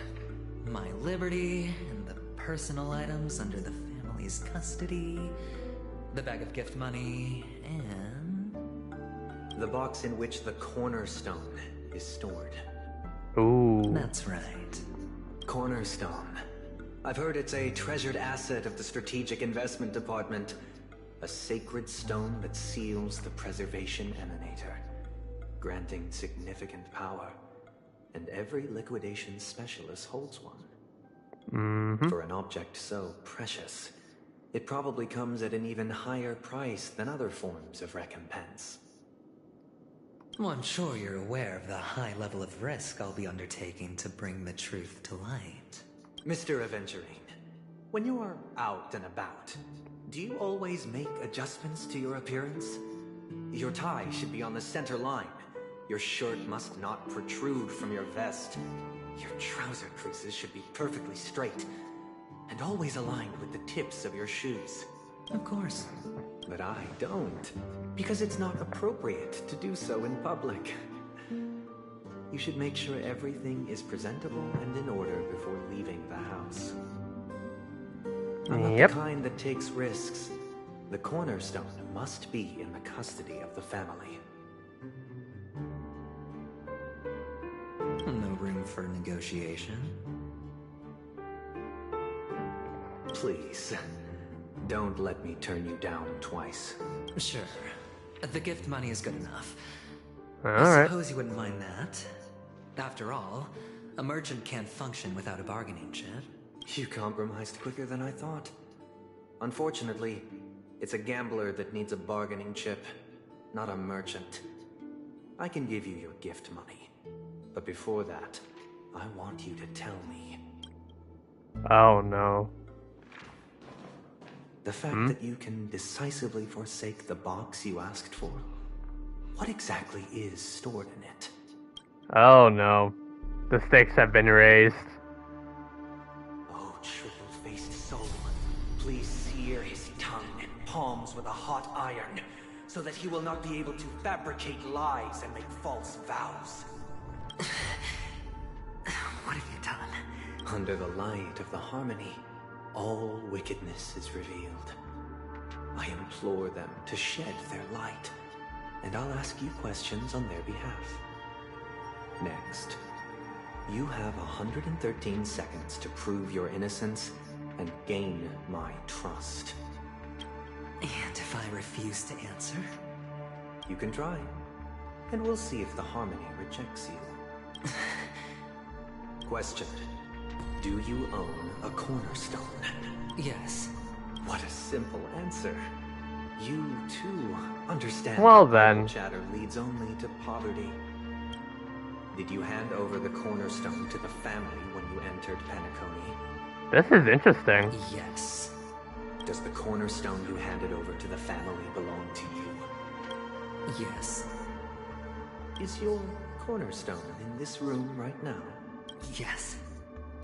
My liberty and the personal items under the family's custody, the bag of gift money, and... the box in which the cornerstone is stored. Ooh. That's right. Cornerstone. I've heard it's a treasured asset of the Strategic Investment Department. A sacred stone that seals the Preservation Emanator, granting significant power. And every liquidation specialist holds one. Mm-hmm. For an object so precious, it probably comes at an even higher price than other forms of recompense. Well, I'm sure you're aware of the high level of risk I'll be undertaking to bring the truth to light. Mr. Aventurine, when you are out and about, do you always make adjustments to your appearance? Your tie should be on the center line. Your shirt must not protrude from your vest. Your trouser creases should be perfectly straight and always aligned with the tips of your shoes. Of course. But I don't, because it's not appropriate to do so in public. You should make sure everything is presentable and in order before leaving the house. I'm not the kind that takes risks. The cornerstone must be in the custody of the family. No room for negotiation. Please, don't let me turn you down twice. Sure. The gift money is good enough. All I right. suppose you wouldn't mind that. After all, a merchant can't function without a bargaining chip. You compromised quicker than I thought. Unfortunately, it's a gambler that needs a bargaining chip, not a merchant. I can give you your gift money, but before that, I want you to tell me. Oh no. The fact that you can decisively forsake the box you asked for, what exactly is stored in it? Oh no. The stakes have been raised. Oh, triple-faced soul, please sear his tongue and palms with a hot iron, so that he will not be able to fabricate lies and make false vows. What have you done? Under the light of the harmony, all wickedness is revealed. I implore them to shed their light, and I'll ask you questions on their behalf. Next, you have 113 seconds to prove your innocence and gain my trust. And if I refuse to answer? You can try, and we'll see if the harmony rejects you. Question. Do you own a cornerstone? Yes. What a simple answer. You, too, understand Well that then. chatter leads only to poverty. Did you hand over the cornerstone to the family when you entered Penacony? This is interesting. Yes. Does the cornerstone you handed over to the family belong to you? Yes. Is your cornerstone in this room right now? Yes.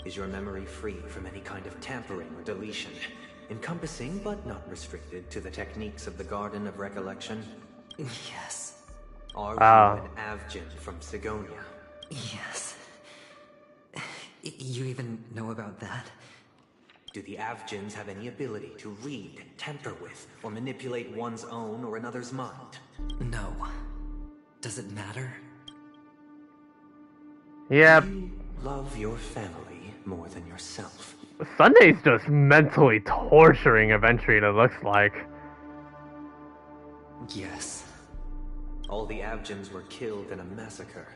Is your memory free from any kind of tampering or deletion, encompassing but not restricted to the techniques of the Garden of Recollection? Yes. Are you an Avgin from Sigonia? Yes. You even know about that? Do the Avgins have any ability to read, tamper with, or manipulate one's own or another's mind? No. Does it matter? Yep. You love your family more than yourself. Sunday's just mentally torturing Aventurine, it looks like. Yes. All the Avgins were killed in a massacre.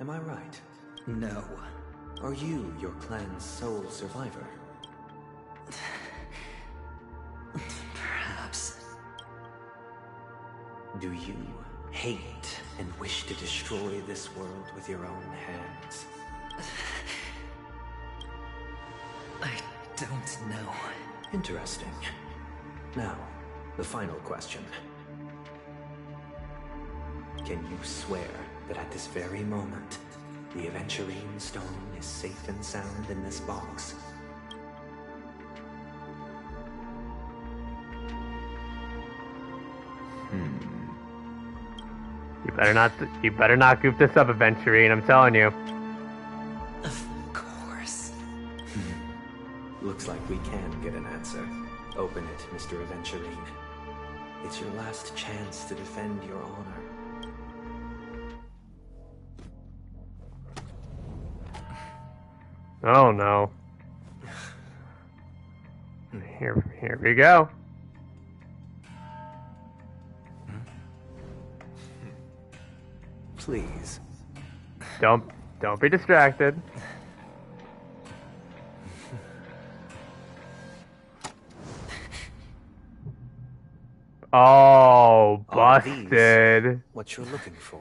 Am I right? No. Are you your clan's sole survivor? Perhaps. Do you hate and wish to destroy this world with your own hands? I don't know. Interesting. Now, the final question. Can you swear that at this very moment, the Aventurine stone is safe and sound in this box? You better not goof this up, Aventurine, I'm telling you. Of course. Looks like we can get an answer. Open it, Mr. Aventurine. It's your last chance to defend your honor. Oh no. Here we go. Please. Don't be distracted. Oh, busted. What you're looking for?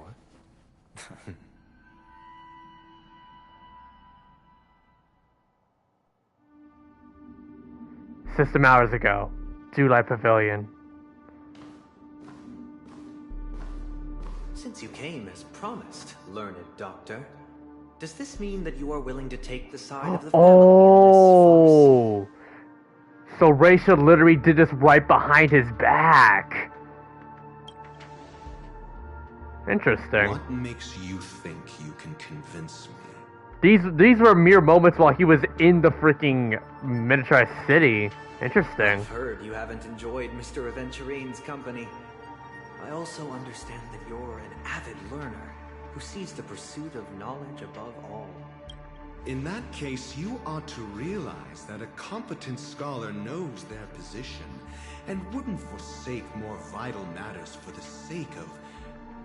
System hours ago. Dewlight Pavilion. Since you came as promised, learned doctor, does this mean that you are willing to take the side of the family in this farce? So Rachel literally did this right behind his back. Interesting. What makes you think you can convince me? These were mere moments while he was in the freaking miniaturized city. Interesting. I've heard you haven't enjoyed Mr. Aventurine's company. I also understand that you're an avid learner who sees the pursuit of knowledge above all. In that case, you ought to realize that a competent scholar knows their position and wouldn't forsake more vital matters for the sake of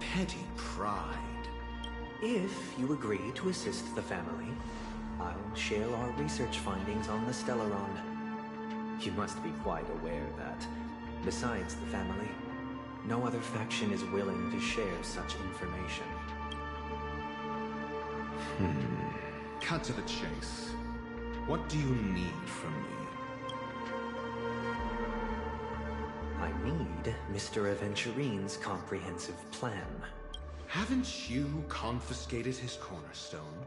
petty pride. If you agree to assist the family, I'll share our research findings on the Stellaron. You must be quite aware that, besides the family, no other faction is willing to share such information. Cut to the chase. What do you need from me? I need Mr. Aventurine's comprehensive plan. Haven't you confiscated his cornerstone?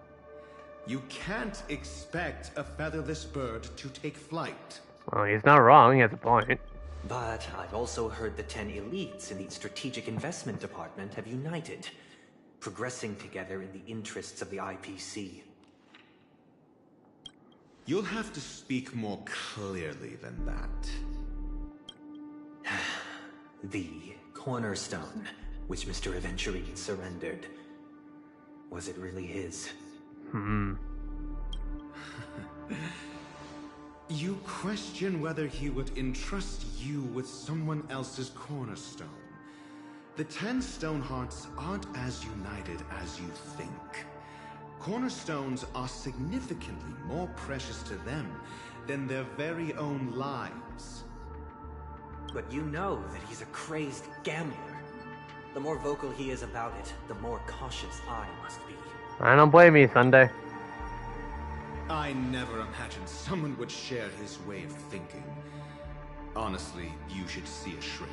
You can't expect a featherless bird to take flight. Well, he's not wrong, he has a point. But I've also heard the 10 elites in the Strategic Investment Department have united, progressing together in the interests of the IPC. You'll have to speak more clearly than that. The cornerstone, which Mr. Aventurine surrendered. Was it really his? You question whether he would entrust you with someone else's cornerstone. The 10 Stonehearts aren't as united as you think. Cornerstones are significantly more precious to them than their very own lives. But you know that he's a crazed gambler. The more vocal he is about it, the more cautious I must be. I don't blame you, Sunday. I never imagined someone would share his way of thinking. Honestly, you should see a shrink.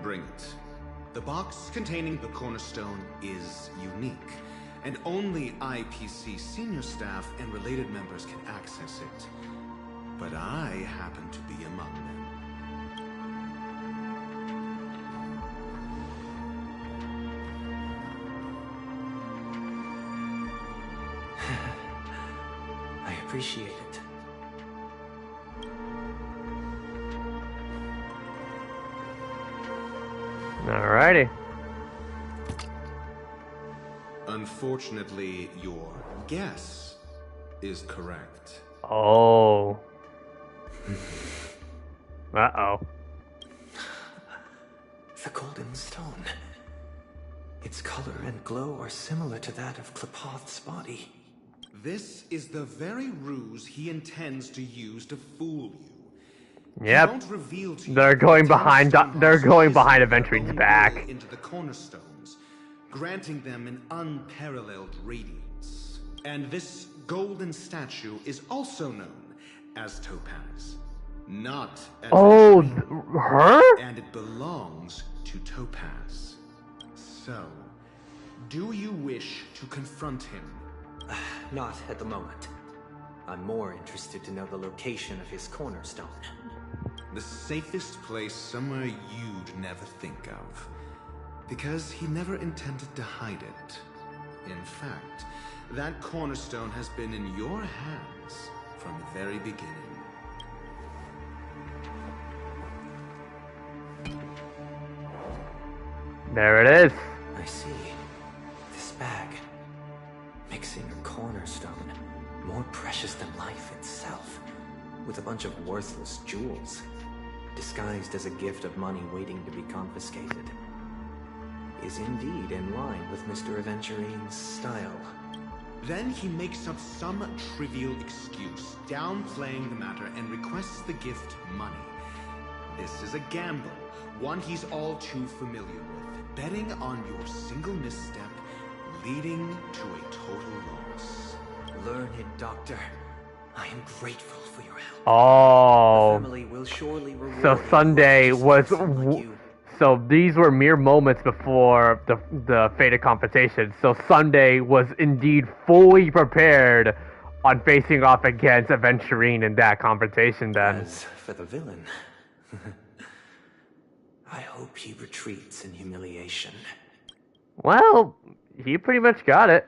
Bring it. The box containing the cornerstone is unique, and only IPC senior staff and related members can access it. But I happen to be among them. I appreciate it. Alrighty. Unfortunately, your guess is correct. Oh. Uh-oh. The golden stone. Its color and glow are similar to that of Klepoth's body. This is the very ruse he intends to use to fool you. Yep. They're going behind Aventurine's back. Into the cornerstones, granting them an unparalleled radiance. And this golden statue is also known as Topaz, not as her? And it belongs to Topaz. So, do you wish to confront him? Not at the moment. I'm more interested to know the location of his cornerstone. The the safest place somewhere you'd never think of. Because he never intended to hide it. In fact, that cornerstone has been in your hands from the very beginning. There it is. I see. This bag. Mixing a cornerstone, more precious than life itself, with a bunch of worthless jewels, disguised as a gift of money waiting to be confiscated, is indeed in line with Mr. Aventurine's style. Then he makes up some trivial excuse, downplaying the matter, and requests the gift money. This is a gamble, one he's all too familiar with, betting on your single misstep, leading to a total loss. Learn it, Doctor. I am grateful for your help. Oh. The family will surely reward So Sunday was. So these were mere moments before the fated confrontation. So Sunday was indeed fully prepared on facing off against Aventurine in that confrontation then. As for the villain, I hope he retreats in humiliation. Well, he pretty much got it.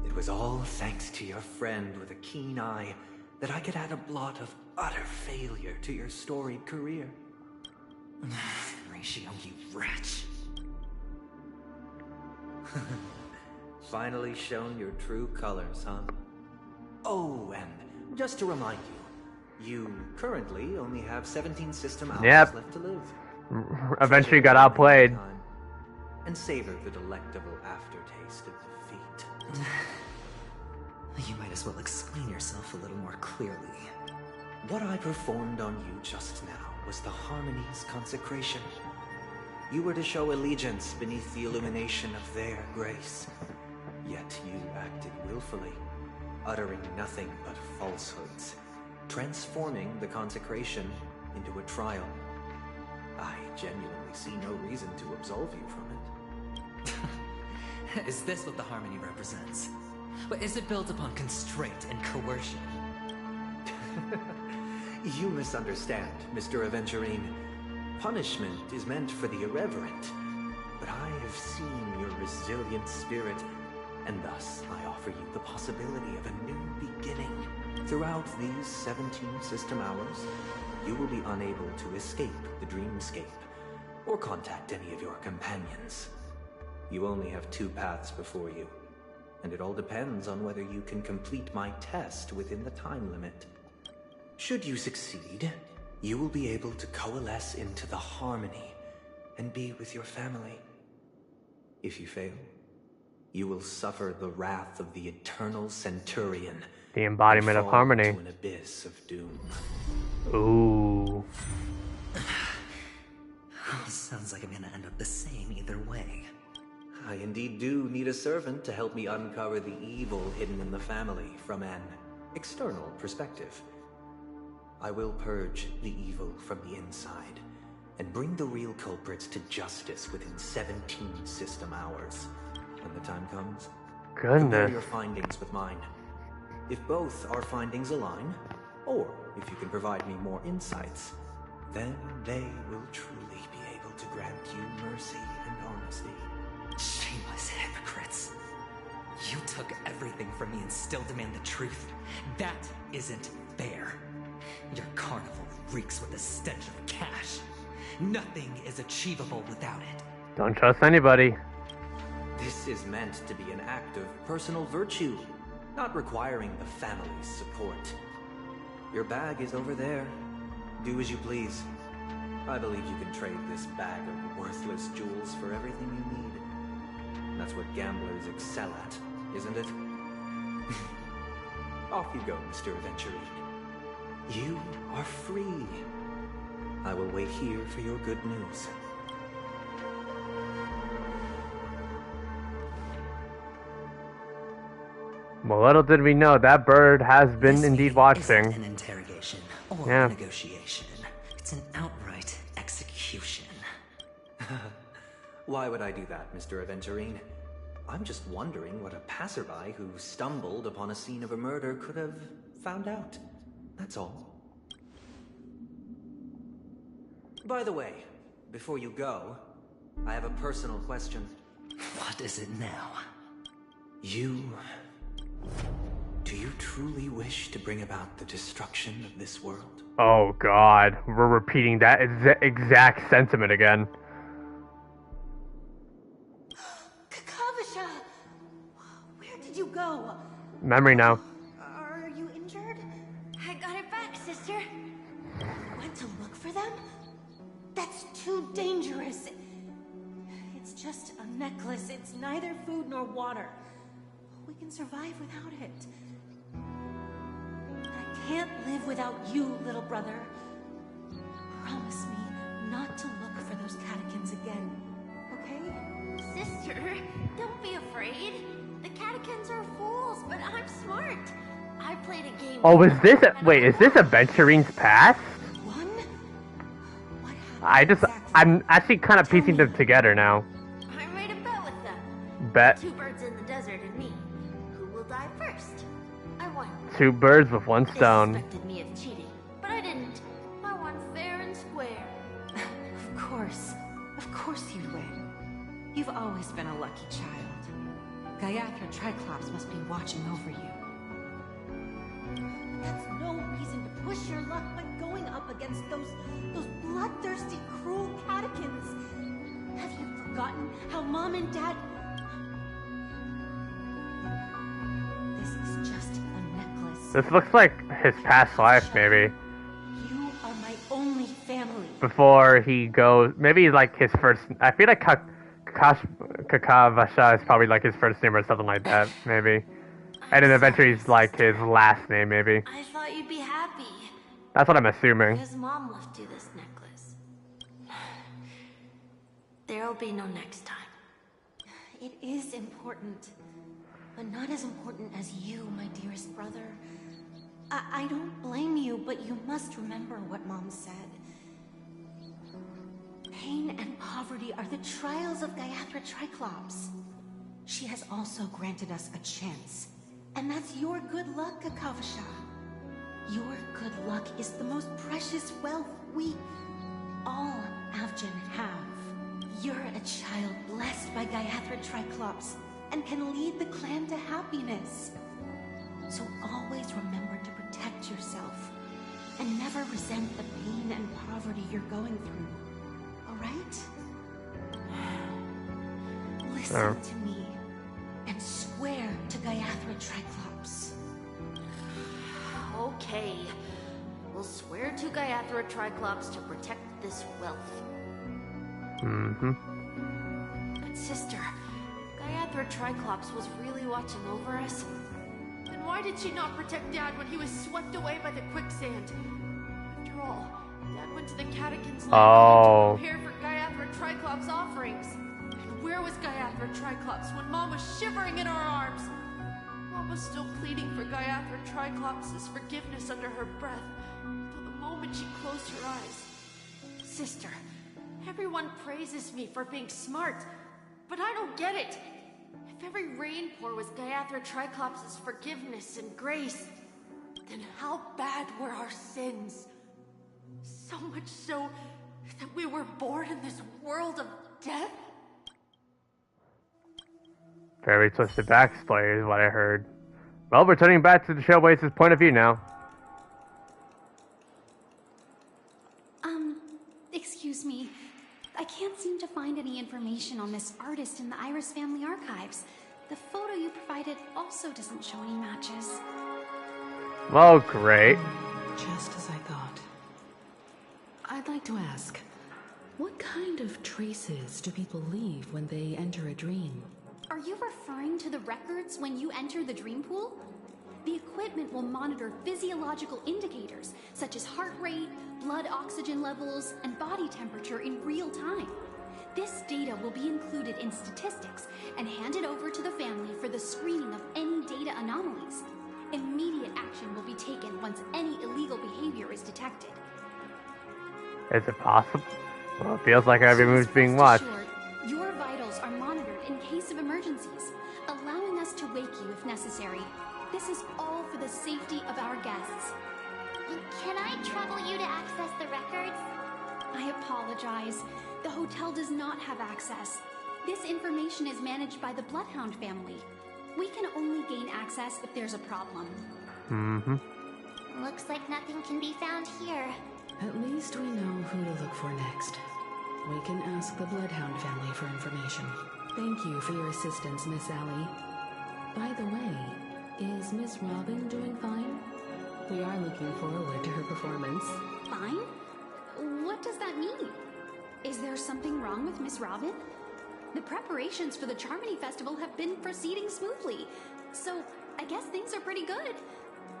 It was all thanks to your friend with a keen eye that I could add a blot of utter failure to your storied career. Ratio, you wretch. Finally shown your true colors, huh? Oh, and just to remind you, you currently only have 17 system hours left to live. Eventually got outplayed. And savor the delectable aftertaste of defeat. You might as well explain yourself a little more clearly. What I performed on you just now was the Harmony's consecration. You were to show allegiance beneath the illumination of their grace. Yet you acted willfully, uttering nothing but falsehoods, transforming the consecration into a trial. I genuinely see no reason to absolve you from it. Is this what the Harmony represents? But is it built upon constraint and coercion? You misunderstand, Mr. Aventurine. Punishment is meant for the irreverent. But I have seen your resilient spirit, and thus I offer you the possibility of a new beginning. Throughout these 17 system hours, you will be unable to escape the dreamscape, or contact any of your companions. You only have 2 paths before you, and it all depends on whether you can complete my test within the time limit. Should you succeed, you will be able to coalesce into the Harmony and be with your family. If you fail, you will suffer the wrath of the eternal Centurion. The embodiment of Harmony. To an abyss of doom. Ooh. Sounds like I'm gonna end up the same either way. I indeed do need a servant to help me uncover the evil hidden in the family from an external perspective. I will purge the evil from the inside and bring the real culprits to justice within 17 system hours. When the time comes, compare your findings with mine. If both our findings align, or if you can provide me more insights, then they will truly be able to grant you mercy and honesty. Shameless hypocrites. You took everything from me and still demand the truth. That isn't fair. Your carnival reeks with the stench of cash. Nothing is achievable without it. Don't trust anybody. This is meant to be an act of personal virtue, not requiring the family's support. Your bag is over there. Do as you please. I believe you can trade this bag of worthless jewels for everything you need. That's what gamblers excel at, isn't it? Off you go, Mr. Aventurine. You are free. I will wait here for your good news. Well, little did we know that bird has been indeed watching. An interrogation or a negotiation. It's an outright execution. Why would I do that, Mr. Aventurine? I'm just wondering what a passerby who stumbled upon a scene of a murder could have found out. That's all. By the way, before you go, I have a personal question. What is it now? Do you truly wish to bring about the destruction of this world? Oh god, we're repeating that exact sentiment again. Kavisha! Where did you go? Memory now. Are you injured? I got it back, sister. You went to look for them? That's too dangerous. It's just a necklace. It's neither food nor water. We can survive without it. I can't live without you, little brother. Promise me not to look for those catechins again, okay? Sister, don't be afraid. The catechins are fools, but I'm smart. I played a game. Oh, is this Aventurine's past? I'm actually kind of piecing them together now. I made a bet with them. Bet. 2 birds in the desert and me. Who will die first? I won. 2 birds with 1 stone. They suspected me of cheating, but I didn't. I won fair and square. Of course you'd win. You've always been a lucky child. Gaiathra Triclops must be watching over you. That's no reason to push your luck by going up against those bloodthirsty, cruel catechins. Have you forgotten how Mom and Dad... This is just a necklace. This looks like his past life, maybe. You are my only family. Before he goes, maybe like his first. I feel like Kakavasha is probably like his first name or something like that, maybe. And then eventually he's like his last name, maybe. I thought you'd be happy. That's what I'm assuming. Because Mom left you this necklace. There'll be no next time. It is important, but not as important as you, my dearest brother. I don't blame you, but you must remember what Mom said. Pain and poverty are the trials of Gaiathra Triclops. She has also granted us a chance. And that's your good luck, Kakavasha. Your good luck is the most precious wealth we, all Avgin, have. You're a child blessed by Gaiathra Triclops and can lead the clan to happiness. So always remember to protect yourself and never resent the pain and poverty you're going through. All right? Listen to me and swear to Gaiathra Triclops. Okay. We'll swear to Gaiathra Triclops to protect this wealth. But sister, Gaiathra Triclops was really watching over us. Then why did she not protect Dad when he was swept away by the quicksand? After all, Dad went to the catechins to prepare for Gaiathra Triclops' offerings. And where was Gaiathra Triclops when Mom was shivering in our arms? Mom was still pleading for Gaiathra Triclops' forgiveness under her breath, until the moment she closed her eyes. Sister, everyone praises me for being smart, but I don't get it. If every rainpour was Gaiathra Triclops' forgiveness and grace, then how bad were our sins? So much so that we were born in this world of death? Very twisted backstory is what I heard. Well, we're turning back to the Trailblazers' point of view now. Excuse me. I can't seem to find any information on this artist in the Iris family archives. The photo you provided also doesn't show any matches. Oh, great. Just as I thought. I'd like to ask, what kind of traces do people leave when they enter a dream? Are you referring to the records when you enter the dream pool? The equipment will monitor physiological indicators, such as heart rate, blood oxygen levels, and body temperature in real time. This data will be included in statistics and handed over to the family for the screening of any data anomalies. Immediate action will be taken once any illegal behavior is detected. Is it possible? Well, it feels like every move's being watched. Your vitals are monitored in case of emergencies, allowing us to wake you if necessary. This is all for the safety of our guests. Can I trouble you to access the records? I apologize. The hotel does not have access. This information is managed by the Bloodhound family. We can only gain access if there's a problem. Mm-hmm. Looks like nothing can be found here. At least we know who to look for next. We can ask the Bloodhound family for information. Thank you for your assistance, Miss Allie. By the way, is Miss Robin doing fine? We are looking forward to her performance. Fine? What does that mean? Is there something wrong with Miss Robin? The preparations for the Charmony Festival have been proceeding smoothly, so I guess things are pretty good.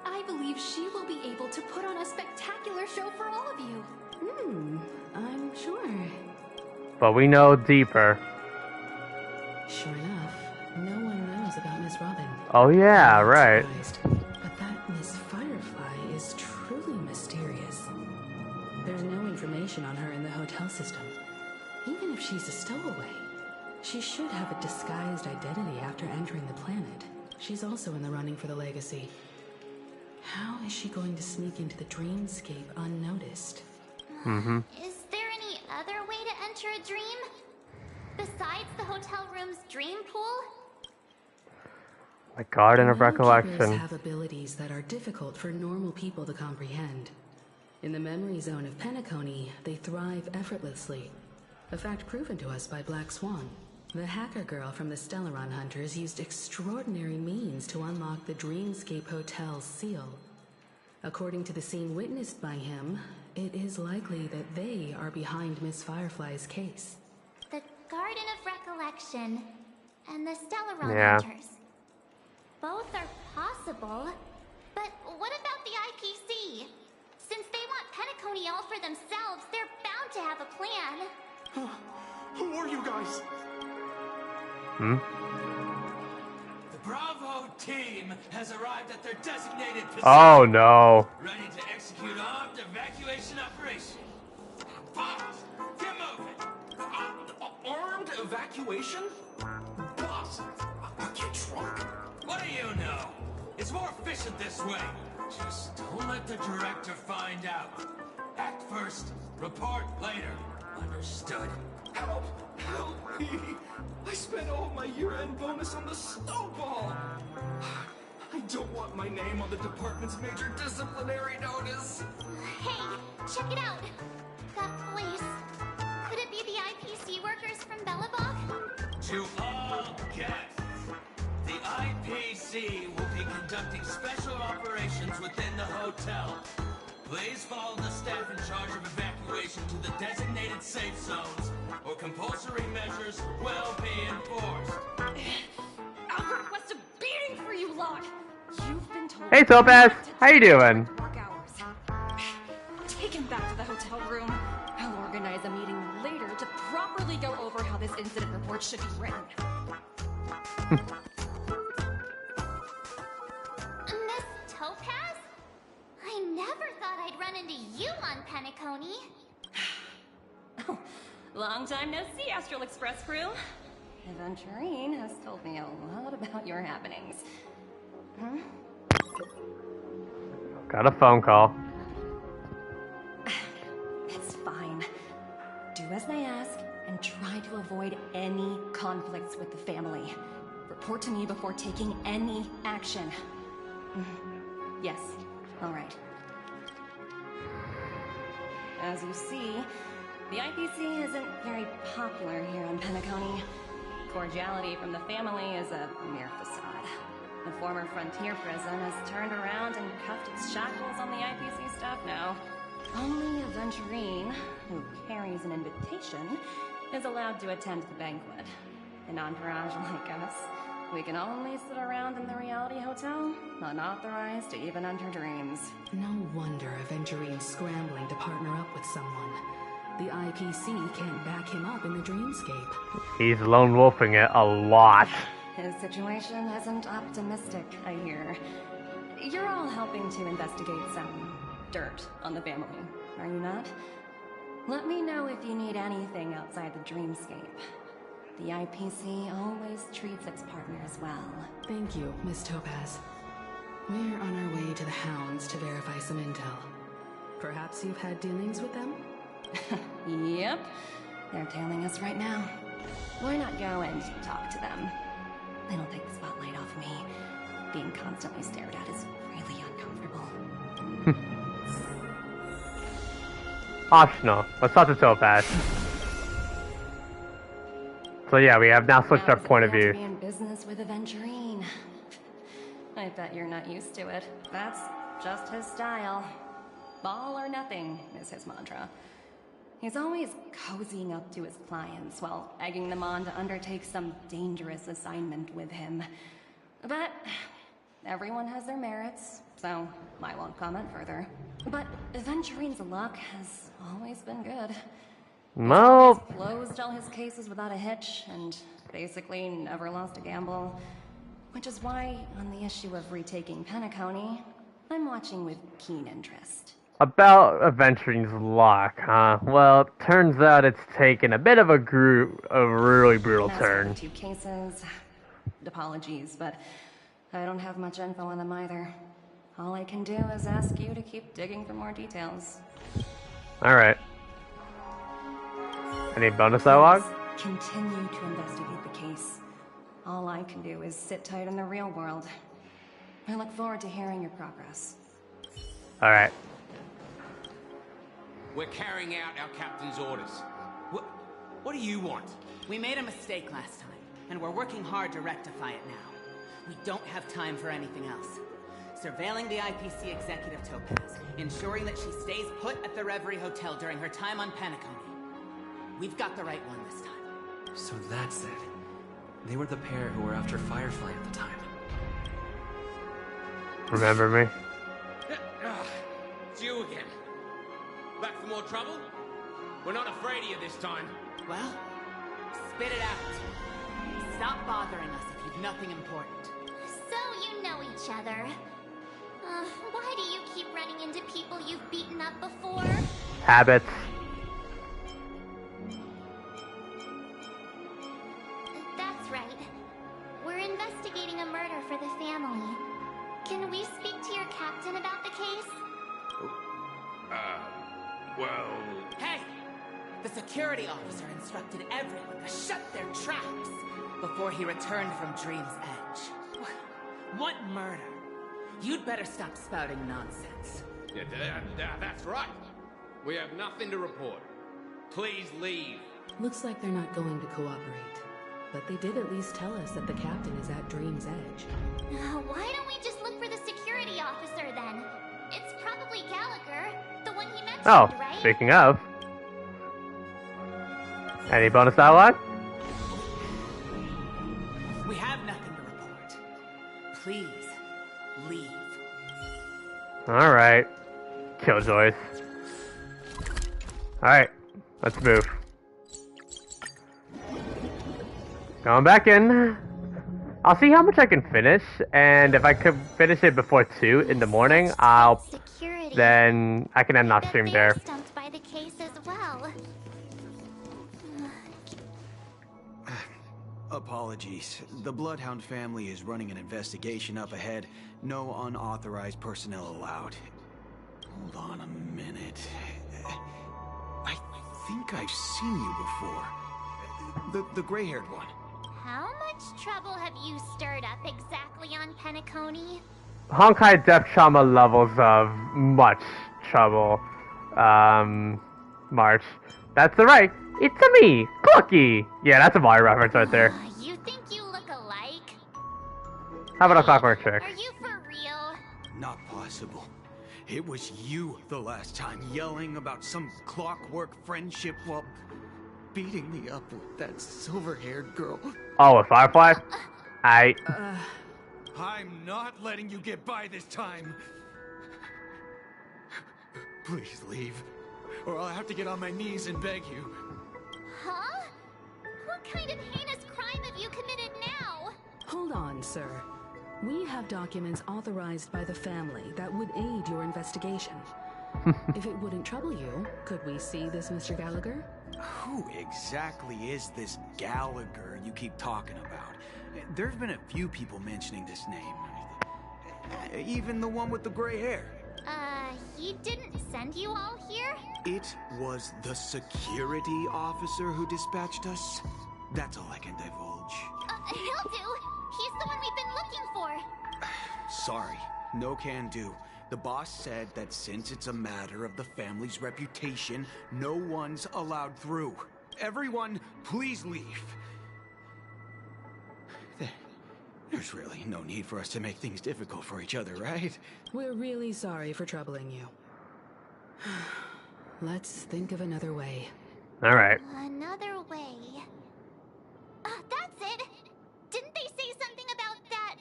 I believe she will be able to put on a spectacular show for all of you. I'm sure. But we know deeper. Sure enough, no one knows about Miss Robin. Oh yeah, right. But that Miss Firefly is truly mysterious. There's no information on her in the hotel system. Even if she's a stowaway, she should have a disguised identity after entering the planet. She's also in the running for the legacy. How is she going to sneak into the dreamscape unnoticed? Mm-hmm. Is there any other way to enter a dream? Besides the hotel room's dream pool? The Garden of Keepers Recollection. have abilities that are difficult for normal people to comprehend. In the memory zone of Penacony, they thrive effortlessly. A fact proven to us by Black Swan. The hacker girl from the Stellaron Hunters used extraordinary means to unlock the Dreamscape Hotel's seal. According to the scene witnessed by him, it is likely that they are behind Miss Firefly's case. The Garden of Recollection and the Stellaron Yeah. Hunters. Both are possible, but what about the IPC? Since they want Penacony all for themselves, they're bound to have a plan. Who are you guys? Hmm? The Bravo team has arrived at their designated position. Oh no. Ready to execute armed evacuation operation. Boss, get moving. Armed evacuation? Boss, are you drunk? What do you know? It's more efficient this way. Just don't let the director find out. Act first, report later. Understood? Help! Help me! I spent all my year-end bonus on the snowball! I don't want my name on the department's major disciplinary notice! Hey, check it out. That place. Could it be the IPC workers from Belobog? To all guests, the IPC will be conducting special operations within the hotel. Please follow the staff in charge of evacuation to the designated safe zones, or compulsory measures will be enforced. I'll request a beating for you lot. You've been told. Hey Topaz, how you doing? Work hours. Take him back to the hotel room. I'll organize a meeting later to properly go over how this incident report should be written. Miss Topaz? I never thought I'd run into you on Penacony. Long time no see, Astral Express crew. Aventurine has told me a lot about your happenings. Hmm? Got a phone call. It's fine. Do as they ask and try to avoid any conflicts with the family. Report to me before taking any action. Yes, all right. As you see, the IPC isn't very popular here on Penacony. Cordiality from the family is a mere facade. The former frontier prison has turned around and cuffed its shackles on the IPC staff now. Only Aventurine, who carries an invitation, is allowed to attend the banquet. An entourage like us, we can only sit around in the reality hotel, unauthorized to even enter dreams. No wonder Aventurine's scrambling to partner up with someone. The IPC can't back him up in the dreamscape. He's lone wolfing it a lot. His situation isn't optimistic, I hear. You're all helping to investigate some dirt on the family, are you not? Let me know if you need anything outside the dreamscape. The IPC always treats its partners well. Thank you, Miss Topaz. We're on our way to the Hounds to verify some intel. Perhaps you've had dealings with them? Yep. They're tailing us right now. We're not going to talk to them. They don't take the spotlight off me. Being constantly stared at is really uncomfortable. Optional. Let's not the topaz. So yeah, we have now switched our point of view. Be in business with Aventurine. I bet you're not used to it. That's just his style. All or nothing is his mantra. He's always cozying up to his clients while egging them on to undertake some dangerous assignment with him. But everyone has their merits, so I won't comment further. But Aventurine's luck has always been good. No. He's closed all his cases without a hitch and basically never lost a gamble. Which is why, on the issue of retaking Penacony, I'm watching with keen interest. About Aventurine's luck, huh? Well, turns out it's taken a bit of a really brutal turn. 2 cases. Apologies, but I don't have much info on them either. All I can do is ask you to keep digging for more details. Alright. Any bonus dialogue? Continue to investigate the case. All I can do is sit tight in the real world. I look forward to hearing your progress. Alright. We're carrying out our captain's orders. What do you want? We made a mistake last time, and we're working hard to rectify it now. We don't have time for anything else. Surveilling the IPC executive Topaz, ensuring that she stays put at the Reverie Hotel during her time on Penacony. We've got the right one this time. So that's it. They were the pair who were after Firefly at the time. Remember me? It's you again. Back for more trouble? We're not afraid of you this time. Well, spit it out. Stop bothering us if you've nothing important. So you know each other. Why do you keep running into people you've beaten up before? Habits. That's right. We're investigating a murder for the family. Can we speak to your captain about the case? Well... Hey! The security officer instructed everyone to shut their traps before he returned from Dream's Edge. What murder? You'd better stop spouting nonsense. Yeah, that's right. We have nothing to report. Please leave. Looks like they're not going to cooperate. But they did at least tell us that the captain is at Dream's Edge. Why don't we just look for the security officer then? It's probably Gallagher, the one he mentioned, right? Speaking of. Any bonus dialogue? We have nothing to report. Please, leave. Alright. Killjoys. Alright. Let's move. Going back in. I'll see how much I can finish, and if I could finish it before 2 in the morning, then I can end off stream there. Stumped by the case as well. Apologies. The Bloodhound family is running an investigation up ahead. No unauthorized personnel allowed. Hold on a minute. I think I've seen you before. The gray-haired one. How much trouble have you stirred up exactly on Penacony? Honkai depth trauma levels of much trouble. March. That's right. It's a me, Cookie. Yeah, that's a Mario reference right there. You think you look alike? How about a clockwork trick? Are you for real? Not possible. It was you the last time, yelling about some clockwork friendship while beating me up with that silver-haired girl. Oh, with Firefly? I'm not letting you get by this time. Please leave, or I'll have to get on my knees and beg you. Huh? What kind of heinous crime have you committed now? Hold on, sir. We have documents authorized by the family that would aid your investigation. If it wouldn't trouble you, could we see this Mr. Gallagher? Who exactly is this Gallagher you keep talking about? There's been a few people mentioning this name. Even the one with the gray hair. He didn't send you all here? It was the security officer who dispatched us. That's all I can divulge. He'll do. He's the one we've been looking for. Sorry, no can do. The boss said that since it's a matter of the family's reputation, no one's allowed through. Everyone, please leave. There's really no need for us to make things difficult for each other, right? We're really sorry for troubling you. Let's think of another way. All right. Another way. That's it. Didn't they say something about that?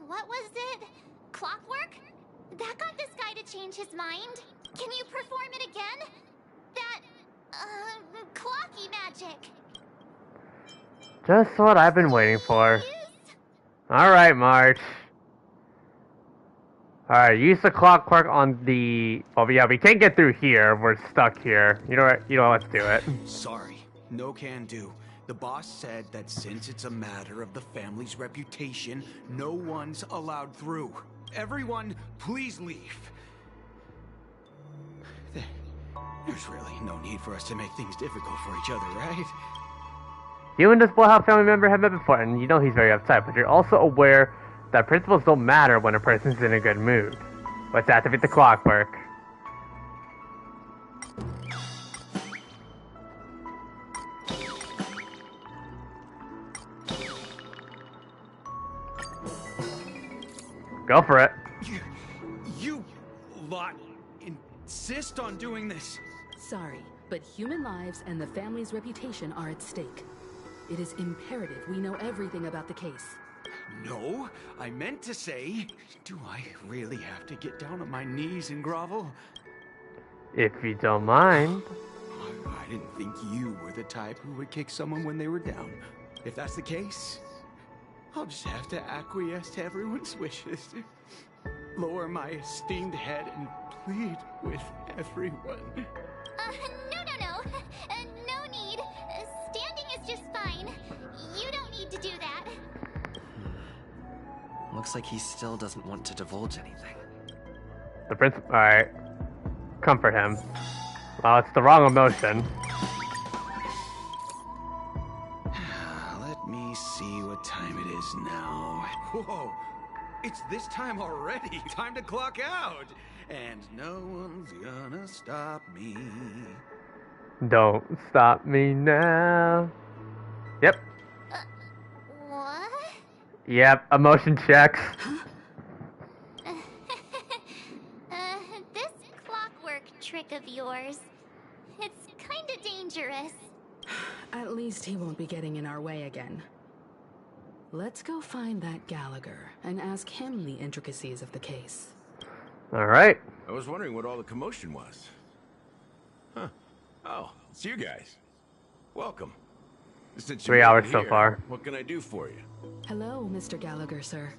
What was it? Clockwork? That got this guy to change his mind. Can you perform it again? That, clocky magic. Just what I've been waiting for. Alright, March. Alright, use the clockwork on the... Oh, yeah, we can't get through here. We're stuck here. You know what? Let's do it. Sorry, no can do. The boss said that since it's a matter of the family's reputation, no one's allowed through. Everyone, please leave. There's really no need for us to make things difficult for each other, right? You and this Bloodhound family member have met before, and you know he's very upset, but you're also aware that principles don't matter when a person's in a good mood. Let's activate the clockwork. Go for it. You lot insist on doing this. Sorry, but human lives and the family's reputation are at stake. It is imperative we know everything about the case. No, I meant to say, do I really have to get down on my knees and grovel? If you don't mind. I didn't think you were the type who would kick someone when they were down. If that's the case, I'll just have to acquiesce to everyone's wishes. Lower my esteemed head and plead with everyone. No. No need. Standing is just fine. You don't need to do that. Looks like he still doesn't want to divulge anything. The prince... Alright. Comfort him. Well, it's the wrong emotion. Let me see what time it is now. Whoa! It's this time already! Time to clock out! And no one's gonna stop me. Don't stop me now. Yep. What? Yep, emotion checks. This clockwork trick of yours, it's kinda dangerous. At least he won't be getting in our way again. Let's go find that Gallagher and ask him the intricacies of the case. Alright. I was wondering what all the commotion was. Huh. Oh, it's you guys. Welcome. Since 3 hours so here, far. What can I do for you? Hello, Mr. Gallagher, sir.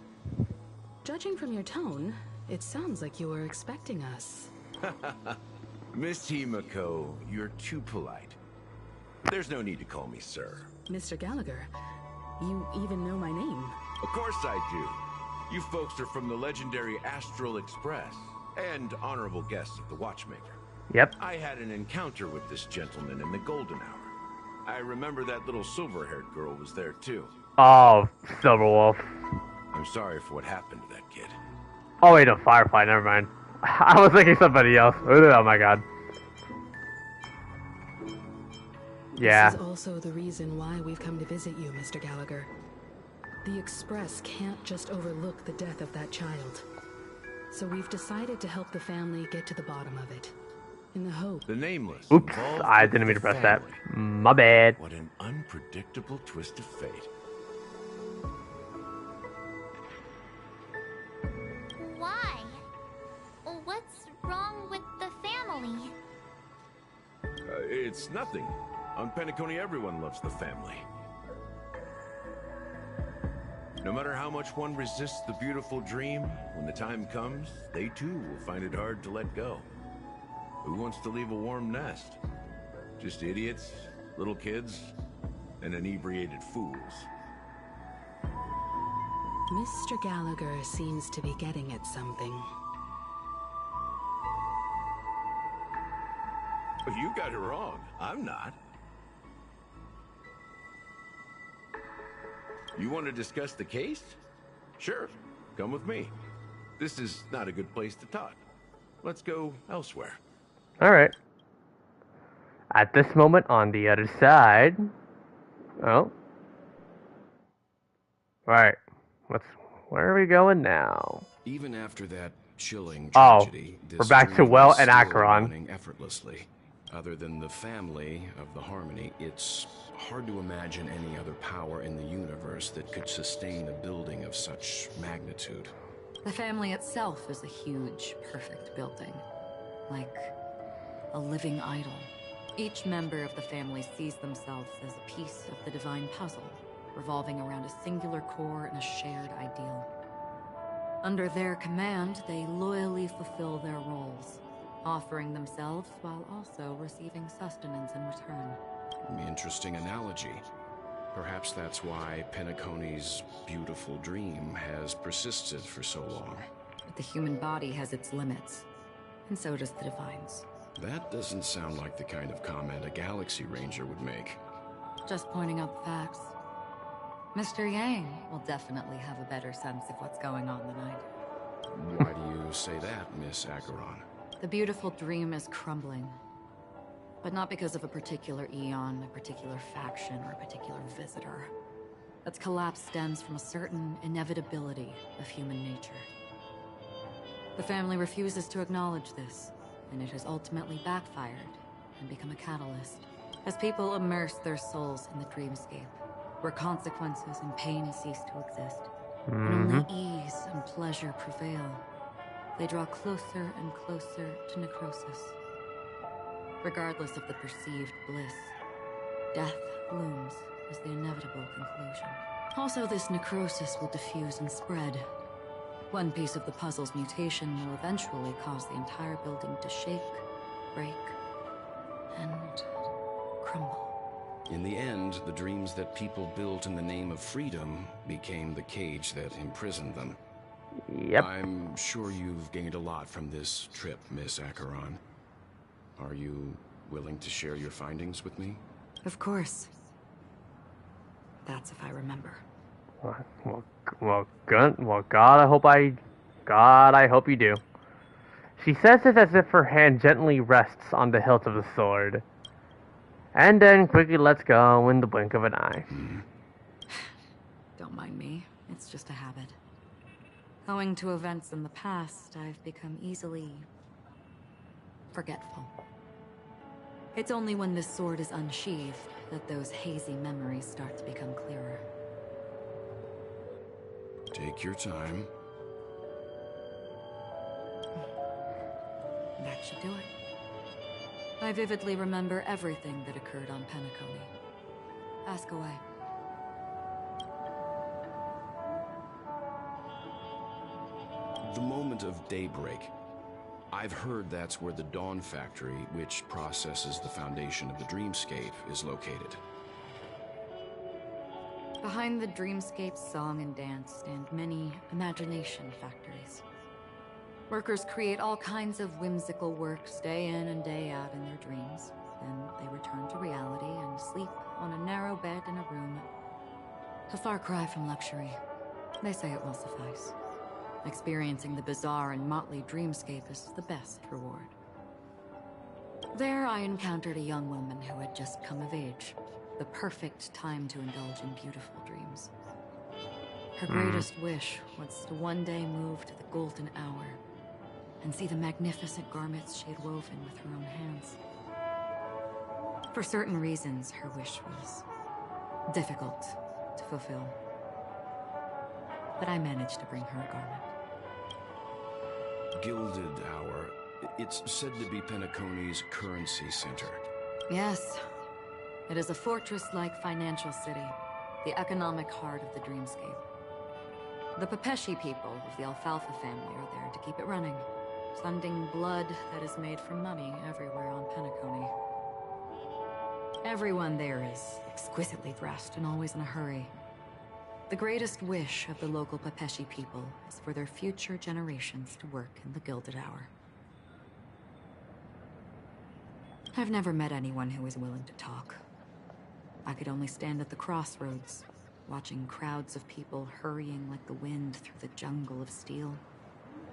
Judging from your tone, it sounds like you were expecting us. Miss Himiko, you're too polite. There's no need to call me sir. Mr. Gallagher, you even know my name. Of course I do. You folks are from the legendary Astral Express and honorable guests of the Watchmaker. Yep. I had an encounter with this gentleman in the golden hour. I remember that little silver-haired girl was there too. Oh, Silverwolf. I'm sorry for what happened to that kid. Oh wait, no, Firefly, never mind. I was thinking somebody else. Oh my god. Yeah. This is also the reason why we've come to visit you, Mr. Gallagher. The Express can't just overlook the death of that child. So we've decided to help the family get to the bottom of it. In the hope... The Nameless. Oops, I didn't mean to press that. My bad. What an unpredictable twist of fate. Why? What's wrong with the family? It's nothing. On Penacony, everyone loves the family. No matter how much one resists the beautiful dream, when the time comes, they too will find it hard to let go. Who wants to leave a warm nest? Just idiots, little kids, and inebriated fools. Mr. Gallagher seems to be getting at something. You got it wrong. I'm not. You want to discuss the case? Sure. Come with me. This is not a good place to talk. Let's go elsewhere. Alright. At this moment, on the other side... Oh. Alright. Where are we going now? Even after that chilling tragedy, we're back to Well and Acheron. Running effortlessly. Other than the family of the Harmony, it's hard to imagine any other power in the universe that could sustain a building of such magnitude. The family itself is a huge, perfect building. Like a living idol. Each member of the family sees themselves as a piece of the divine puzzle, revolving around a singular core and a shared ideal. Under their command, they loyally fulfill their roles, offering themselves while also receiving sustenance in return. Interesting analogy. Perhaps that's why Penacony's beautiful dream has persisted for so long. But the human body has its limits, and so does the Divine's. That doesn't sound like the kind of comment a Galaxy Ranger would make. Just pointing out the facts. Mr. Yang will definitely have a better sense of what's going on than I do. Why do you say that, Miss Acheron? The beautiful dream is crumbling. But not because of a particular eon, a particular faction, or a particular visitor. Its collapse stems from a certain inevitability of human nature. The family refuses to acknowledge this, and it has ultimately backfired and become a catalyst. As people immerse their souls in the dreamscape, where consequences and pain cease to exist, and only ease and pleasure prevail, they draw closer and closer to necrosis. Regardless of the perceived bliss, death looms as the inevitable conclusion. Also, this necrosis will diffuse and spread. One piece of the puzzle's mutation will eventually cause the entire building to shake, break, and crumble. In the end, the dreams that people built in the name of freedom became the cage that imprisoned them. Yep. I'm sure you've gained a lot from this trip, Miss Acheron. Are you willing to share your findings with me? Of course. That's if I remember. Well, God, I hope you do. She says it as if her hand gently rests on the hilt of the sword, and then quickly lets go in the blink of an eye. Don't mind me. It's just a habit. Owing to events in the past, I've become easily forgetful. It's only when this sword is unsheathed that those hazy memories start to become clearer. Take your time. That should do it. I vividly remember everything that occurred on Penacony. Ask away. The moment of daybreak. I've heard that's where the Dawn Factory, which processes the foundation of the dreamscape, is located. Behind the dreamscape's song and dance stand many imagination factories. Workers create all kinds of whimsical works day in and day out in their dreams. Then they return to reality and sleep on a narrow bed in a room. A far cry from luxury. They say it will suffice. Experiencing the bizarre and motley dreamscape is the best reward. There I encountered a young woman who had just come of age. The perfect time to indulge in beautiful dreams. Her greatest wish was to one day move to the golden hour and see the magnificent garments she had woven with her own hands. For certain reasons, her wish was difficult to fulfill. But I managed to bring her a garment. Gilded Hour. It's said to be Penacony's currency center. Yes. It is a fortress-like financial city, the economic heart of the dreamscape. The Pepeshi people of the Alfalfa family are there to keep it running, funding blood that is made from money everywhere on Penacony. Everyone there is exquisitely dressed and always in a hurry. The greatest wish of the local Pepeshi people is for their future generations to work in the Gilded Hour. I've never met anyone who was willing to talk. I could only stand at the crossroads, watching crowds of people hurrying like the wind through the jungle of steel,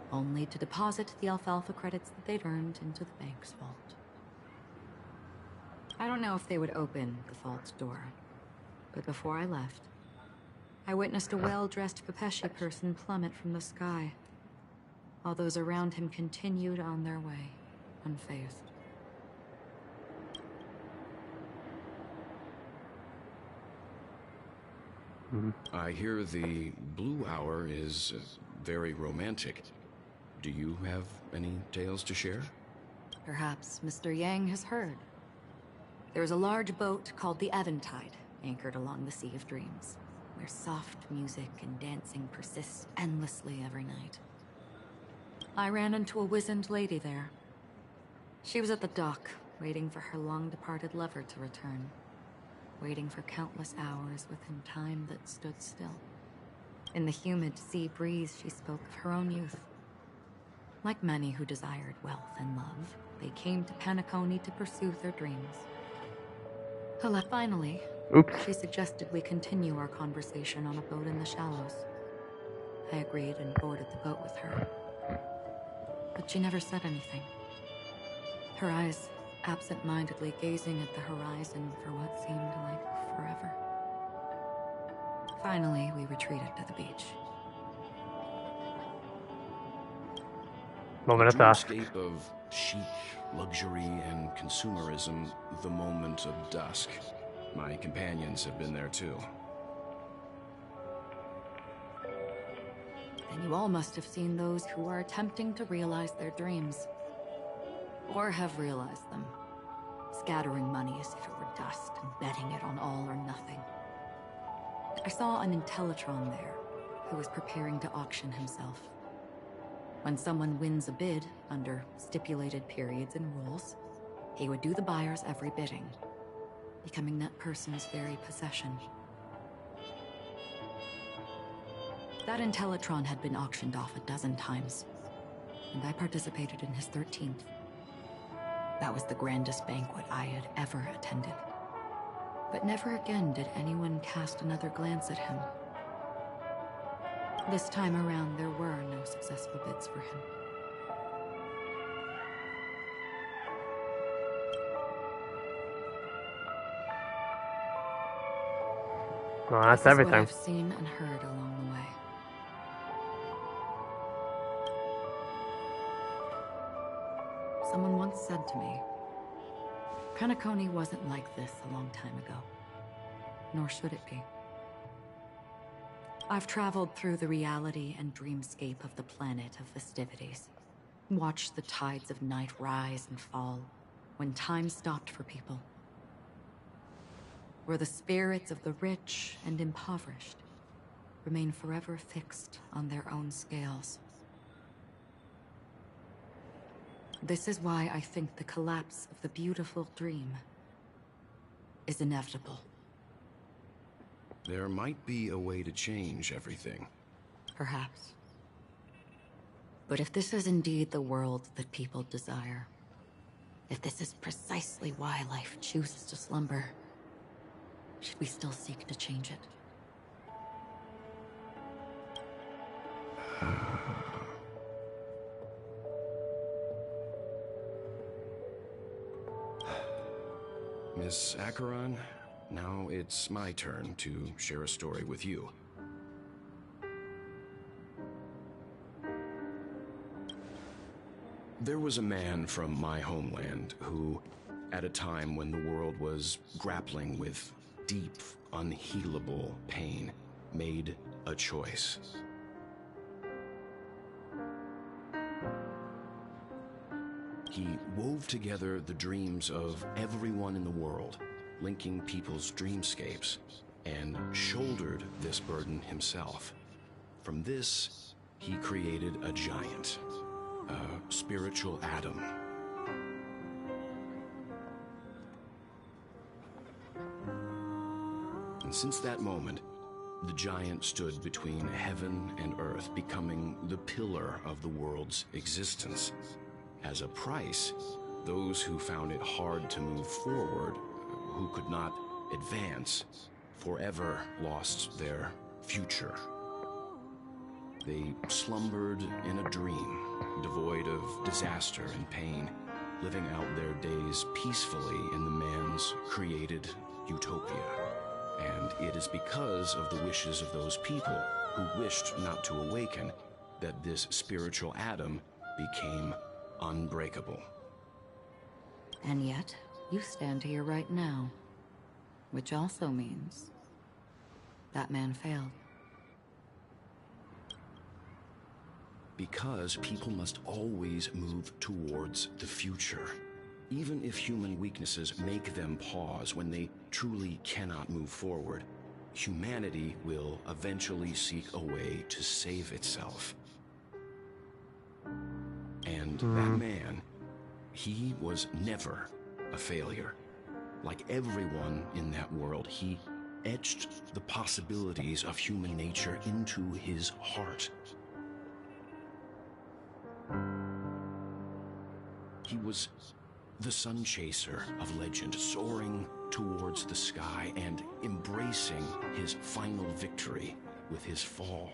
only to deposit the alfalfa credits that they'd earned into the bank's vault. I don't know if they would open the vault door, but before I left, I witnessed a well-dressed Pepeshi person plummet from the sky, while those around him continued on their way, unfazed. I hear the Blue Hour is very romantic. Do you have any tales to share? Perhaps Mr. Yang has heard. There is a large boat called the Eventide, anchored along the Sea of Dreams, where soft music and dancing persist endlessly every night. I ran into a wizened lady there. She was at the dock, waiting for her long-departed lover to return, waiting for countless hours within time that stood still. In the humid sea breeze, she spoke of her own youth. Like many who desired wealth and love, they came to Penacony to pursue their dreams. Finally, she suggested we continue our conversation on a boat in the shallows. I agreed and boarded the boat with her. But she never said anything. Her eyes absent-mindedly gazing at the horizon for what seemed like forever. Finally, we retreated to the beach. The dreamscape of chic, luxury, and consumerism, the moment of dusk. My companions have been there too. And you all must have seen those who are attempting to realize their dreams. Or have realized them. Scattering money as if it were dust and betting it on all or nothing. I saw an Intellitron there, who was preparing to auction himself. When someone wins a bid, under stipulated periods and rules, he would do the buyer's every bidding, becoming that person's very possession. That Intellitron had been auctioned off 12 times, and I participated in his 13th. That was the grandest banquet I had ever attended. But never again did anyone cast another glance at him. This time around, there were no successful bids for him. Well, that's This is everything. what I've seen and heard along the way. Someone once said to me, Penacony wasn't like this a long time ago, nor should it be. I've traveled through the reality and dreamscape of the planet of festivities, watched the tides of night rise and fall when time stopped for people, where the spirits of the rich and impoverished remain forever fixed on their own scales. This is why I think the collapse of the beautiful dream is inevitable. There might be a way to change everything. Perhaps. But if this is indeed the world that people desire, if this is precisely why life chooses to slumber, should we still seek to change it? Miss Acheron, now it's my turn to share a story with you. There was a man from my homeland who, at a time when the world was grappling with deep, unhealable pain, made a choice. He wove together the dreams of everyone in the world, linking people's dreamscapes, and shouldered this burden himself. From this, he created a giant, a spiritual atom. And since that moment, the giant stood between heaven and earth, becoming the pillar of the world's existence. As a price, Those who found it hard to move forward, who could not advance, forever lost their future. They slumbered in a dream, devoid of disaster and pain, living out their days peacefully in the man's created utopia. And it is because of the wishes of those people who wished not to awaken that this spiritual atom became unbreakable. And yet, you stand here right now. Which also means that man failed. Because people must always move towards the future. Even if human weaknesses make them pause when they truly cannot move forward, humanity will eventually seek a way to save itself. And that man, he was never a failure. Like everyone in that world, he etched the possibilities of human nature into his heart. He was the sun chaser of legend, soaring towards the sky and embracing his final victory with his fall.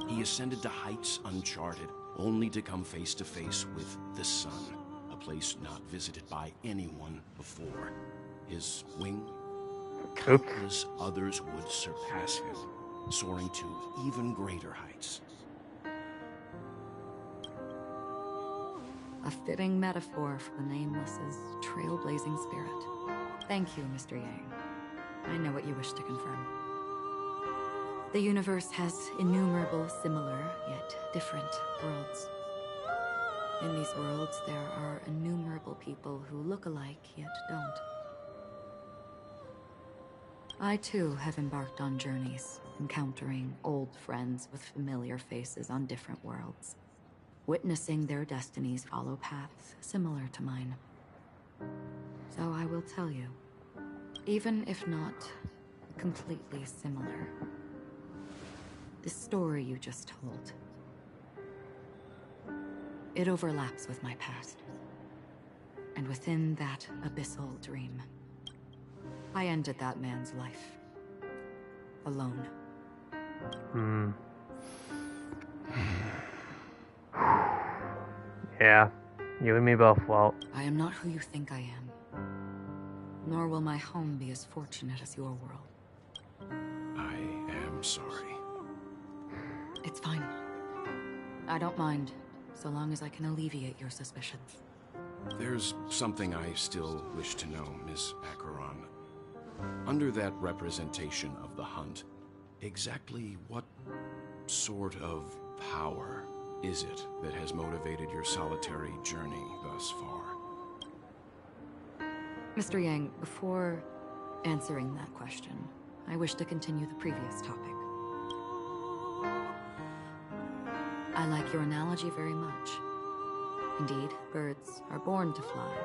He ascended to heights uncharted, only to come face to face with the sun, a place not visited by anyone before. His wing, countless others would surpass him, soaring to even greater heights. A fitting metaphor for the Nameless's trailblazing spirit. Thank you, Mr. Yang. I know what you wish to confirm. The universe has innumerable similar, yet different worlds. In these worlds, there are innumerable people who look alike, yet don't. I too have embarked on journeys, encountering old friends with familiar faces on different worlds, witnessing their destinies follow paths similar to mine. So I will tell you, even if not completely similar, the story you just told, it overlaps with my past. And within that abyssal dream, I ended that man's life. Alone. Yeah, you and me both. Well, I am not who you think I am. Nor will my home be as fortunate as your world. I am sorry. It's fine. I don't mind, so long as I can alleviate your suspicions. There's something I still wish to know, Miss Acheron. Under that representation of the hunt, exactly what sort of power is it that has motivated your solitary journey thus far? Mr. Yang, before answering that question, I wish to continue the previous topic. I like your analogy very much. Indeed, birds are born to fly.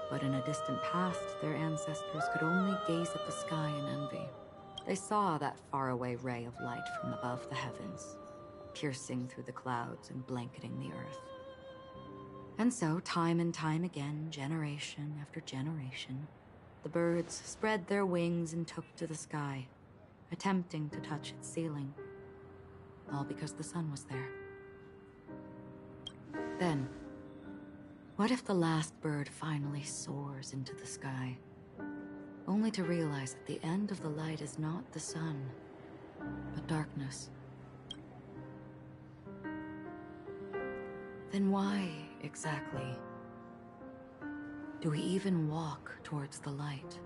But in a distant past, their ancestors could only gaze at the sky in envy. They saw that faraway ray of light from above the heavens, piercing through the clouds and blanketing the earth. And so, time and time again, generation after generation, the birds spread their wings and took to the sky, attempting to touch its ceiling, all because the sun was there. Then, what if the last bird finally soars into the sky, only to realize that the end of the light is not the sun, but darkness? Then why, exactly, do we even walk towards the light?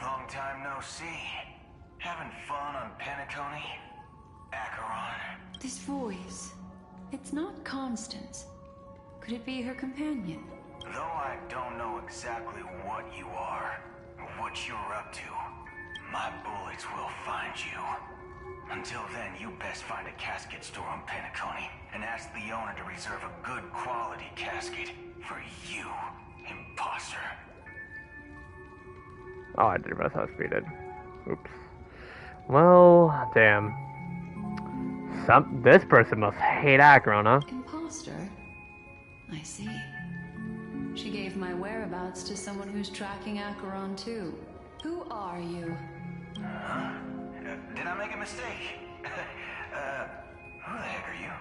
Long time no see. Having fun on Penacony? Acheron? This voice, it's not Constance. Could it be her companion? Though I don't know exactly what you are, or what you're up to, my bullets will find you. Until then, you best find a casket store on Penacony and ask the owner to reserve a good quality casket for you, imposter. Oh, I didn't realize how speeded. Oops. Well, damn. This person must hate Acheron, huh? Imposter? I see. She gave my whereabouts to someone who's tracking Acheron too. Who are you? Huh? Did I make a mistake? Who the heck are you?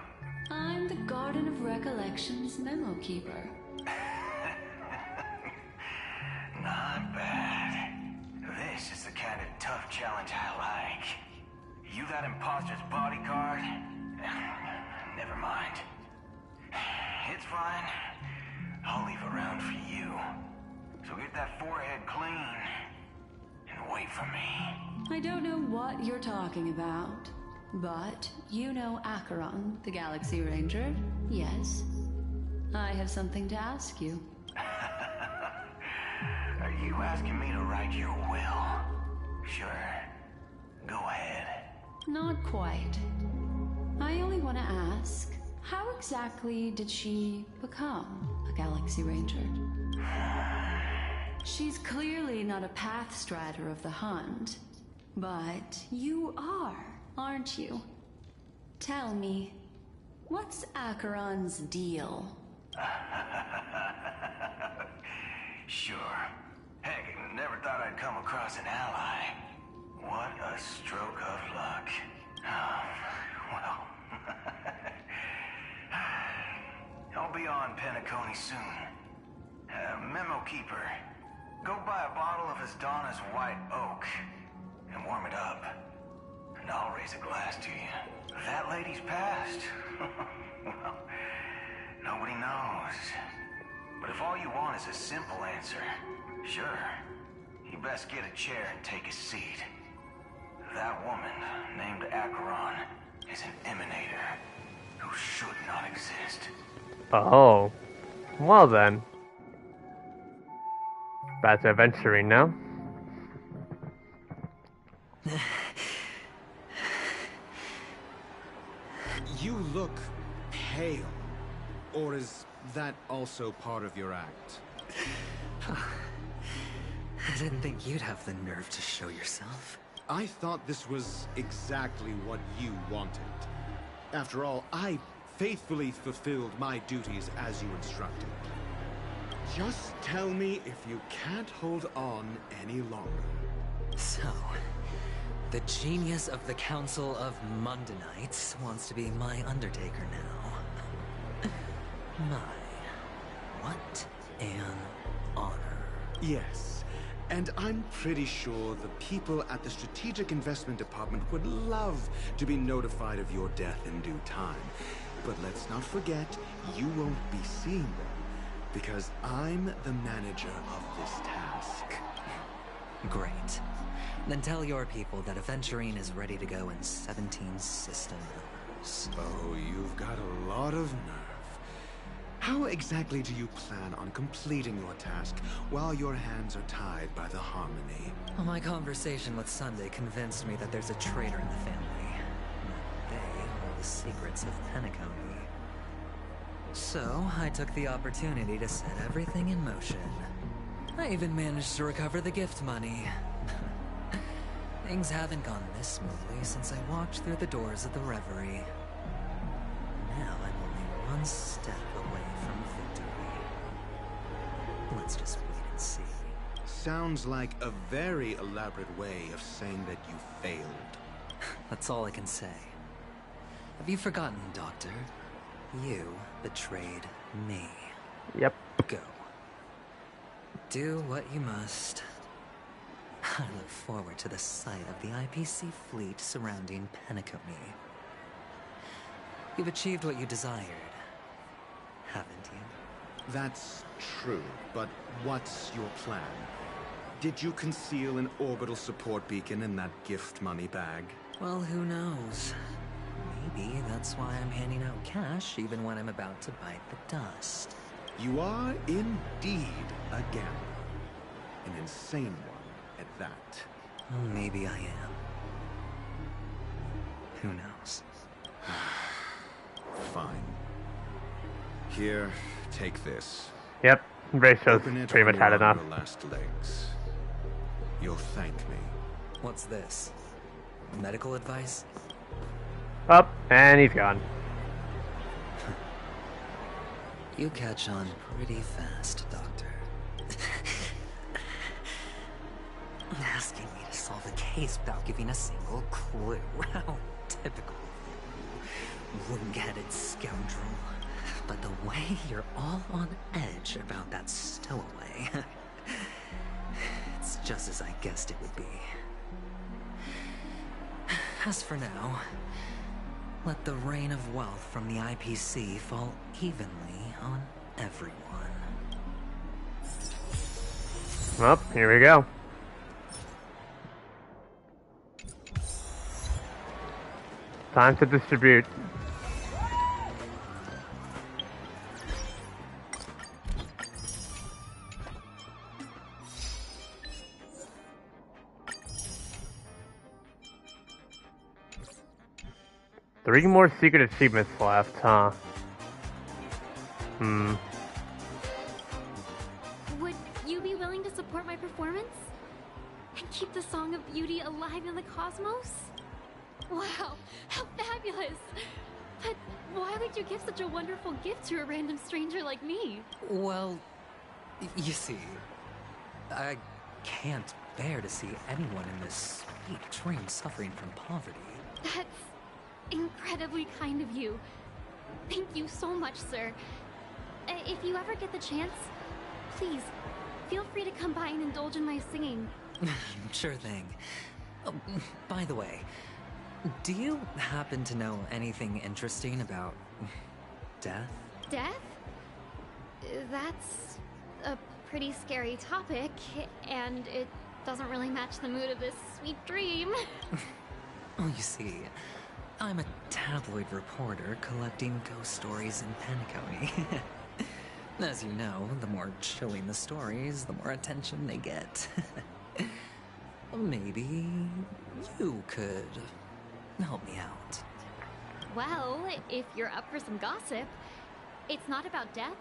I'm the Garden of Recollection's memo keeper. Not bad. This is the kind of tough challenge I like. You that imposter's bodyguard? Never mind. It's fine. I'll leave a round for you. So get that forehead clean and wait for me. I don't know what you're talking about, but you know Acheron, the Galaxy Ranger, yes? I have something to ask you. Are you asking me to write your will? Sure. Go ahead. Not quite. I only want to ask, how exactly did she become a Galaxy Ranger? She's clearly not a path strider of the hunt, but you are, aren't you? Tell me, what's Acheron's deal? Sure. Heck, never thought I'd come across an ally. What a stroke of luck. Well, I'll be on Penacony soon. Memo keeper, go buy a bottle of Asdana's white oak and warm it up. And I'll raise a glass to you. That lady's passed. Well, nobody knows. But if all you want is a simple answer, sure, you best get a chair and take a seat. That woman, named Acheron, is an emanator who should not exist. Oh. Well then. Back to Aventurine now. You look pale. Or is that also part of your act? I didn't think you'd have the nerve to show yourself. I thought this was exactly what you wanted. After all, I faithfully fulfilled my duties as you instructed. Just tell me if you can't hold on any longer. So, the genius of the Council of Mundanites wants to be my Undertaker now. What an honor. Yes, and I'm pretty sure the people at the Strategic Investment Department would love to be notified of your death in due time. But let's not forget, you won't be seeing them, because I'm the manager of this task. Great. Then tell your people that Aventurine is ready to go in 17 system hours. Oh, you've got a lot of nerve. How exactly do you plan on completing your task while your hands are tied by the Harmony? Well, my conversation with Sunday convinced me that there's a traitor in the family. They hold the secrets of Penacony. So, I took the opportunity to set everything in motion. I even managed to recover the gift money. Things haven't gone this smoothly since I walked through the doors of the Reverie. Now I'm only one step away from victory. Let's just wait and see. Sounds like a very elaborate way of saying that you failed. That's all I can say. Have you forgotten, Doctor? You betrayed me. Yep. Go. Do what you must. I look forward to the sight of the IPC fleet surrounding Penacony. You've achieved what you desired, haven't you? That's true, but what's your plan? Did you conceal an orbital support beacon in that gift money bag? Well, who knows? Maybe that's why I'm handing out cash even when I'm about to bite the dust. You are indeed a gambler. An insane one at that. Well, maybe I am. Who knows? Fine. Here, take this. Yep, Rachel's Open it pretty when much had you're on enough. your last legs. You'll thank me. What's this? Medical advice? Up, and he's gone. You catch on pretty fast, Doctor. Asking me to solve a case without giving a single clue. How typical. Wing-headed scoundrel. But the way you're all on edge about that stowaway, it's just as I guessed it would be. As for now, let the rain of wealth from the IPC fall evenly on everyone. Well, here we go. Time to distribute. Three more secret achievements left, huh? Would you be willing to support my performance? And keep the Song of Beauty alive in the cosmos? Wow, how fabulous! But why would you give such a wonderful gift to a random stranger like me? Well, you see, I can't bear to see anyone in this sweet dream suffering from poverty. That's incredibly kind of you. Thank you so much, sir. If you ever get the chance, please, feel free to come by and indulge in my singing. Sure thing. Oh, by the way, do you happen to know anything interesting about death? Death? That's a pretty scary topic, and it doesn't really match the mood of this sweet dream. Oh, you see, I'm a tabloid reporter collecting ghost stories in Penacony. As you know, the more chilling the stories, the more attention they get. Maybe you could help me out. Well, if you're up for some gossip, it's not about death,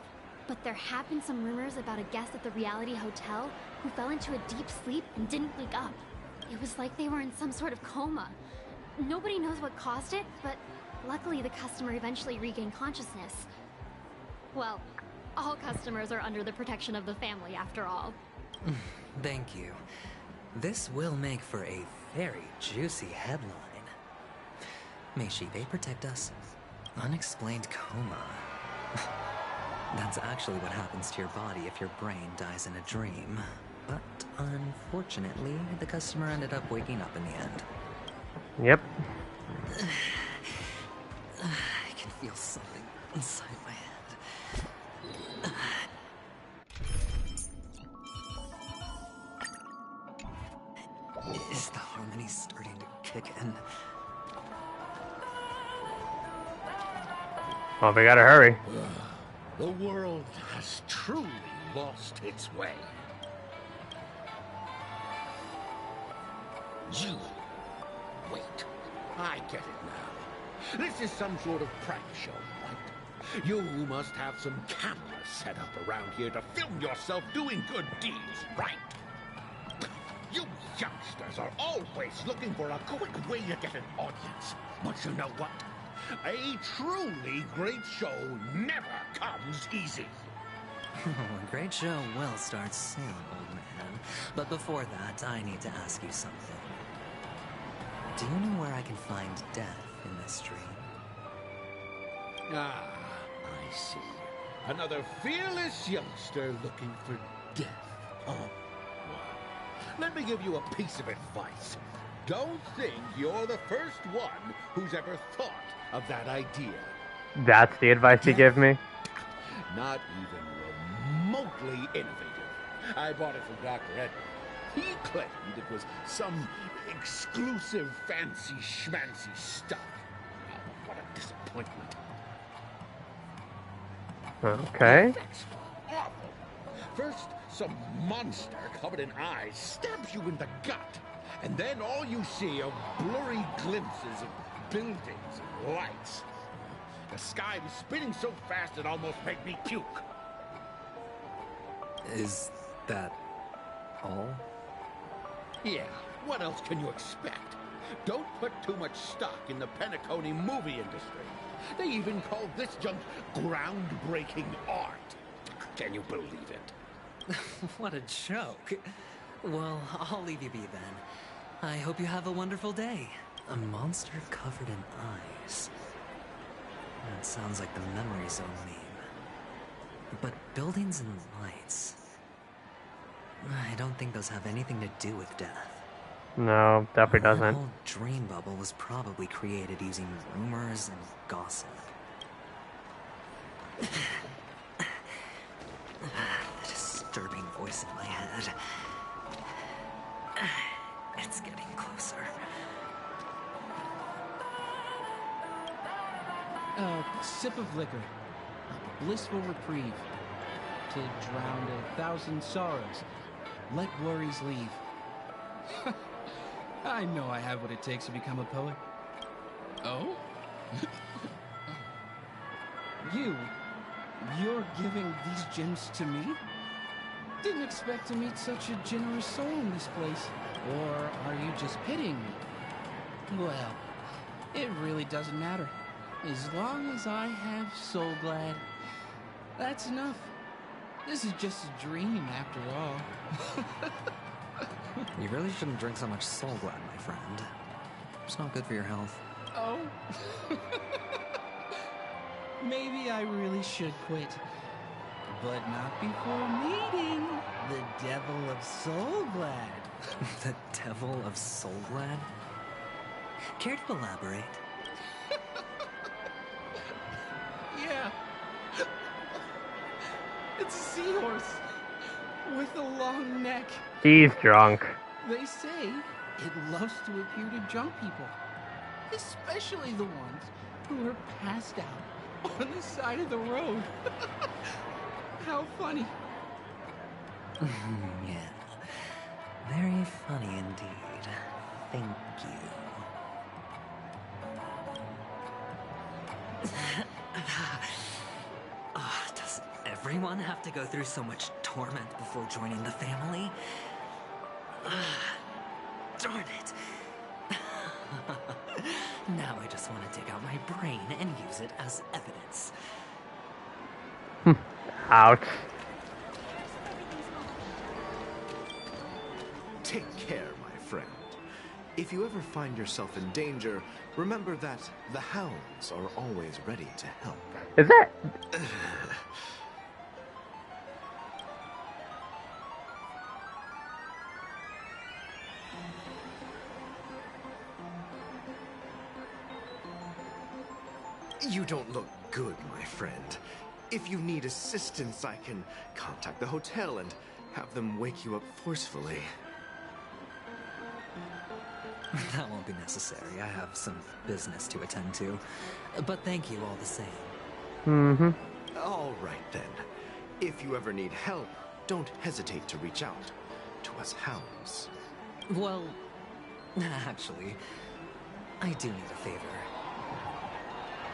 but there have been some rumors about a guest at the reality hotel who fell into a deep sleep and didn't wake up. It was like they were in some sort of coma. Nobody knows what caused it, but luckily the customer eventually regained consciousness. Well, all customers are under the protection of the family, after all. Thank you. This will make for a very juicy headline. May Shibe protect us. Unexplained coma. That's actually what happens to your body if your brain dies in a dream. But unfortunately, the customer ended up waking up in the end. Yep. I can feel something inside my head. Is the harmony starting to kick in? Well, we gotta hurry. The world has truly lost its way. You. Wait. I get it now. This is some sort of prank show, right? You must have some cameras set up around here to film yourself doing good deeds, right? You youngsters are always looking for a quick way to get an audience. But you know what? A truly great show never comes easy. A great show will start soon, old man. But before that, I need to ask you something. Do you know where I can find death in this dream? Ah, I see. Another fearless youngster looking for death, huh? Well, let me give you a piece of advice. Don't think you're the first one who's ever thought of that idea. That's the advice you give me? Not even remotely innovative. I bought it from Dr. Edward. He claimed it was some exclusive fancy schmancy stuff. Oh, what a disappointment. Okay. First, some monster covered in eyes stabs you in the gut. And then all you see are blurry glimpses of buildings and lights. The sky was spinning so fast it almost made me puke. Is that all? Yeah, what else can you expect? Don't put too much stock in the Penacony movie industry. They even call this junk groundbreaking art. Can you believe it? What a joke. Well, I'll leave you be then. I hope you have a wonderful day. A monster covered in eyes. That sounds like the Memory Zone meme. But buildings and lights... I don't think those have anything to do with death. No, definitely doesn't. The whole dream bubble was probably created using rumors and gossip. The disturbing voice in my head. It's getting closer. A sip of liquor. A blissful reprieve. To drown 1,000 sorrows. Let worries leave. I know I have what it takes to become a poet. Oh? You're giving these gems to me? Didn't expect to meet such a generous soul in this place. Or are you just pitying me? Well, it really doesn't matter. As long as I have Soul Glad, that's enough. This is just a dream after all. You really shouldn't drink so much Soul Glad, my friend. It's not good for your health. Oh? Maybe I really should quit. But not before meeting the Devil of Soul Glad. The Devil of Soul Glad? Care to elaborate? Yeah. It's a seahorse with a long neck. He's drunk. They say it loves to appear to drunk people, especially the ones who are passed out on the side of the road. How funny. Yeah. Very funny indeed. Thank you. Does everyone have to go through so much torment before joining the family? Darn it. Now I just want to take out my brain and use it as evidence. Ouch. Take care, my friend. If you ever find yourself in danger, remember that the hounds are always ready to help. Is that... You don't look good, my friend. If you need assistance, I can contact the hotel and have them wake you up forcefully. That won't be necessary. I have some business to attend to. But thank you all the same. Mm-hmm. All right, then. If you ever need help, don't hesitate to reach out to us hounds. Well, actually, I do need a favor.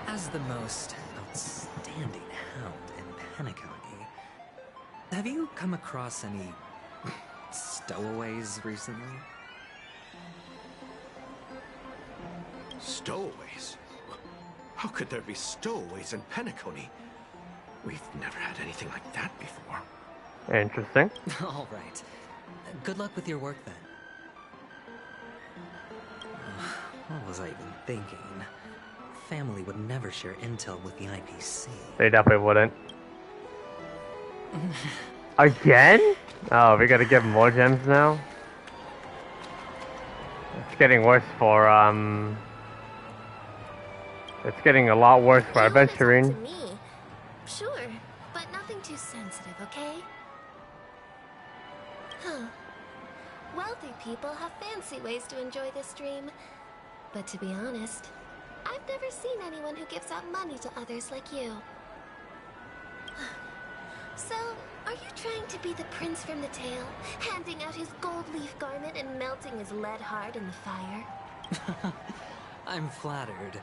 As the most outstanding hound in Penacony, have you come across any stowaways recently? Stowaways? How could there be stowaways in Penacony? We've never had anything like that before. Interesting. All right. Good luck with your work, then. What was I even thinking? Family would never share intel with the IPC. They definitely wouldn't. Again? Oh, we gotta give more gems now? It's getting worse for, It's getting a lot worse for Aventurine. To me. Sure, but nothing too sensitive, okay? Huh. Wealthy people have fancy ways to enjoy this dream. But to be honest, I've never seen anyone who gives out money to others like you. So, Are you trying to be the prince from the tale, handing out his gold leaf garment and melting his lead heart in the fire? I'm flattered.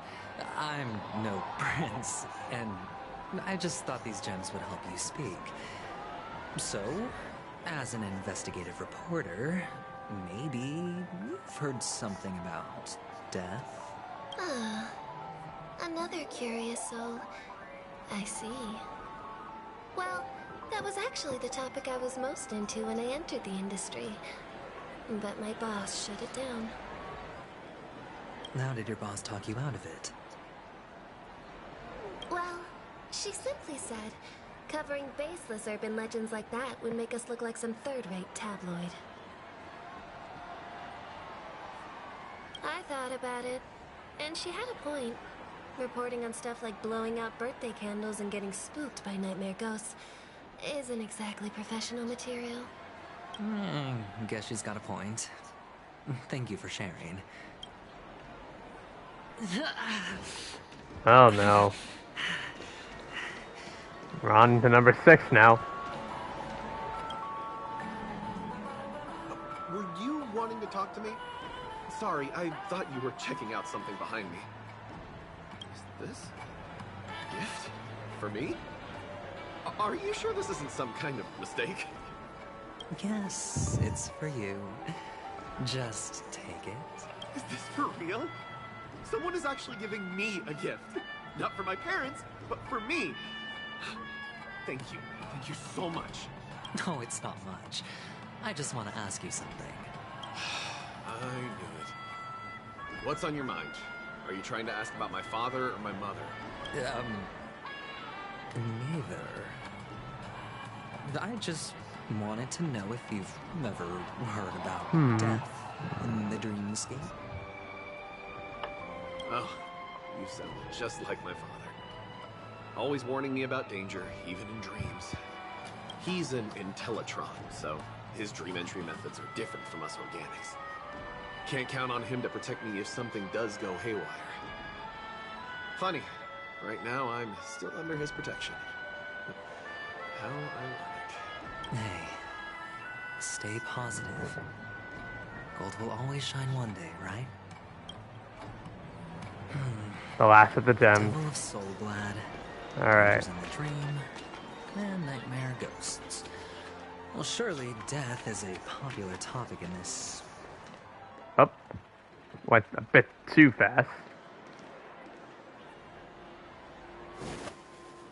I'm no prince, and I just thought these gems would help you speak. So, as an investigative reporter, maybe you've heard something about death? Ah, another curious soul. I see. Well, that was actually the topic I was most into when I entered the industry. But my boss shut it down. How did your boss talk you out of it? Well, she simply said, covering baseless urban legends like that would make us look like some third-rate tabloid. I thought about it, and she had a point. Reporting on stuff like blowing out birthday candles and getting spooked by nightmare ghosts isn't exactly professional material. Guess she's got a point. Thank you for sharing. Oh no. We're on to number 6 now. Were you wanting to talk to me? Sorry, I thought you were checking out something behind me. Is this a gift? For me? Are you sure this isn't some kind of mistake? Yes, it's for you. Just take it. Is this for real? Someone is actually giving me a gift. Not for my parents, but for me. Thank you. Thank you so much. No, it's not much. I just want to ask you something. I knew it. What's on your mind? Are you trying to ask about my father or my mother? Neither. I just wanted to know if you've ever heard about death in the dreamscape. Oh, you sound just like my father. Always warning me about danger, even in dreams. He's an Intellitron, so his dream entry methods are different from us organics. Can't count on him to protect me if something does go haywire. Funny, right now I'm still under his protection. How ironic. Hey, stay positive. Gold will always shine one day, right? The last of the gems. Devil of Soulglad. Alright. In the dream, and nightmare ghosts. Well, surely death is a popular topic in this. Oh, went a bit too fast.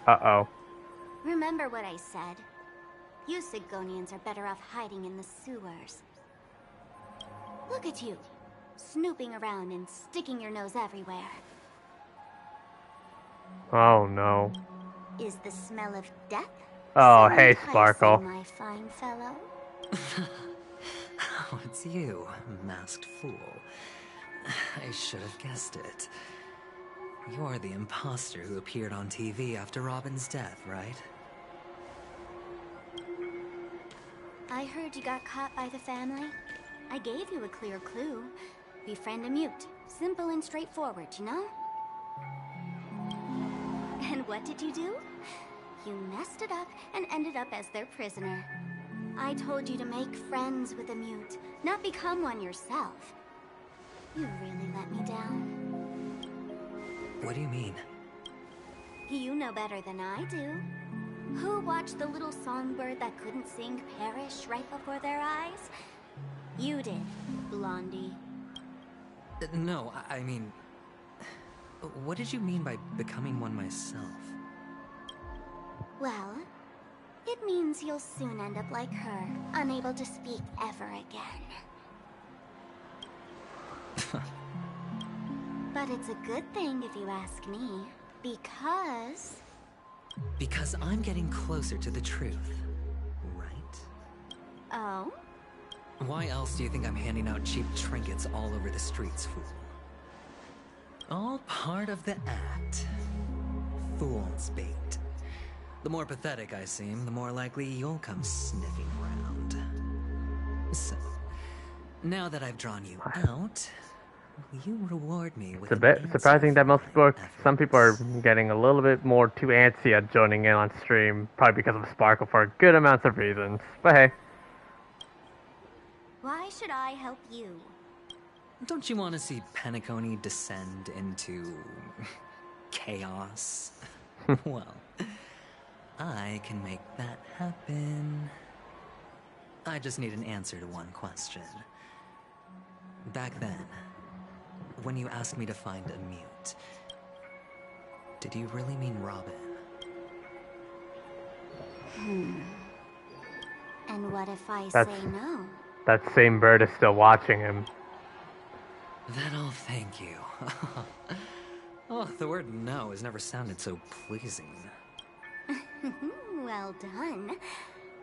Uh-oh. Remember what I said. You Sigonians are better off hiding in the sewers. Look at you, snooping around and sticking your nose everywhere. Oh no. Is the smell of death? Oh, hey, Sparkle. My fine fellow. Oh, it's you, masked fool. I should have guessed it. You're the imposter who appeared on TV after Robin's death, right? I heard you got caught by the family. I gave you a clear clue. Befriend a mute. Simple and straightforward, you know? And what did you do? You messed it up and ended up as their prisoner. I told you to make friends with a mute, not become one yourself. You really let me down. What do you mean? You know better than I do. Who watched the little songbird that couldn't sing perish right before their eyes? You did, Blondie. No, I mean... What did you mean by becoming one myself? Well, it means you'll soon end up like her, unable to speak ever again. But it's a good thing if you ask me, because... Because I'm getting closer to the truth, right? Oh? Why else do you think I'm handing out cheap trinkets all over the streets, fool? All part of the act. Fool's bait. The more pathetic I seem, the more likely you'll come sniffing around. So, now that I've drawn you out, will you reward me with It's a bit surprising that some people are getting a little bit more too antsy at joining in on stream, probably because of Sparkle for good amounts of reasons. But hey. Why should I help you? Don't you want to see Penacony descend into chaos? Well, I can make that happen. I just need an answer to one question. Back then, when you asked me to find a mute, did you really mean Robin? And what if I That's- say no? That same bird is still watching him. Then I'll thank you. Oh, the word no has never sounded so pleasing. Well done.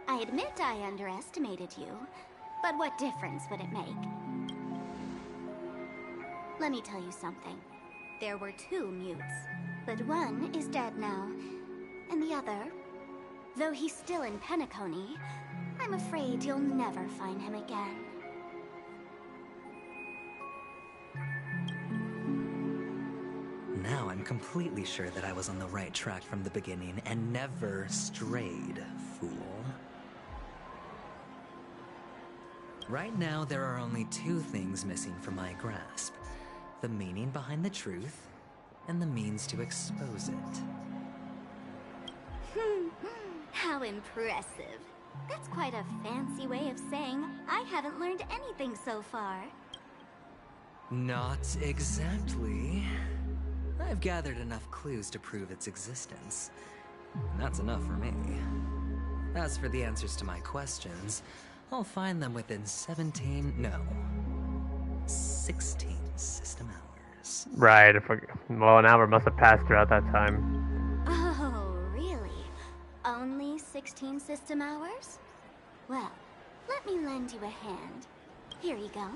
I admit I underestimated you, but what difference would it make? Let me tell you something. There were 2 mutes, but one is dead now, and the other, though he's still in Penacony, I'm afraid you'll never find him again. Now I'm completely sure that I was on the right track from the beginning and never strayed, fool. Right now, there are only 2 things missing from my grasp. The meaning behind the truth, and the means to expose it. How impressive. That's quite a fancy way of saying I haven't learned anything so far. Not exactly. I've gathered enough clues to prove its existence. And that's enough for me. As for the answers to my questions, I'll find them within 16 system hours. Right. Well, an hour must have passed throughout that time. Oh, really? Only 16 system hours? Well, let me lend you a hand. Here you go.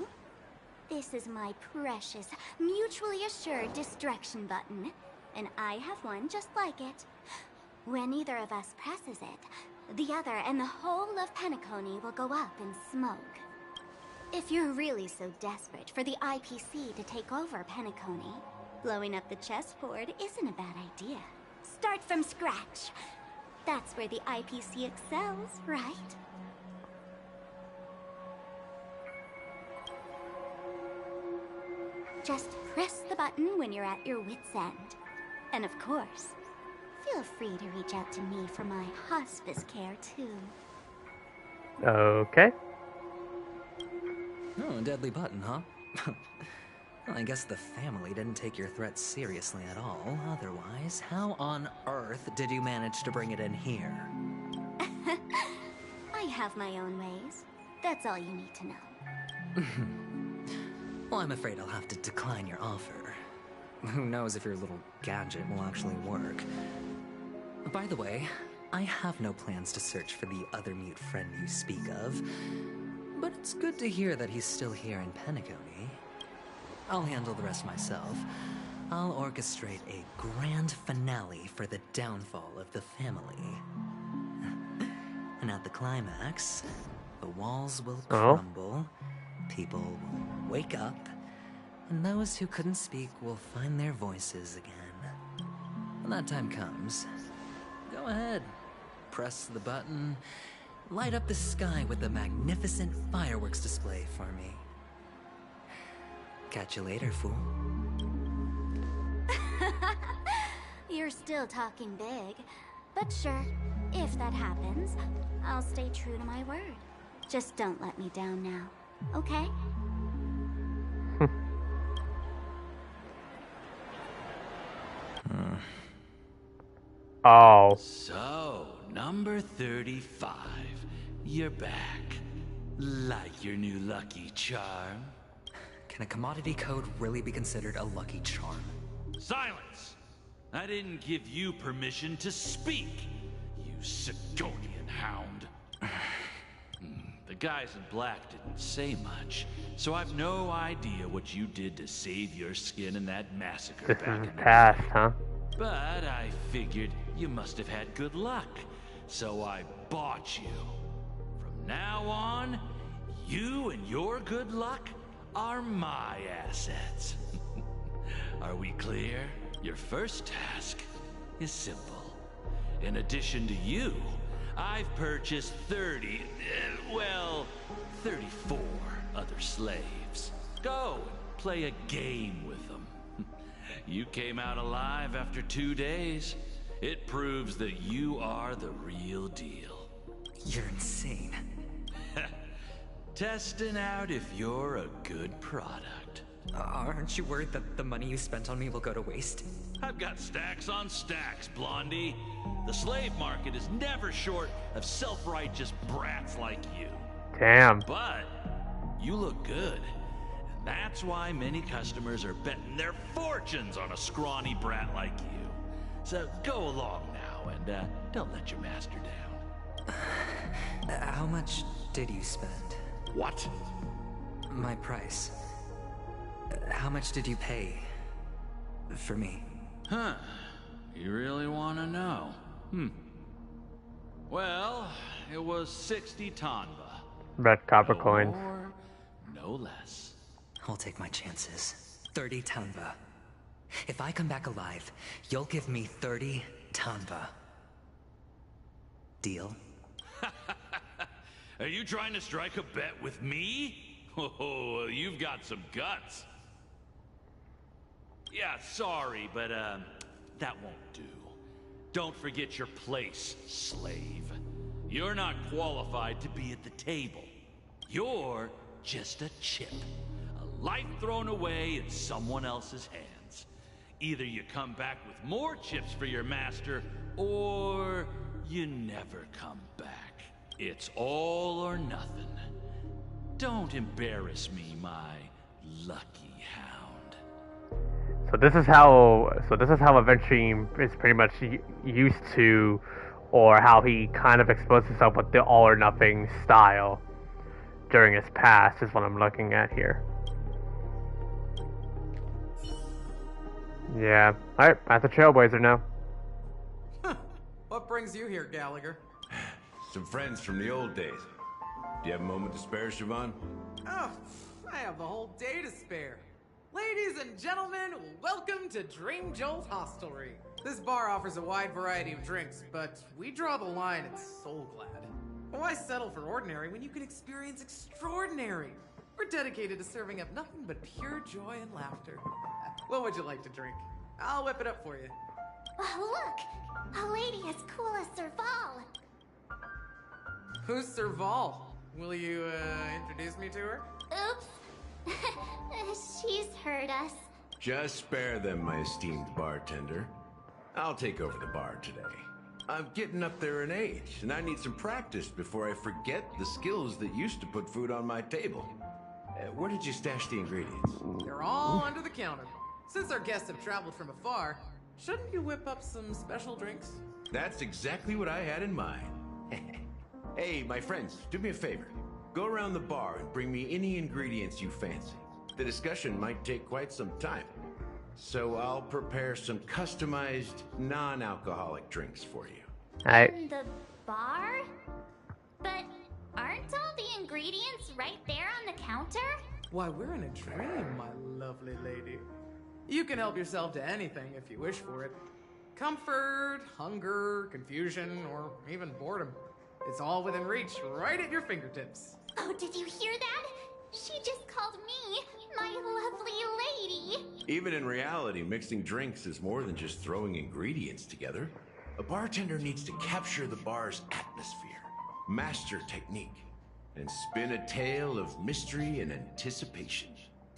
This is my precious, mutually assured destruction button, and I have one just like it. When either of us presses it, the other and the whole of Penacony will go up in smoke. If you're really so desperate for the IPC to take over Penacony, blowing up the chessboard isn't a bad idea. Start from scratch. That's where the IPC excels, right? Just press the button when you're at your wit's end. And of course, feel free to reach out to me for my hospice care, too. Okay. Oh, a deadly button, huh? Well, I guess the family didn't take your threat seriously at all. Otherwise, how on earth did you manage to bring it in here? I have my own ways. That's all you need to know. Well, I'm afraid I'll have to decline your offer. Who knows if your little gadget will actually work. By the way, I have no plans to search for the other mute friend you speak of, but it's good to hear that he's still here in Penacony. I'll handle the rest myself. I'll orchestrate a grand finale for the downfall of the family. And at the climax, the walls will crumble, people will wake up, and those who couldn't speak will find their voices again. When that time comes, go ahead, press the button, light up the sky with a magnificent fireworks display for me. Catch you later, fool. You're still talking big. But sure, if that happens, I'll stay true to my word. Just don't let me down now, okay? Oh. So, number 35. You're back. Like your new lucky charm? Can a commodity code really be considered a lucky charm? Silence! I didn't give you permission to speak, you Sigonian hound. The guys in black didn't say much, so I've no idea what you did to save your skin in that massacre This back is in the past, day. huh? But I figured you must have had good luck, so I bought you. From now on, you and your good luck are my assets. Are we clear? Your first task is simple. In addition to you, I've purchased 34 other slaves. Go and play a game with them. You came out alive after 2 days. It proves that you are the real deal. You're insane. Testing out if you're a good product. Aren't you worried that the money you spent on me will go to waste? I've got stacks on stacks, Blondie. The slave market is never short of self-righteous brats like you. Damn. But you look good. And that's why many customers are betting their fortunes on a scrawny brat like you. So go along now and don't let your master down. How much did you spend? What? My price. How much did you pay for me? Huh. You really want to know? Well, it was 60 tanba. Red copper No coins. more, no less. I'll take my chances. 30 tanba. If I come back alive, you'll give me 30 tanba. Deal? Are you trying to strike a bet with me? Oh, you've got some guts. Yeah, sorry, but that won't do. Don't forget your place, slave. You're not qualified to be at the table. You're just a chip. A life thrown away in someone else's hands. Either you come back with more chips for your master, or you never come back. It's all or nothing. Don't embarrass me, my lucky hound. So this is how Aventurine is pretty much used to, or how he kind of exposed himself with the all or nothing style during his past is what I'm looking at here. Yeah. Alright, at the Trailblazer now. What brings you here, Gallagher? Some friends from the old days. Do you have a moment to spare, Siobhan? Oh, I have the whole day to spare. Ladies and gentlemen, welcome to Dream Jolt Hostelry. This bar offers a wide variety of drinks, but we draw the line at Soul Glad. Why settle for ordinary when you can experience extraordinary? We're dedicated to serving up nothing but pure joy and laughter. What would you like to drink? I'll whip it up for you. Oh, look! A lady as cool as Serval. Who's Serval? Will you, introduce me to her? Oops. She's heard us. Just spare them, my esteemed bartender. I'll take over the bar today. I'm getting up there in age, and I need some practice before I forget the skills that used to put food on my table. Where did you stash the ingredients? They're all under the counter. Since our guests have traveled from afar, shouldn't you whip up some special drinks? That's exactly what I had in mind. Hey, my friends, do me a favor. Go around the bar and bring me any ingredients you fancy. The discussion might take quite some time. So I'll prepare some customized, non-alcoholic drinks for you. In the bar? But aren't all the ingredients right there on the counter? Why, we're in a dream, my lovely lady. You can help yourself to anything if you wish for it. Comfort, hunger, confusion, or even boredom. It's all within reach, right at your fingertips. Oh, did you hear that? She just called me my lovely lady. Even in reality, mixing drinks is more than just throwing ingredients together. A bartender needs to capture the bar's atmosphere, master technique, and spin a tale of mystery and anticipation.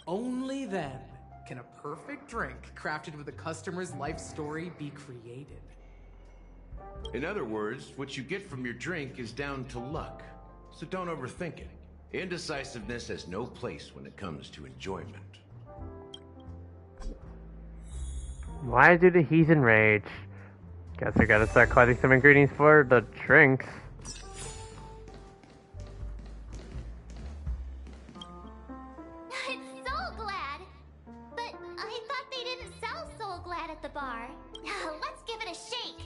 Only then can a perfect drink crafted with a customer's life story be created. In other words, what you get from your drink is down to luck, so don't overthink it. Indecisiveness has no place when it comes to enjoyment. Why do the heathen rage? Guess I gotta start collecting some ingredients for the drinks. It's Soul Glad. But I thought they didn't sell Soul Glad at the bar. Let's give it a shake.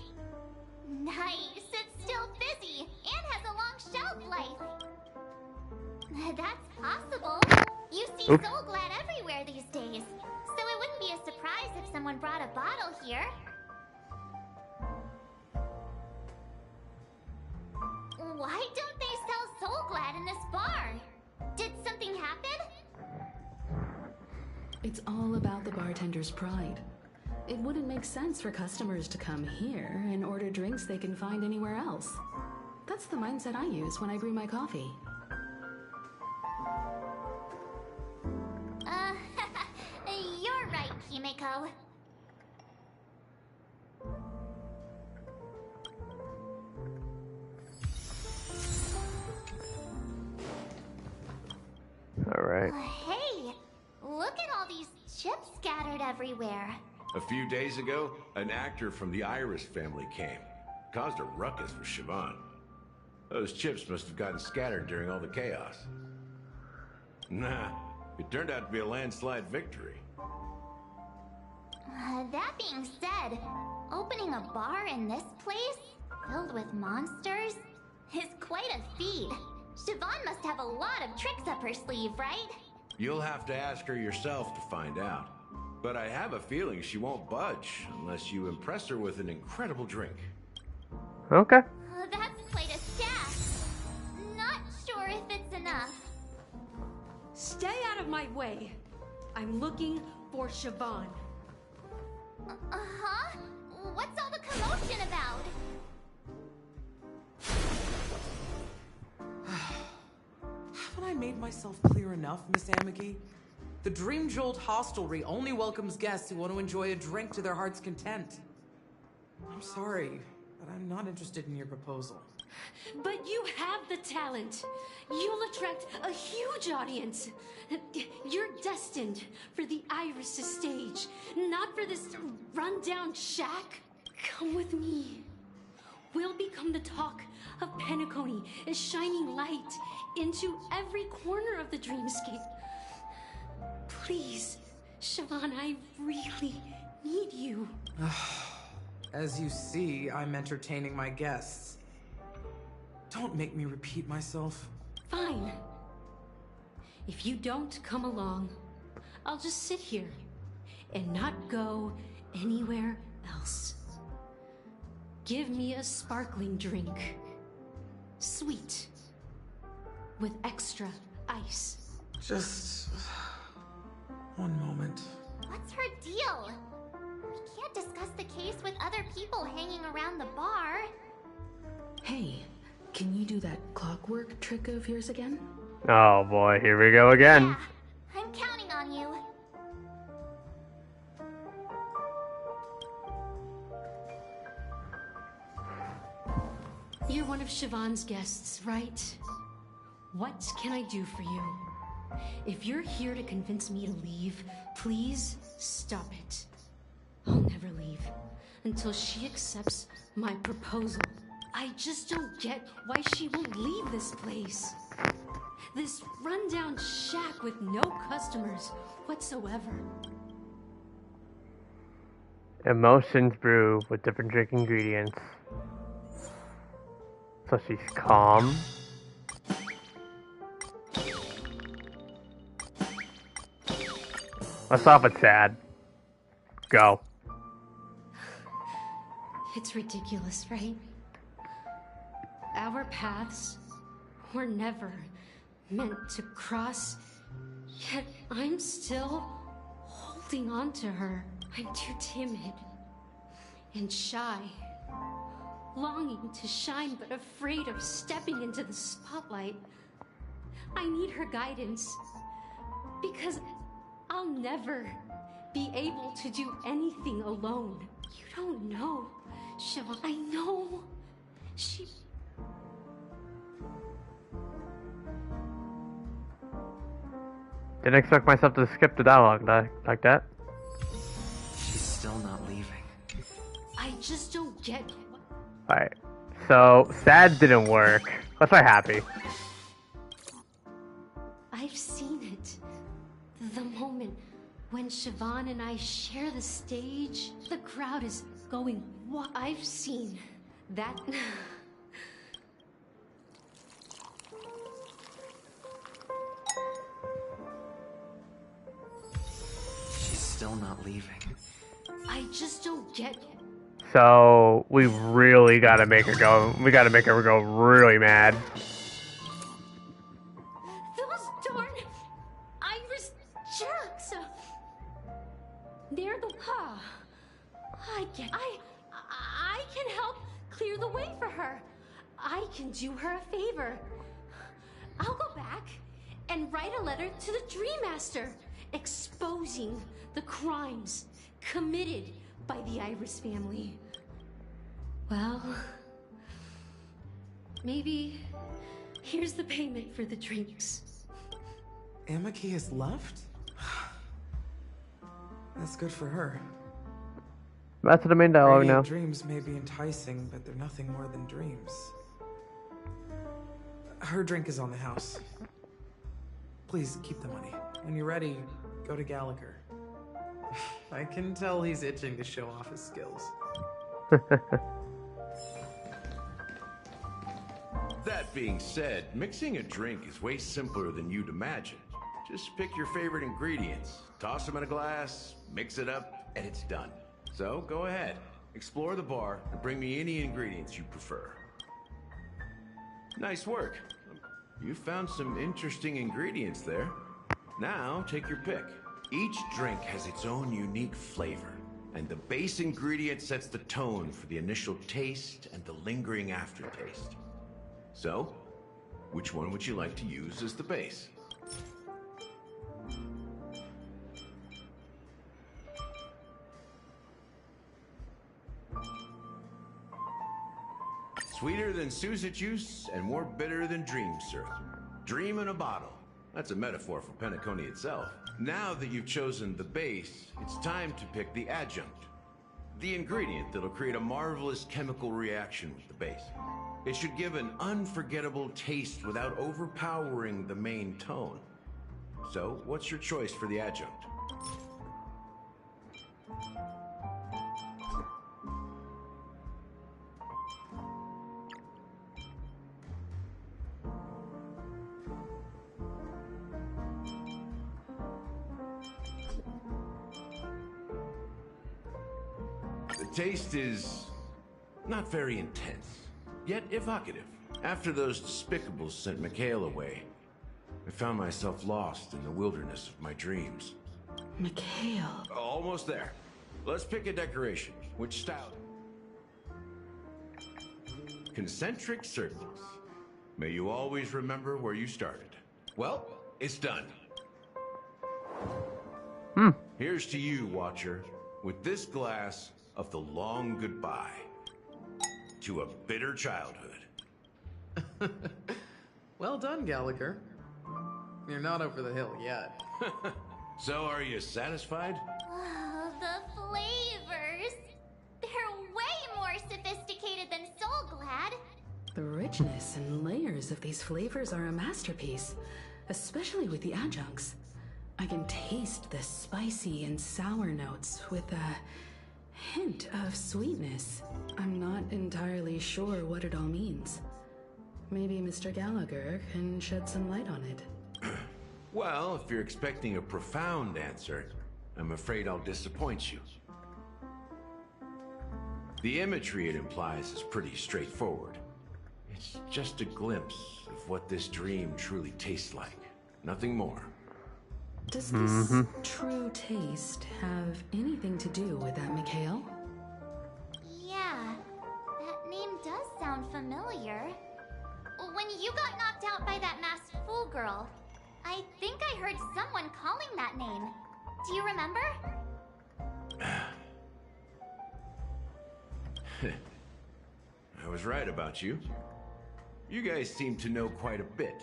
Nice, it's still fizzy and has a long shelf life. That's possible. You see Soul Glad everywhere these days, so it wouldn't be a surprise if someone brought a bottle here. Why don't they sell Soul Glad in this bar? Did something happen? It's all about the bartender's pride. It wouldn't make sense for customers to come here and order drinks they can find anywhere else. That's the mindset I use when I brew my coffee. You're right, Himeko. Alright. Hey, look at all these chips scattered everywhere. A few days ago, an actor from the Iris family came. Caused a ruckus for Siobhan. Those chips must have gotten scattered during all the chaos. Nah, it turned out to be a landslide victory. That being said, opening a bar in this place, filled with monsters, is quite a feat. Siobhan must have a lot of tricks up her sleeve, right? You'll have to ask her yourself to find out. But I have a feeling she won't budge unless you impress her with an incredible drink. Okay. That's quite a stack. Not sure if it's enough. Stay out of my way. I'm looking for Siobhan. Uh-huh? What's all the commotion about? Haven't I made myself clear enough, Miss Amiki? The Dream Jolt Hostelry only welcomes guests who want to enjoy a drink to their heart's content. I'm sorry, but I'm not interested in your proposal. But you have the talent. You'll attract a huge audience. You're destined for the Iris' stage, not for this rundown shack. Come with me. We'll become the talk of Penacony, a shining light into every corner of the dreamscape. Please, Siobhan, I really need you. As you see, I'm entertaining my guests. Don't make me repeat myself. Fine. If you don't come along, I'll just sit here and not go anywhere else. Give me a sparkling drink. Sweet. With extra ice. Just one moment. What's her deal? We can't discuss the case with other people hanging around the bar. Hey, can you do that clockwork trick of yours again? Oh boy, here we go again. Yeah, I'm counting on you. You're one of Siobhan's guests, right? What can I do for you? If you're here to convince me to leave, please stop it. I'll never leave until she accepts my proposal. I just don't get why she won't leave this place. This rundown shack with no customers whatsoever. Emotions brew with different drink ingredients. So she's calm. Let's start with sad. Go. It's ridiculous, right? Our paths were never meant to cross, yet I'm still holding on to her. I'm too timid and shy, longing to shine but afraid of stepping into the spotlight. I need her guidance because I'll never be able to do anything alone. You don't know, Siobhan. I know. She... Didn't expect myself to skip the dialogue like that. She's still not leaving. I just don't get... Alright. So, sad didn't work. Let's try happy. I've seen it. The moment when Siobhan and I share the stage, the crowd is going wild. I've seen that. still not leaving. I just don't get it. So we really gotta make her go. We gotta make her go really mad. Those darn Irish jerks. They're the I can help clear the way for her. I can do her a favor. I'll go back and write a letter to the Dream Master exposing the crimes committed by the Iris family. Well, maybe here's the payment for the drinks. Amaki has left? That's good for her. That's the main dialogue Radiant now. Dreams may be enticing, but they're nothing more than dreams. Her drink is on the house. Please keep the money. When you're ready, go to Gallagher. I can tell he's itching to show off his skills. That being said, mixing a drink is way simpler than you'd imagine. Just pick your favorite ingredients, toss them in a glass, mix it up, and it's done. So go ahead, explore the bar, and bring me any ingredients you prefer. Nice work. You found some interesting ingredients there. Now take your pick. Each drink has its own unique flavor, and the base ingredient sets the tone for the initial taste and the lingering aftertaste. So, which one would you like to use as the base? Sweeter than Susa juice and more bitter than dream syrup. Dream in a bottle. That's a metaphor for Penacony itself. Now that you've chosen the base, it's time to pick the adjunct. The ingredient that'll create a marvelous chemical reaction with the base. It should give an unforgettable taste without overpowering the main tone. So, what's your choice for the adjunct? The taste is not very intense, yet evocative. After those despicables sent Mikhail away, I found myself lost in the wilderness of my dreams. Mikhail. Almost there. Let's pick a decoration. Which style? Concentric circles. May you always remember where you started. Well, it's done. Here's to you, Watcher, with this glass of the long goodbye to a bitter childhood. Well done, Gallagher. You're not over the hill yet. So, are you satisfied? Oh, the flavors! They're way more sophisticated than Soul Glad. The richness and layers of these flavors are a masterpiece, especially with the adjuncts. I can taste the spicy and sour notes with a hint of sweetness. I'm not entirely sure what it all means. Maybe Mr. Gallagher can shed some light on it. Well, if you're expecting a profound answer, I'm afraid I'll disappoint you. The imagery it implies is pretty straightforward. It's just a glimpse of what this dream truly tastes like. Nothing more. Does this true taste have anything to do with that Mikhail? Yeah, that name does sound familiar. When you got knocked out by that masked fool girl, I think I heard someone calling that name. Do you remember? I was right about you. You guys seem to know quite a bit.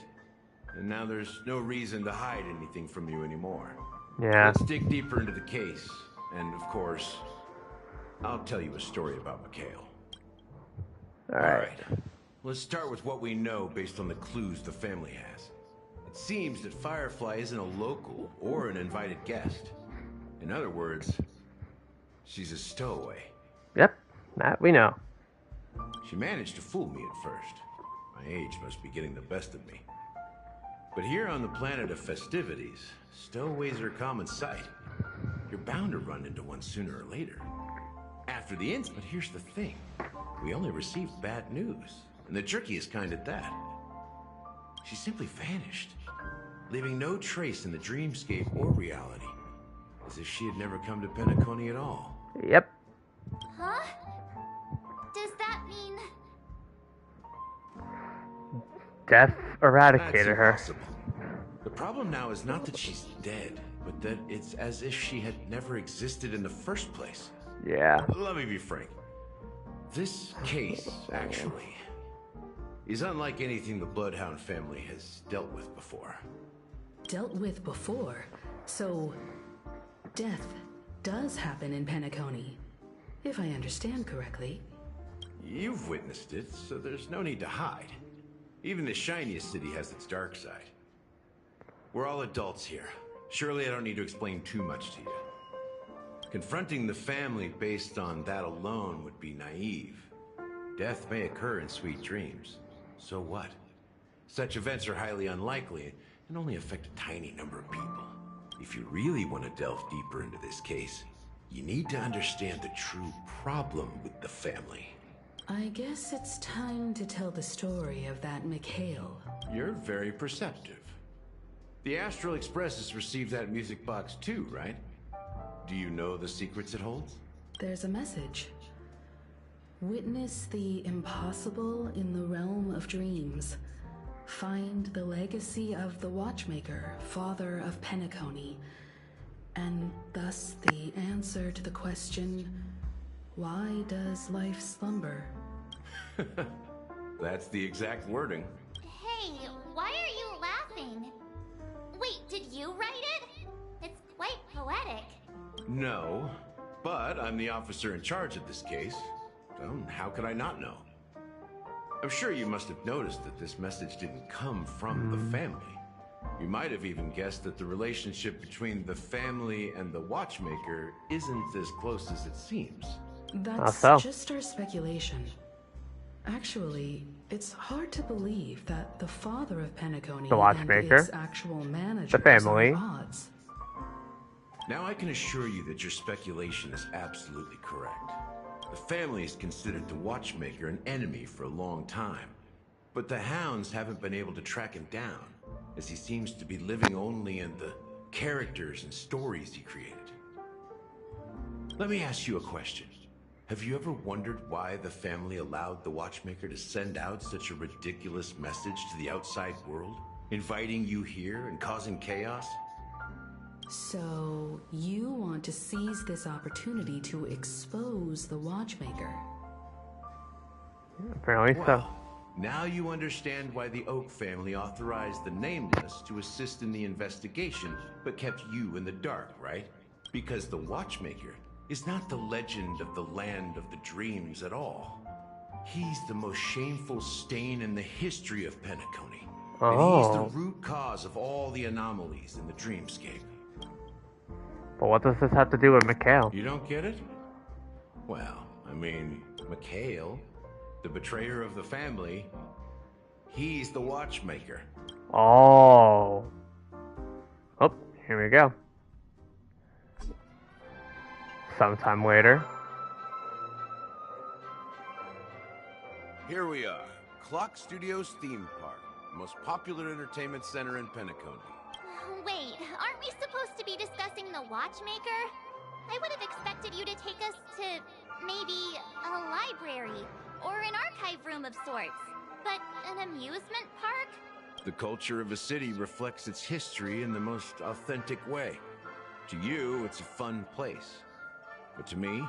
And now there's no reason to hide anything from you anymore. Yeah. Let's dig deeper into the case. And of course, I'll tell you a story about Mikhail. Alright. Let's start with what we know based on the clues the family has. It seems that Firefly isn't a local or an invited guest. In other words, she's a stowaway. Yep, that we know. She managed to fool me at first. My age must be getting the best of me. But here on the planet of festivities, stowaways are a common sight. you're bound to run into one sooner or later. After the ins, but here's the thing. We only received bad news, and the jerkiest kind at that. She simply vanished, leaving no trace in the dreamscape or reality, as if she had never come to Penacony at all. Yep. Huh? Does that mean... Death eradicated her. The problem now is not that she's dead, but that it's as if she had never existed in the first place. Yeah. Let me be frank. This case, actually, is unlike anything the Bloodhound family has dealt with before. Dealt with before? So, death does happen in Penacony, if I understand correctly. You've witnessed it, so there's no need to hide. Even the shiniest city has its dark side. We're all adults here. Surely I don't need to explain too much to you. Confronting the family based on that alone would be naive. Death may occur in sweet dreams. So what? Such events are highly unlikely and only affect a tiny number of people. If you really want to delve deeper into this case, you need to understand the true problem with the family. I guess it's time to tell the story of that Mikhail. You're very perceptive. The Astral Express has received that music box too, right? Do you know the secrets it holds? There's a message. Witness the impossible in the realm of dreams. Find the legacy of the Watchmaker, father of Penacony, and thus the answer to the question, why does life slumber? That's the exact wording. Hey, why are you laughing? Wait, did you write it? It's quite poetic. No, but I'm the officer in charge of this case. So how could I not know? I'm sure you must have noticed that this message didn't come from the family. You might have even guessed that the relationship between the family and the Watchmaker isn't as close as it seems. That's just our speculation. Actually, it's hard to believe that the father of Penacony the Watchmaker, and its actual manager the family. are at odds. Now I can assure you that your speculation is absolutely correct. The family has considered the Watchmaker an enemy for a long time, but the Hounds haven't been able to track him down, as he seems to be living only in the characters and stories he created. Let me ask you a question. Have you ever wondered why the family allowed the Watchmaker to send out such a ridiculous message to the outside world, inviting you here and causing chaos? So, you want to seize this opportunity to expose the Watchmaker? Apparently so. Now you understand why the Oak family authorized the Nameless to assist in the investigation, but kept you in the dark, right? Because the Watchmaker is not the legend of the Land of the Dreams at all. He's the most shameful stain in the history of Penacony. And he's the root cause of all the anomalies in the dreamscape. But what does this have to do with Mikhail? You don't get it? Well, I mean, Mikhail, the betrayer of the family, he's the Watchmaker. Oh. Oh, here we go. Sometime later. Here we are, Clock Studios theme park, the most popular entertainment center in Penacony. Wait, aren't we supposed to be discussing the Watchmaker? I would have expected you to take us to maybe a library or an archive room of sorts. But an amusement park? The culture of a city reflects its history in the most authentic way. To you, it's a fun place. But to me,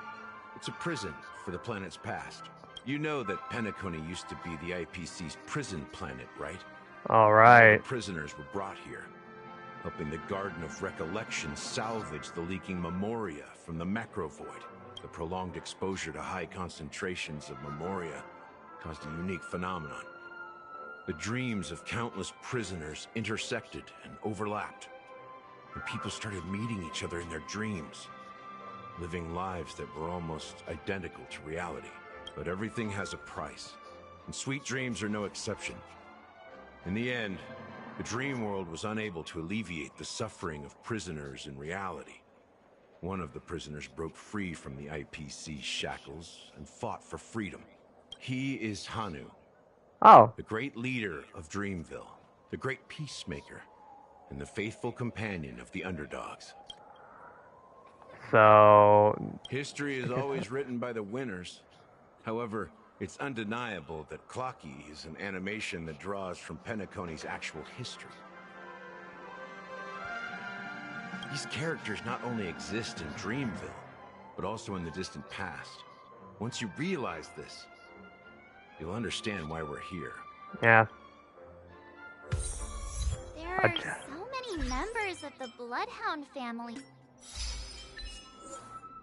it's a prison for the planet's past. You know that Penacony used to be the IPC's prison planet, right? All right. The prisoners were brought here, helping the Garden of Recollection salvage the leaking memoria from the macrovoid. The prolonged exposure to high concentrations of memoria caused a unique phenomenon. The dreams of countless prisoners intersected and overlapped, and people started meeting each other in their dreams, living lives that were almost identical to reality. But everything has a price, and sweet dreams are no exception. In the end, the dream world was unable to alleviate the suffering of prisoners in reality. One of the prisoners broke free from the IPC shackles and fought for freedom. He is Hanu. Oh. The great leader of Dreamville, the great peacemaker, and the faithful companion of the underdogs. So... History is always written by the winners. However, it's undeniable that Clocky is an animation that draws from Penacony's actual history. These characters not only exist in Dreamville, but also in the distant past. Once you realize this, you'll understand why we're here. Yeah. There are so many members of the Bloodhound family.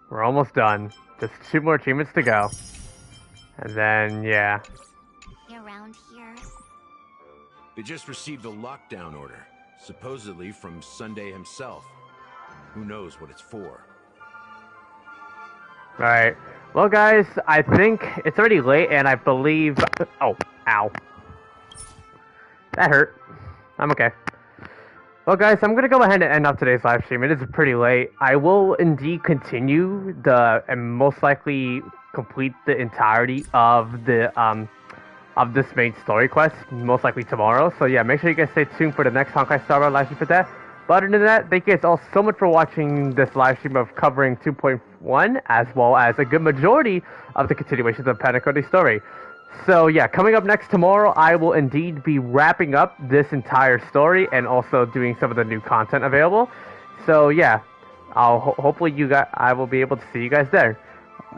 We're almost done. Just 2 more achievements to go. And then, yeah. Around here. They just received a lockdown order, supposedly from Sunday himself. Who knows what it's for? Alright. Well, guys, I think it's already late, and I believe... Oh, ow. That hurt. I'm okay. Well, guys, I'm going to go ahead and end off today's live stream. It is pretty late. I will indeed continue and most likely complete the entirety of the of this main story quest, most likely tomorrow. So yeah, make sure you guys stay tuned for the next Honkai Star Rail live stream for that. But other than that, thank you guys all so much for watching this live stream of covering 2.1, as well as a good majority of the continuations of Penacony story. So yeah, coming up next tomorrow, I will indeed be wrapping up this entire story and also doing some of the new content available. So yeah, hopefully I will be able to see you guys there.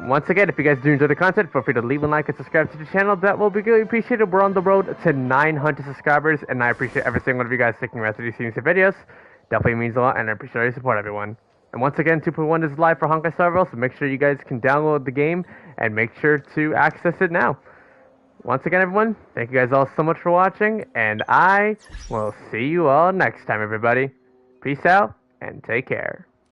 Once again, if you guys do enjoy the content, feel free to leave a like and subscribe to the channel. That will be greatly appreciated. We're on the road to 900 subscribers, and I appreciate every single one of you guys sticking around to these series of videos. Definitely means a lot, and I appreciate all your support, everyone. And once again, 2.1 is live for Honkai Star Rail, so make sure you guys can download the game and make sure to access it now. Once again, everyone, thank you guys all so much for watching, and I will see you all next time, everybody. Peace out, and take care.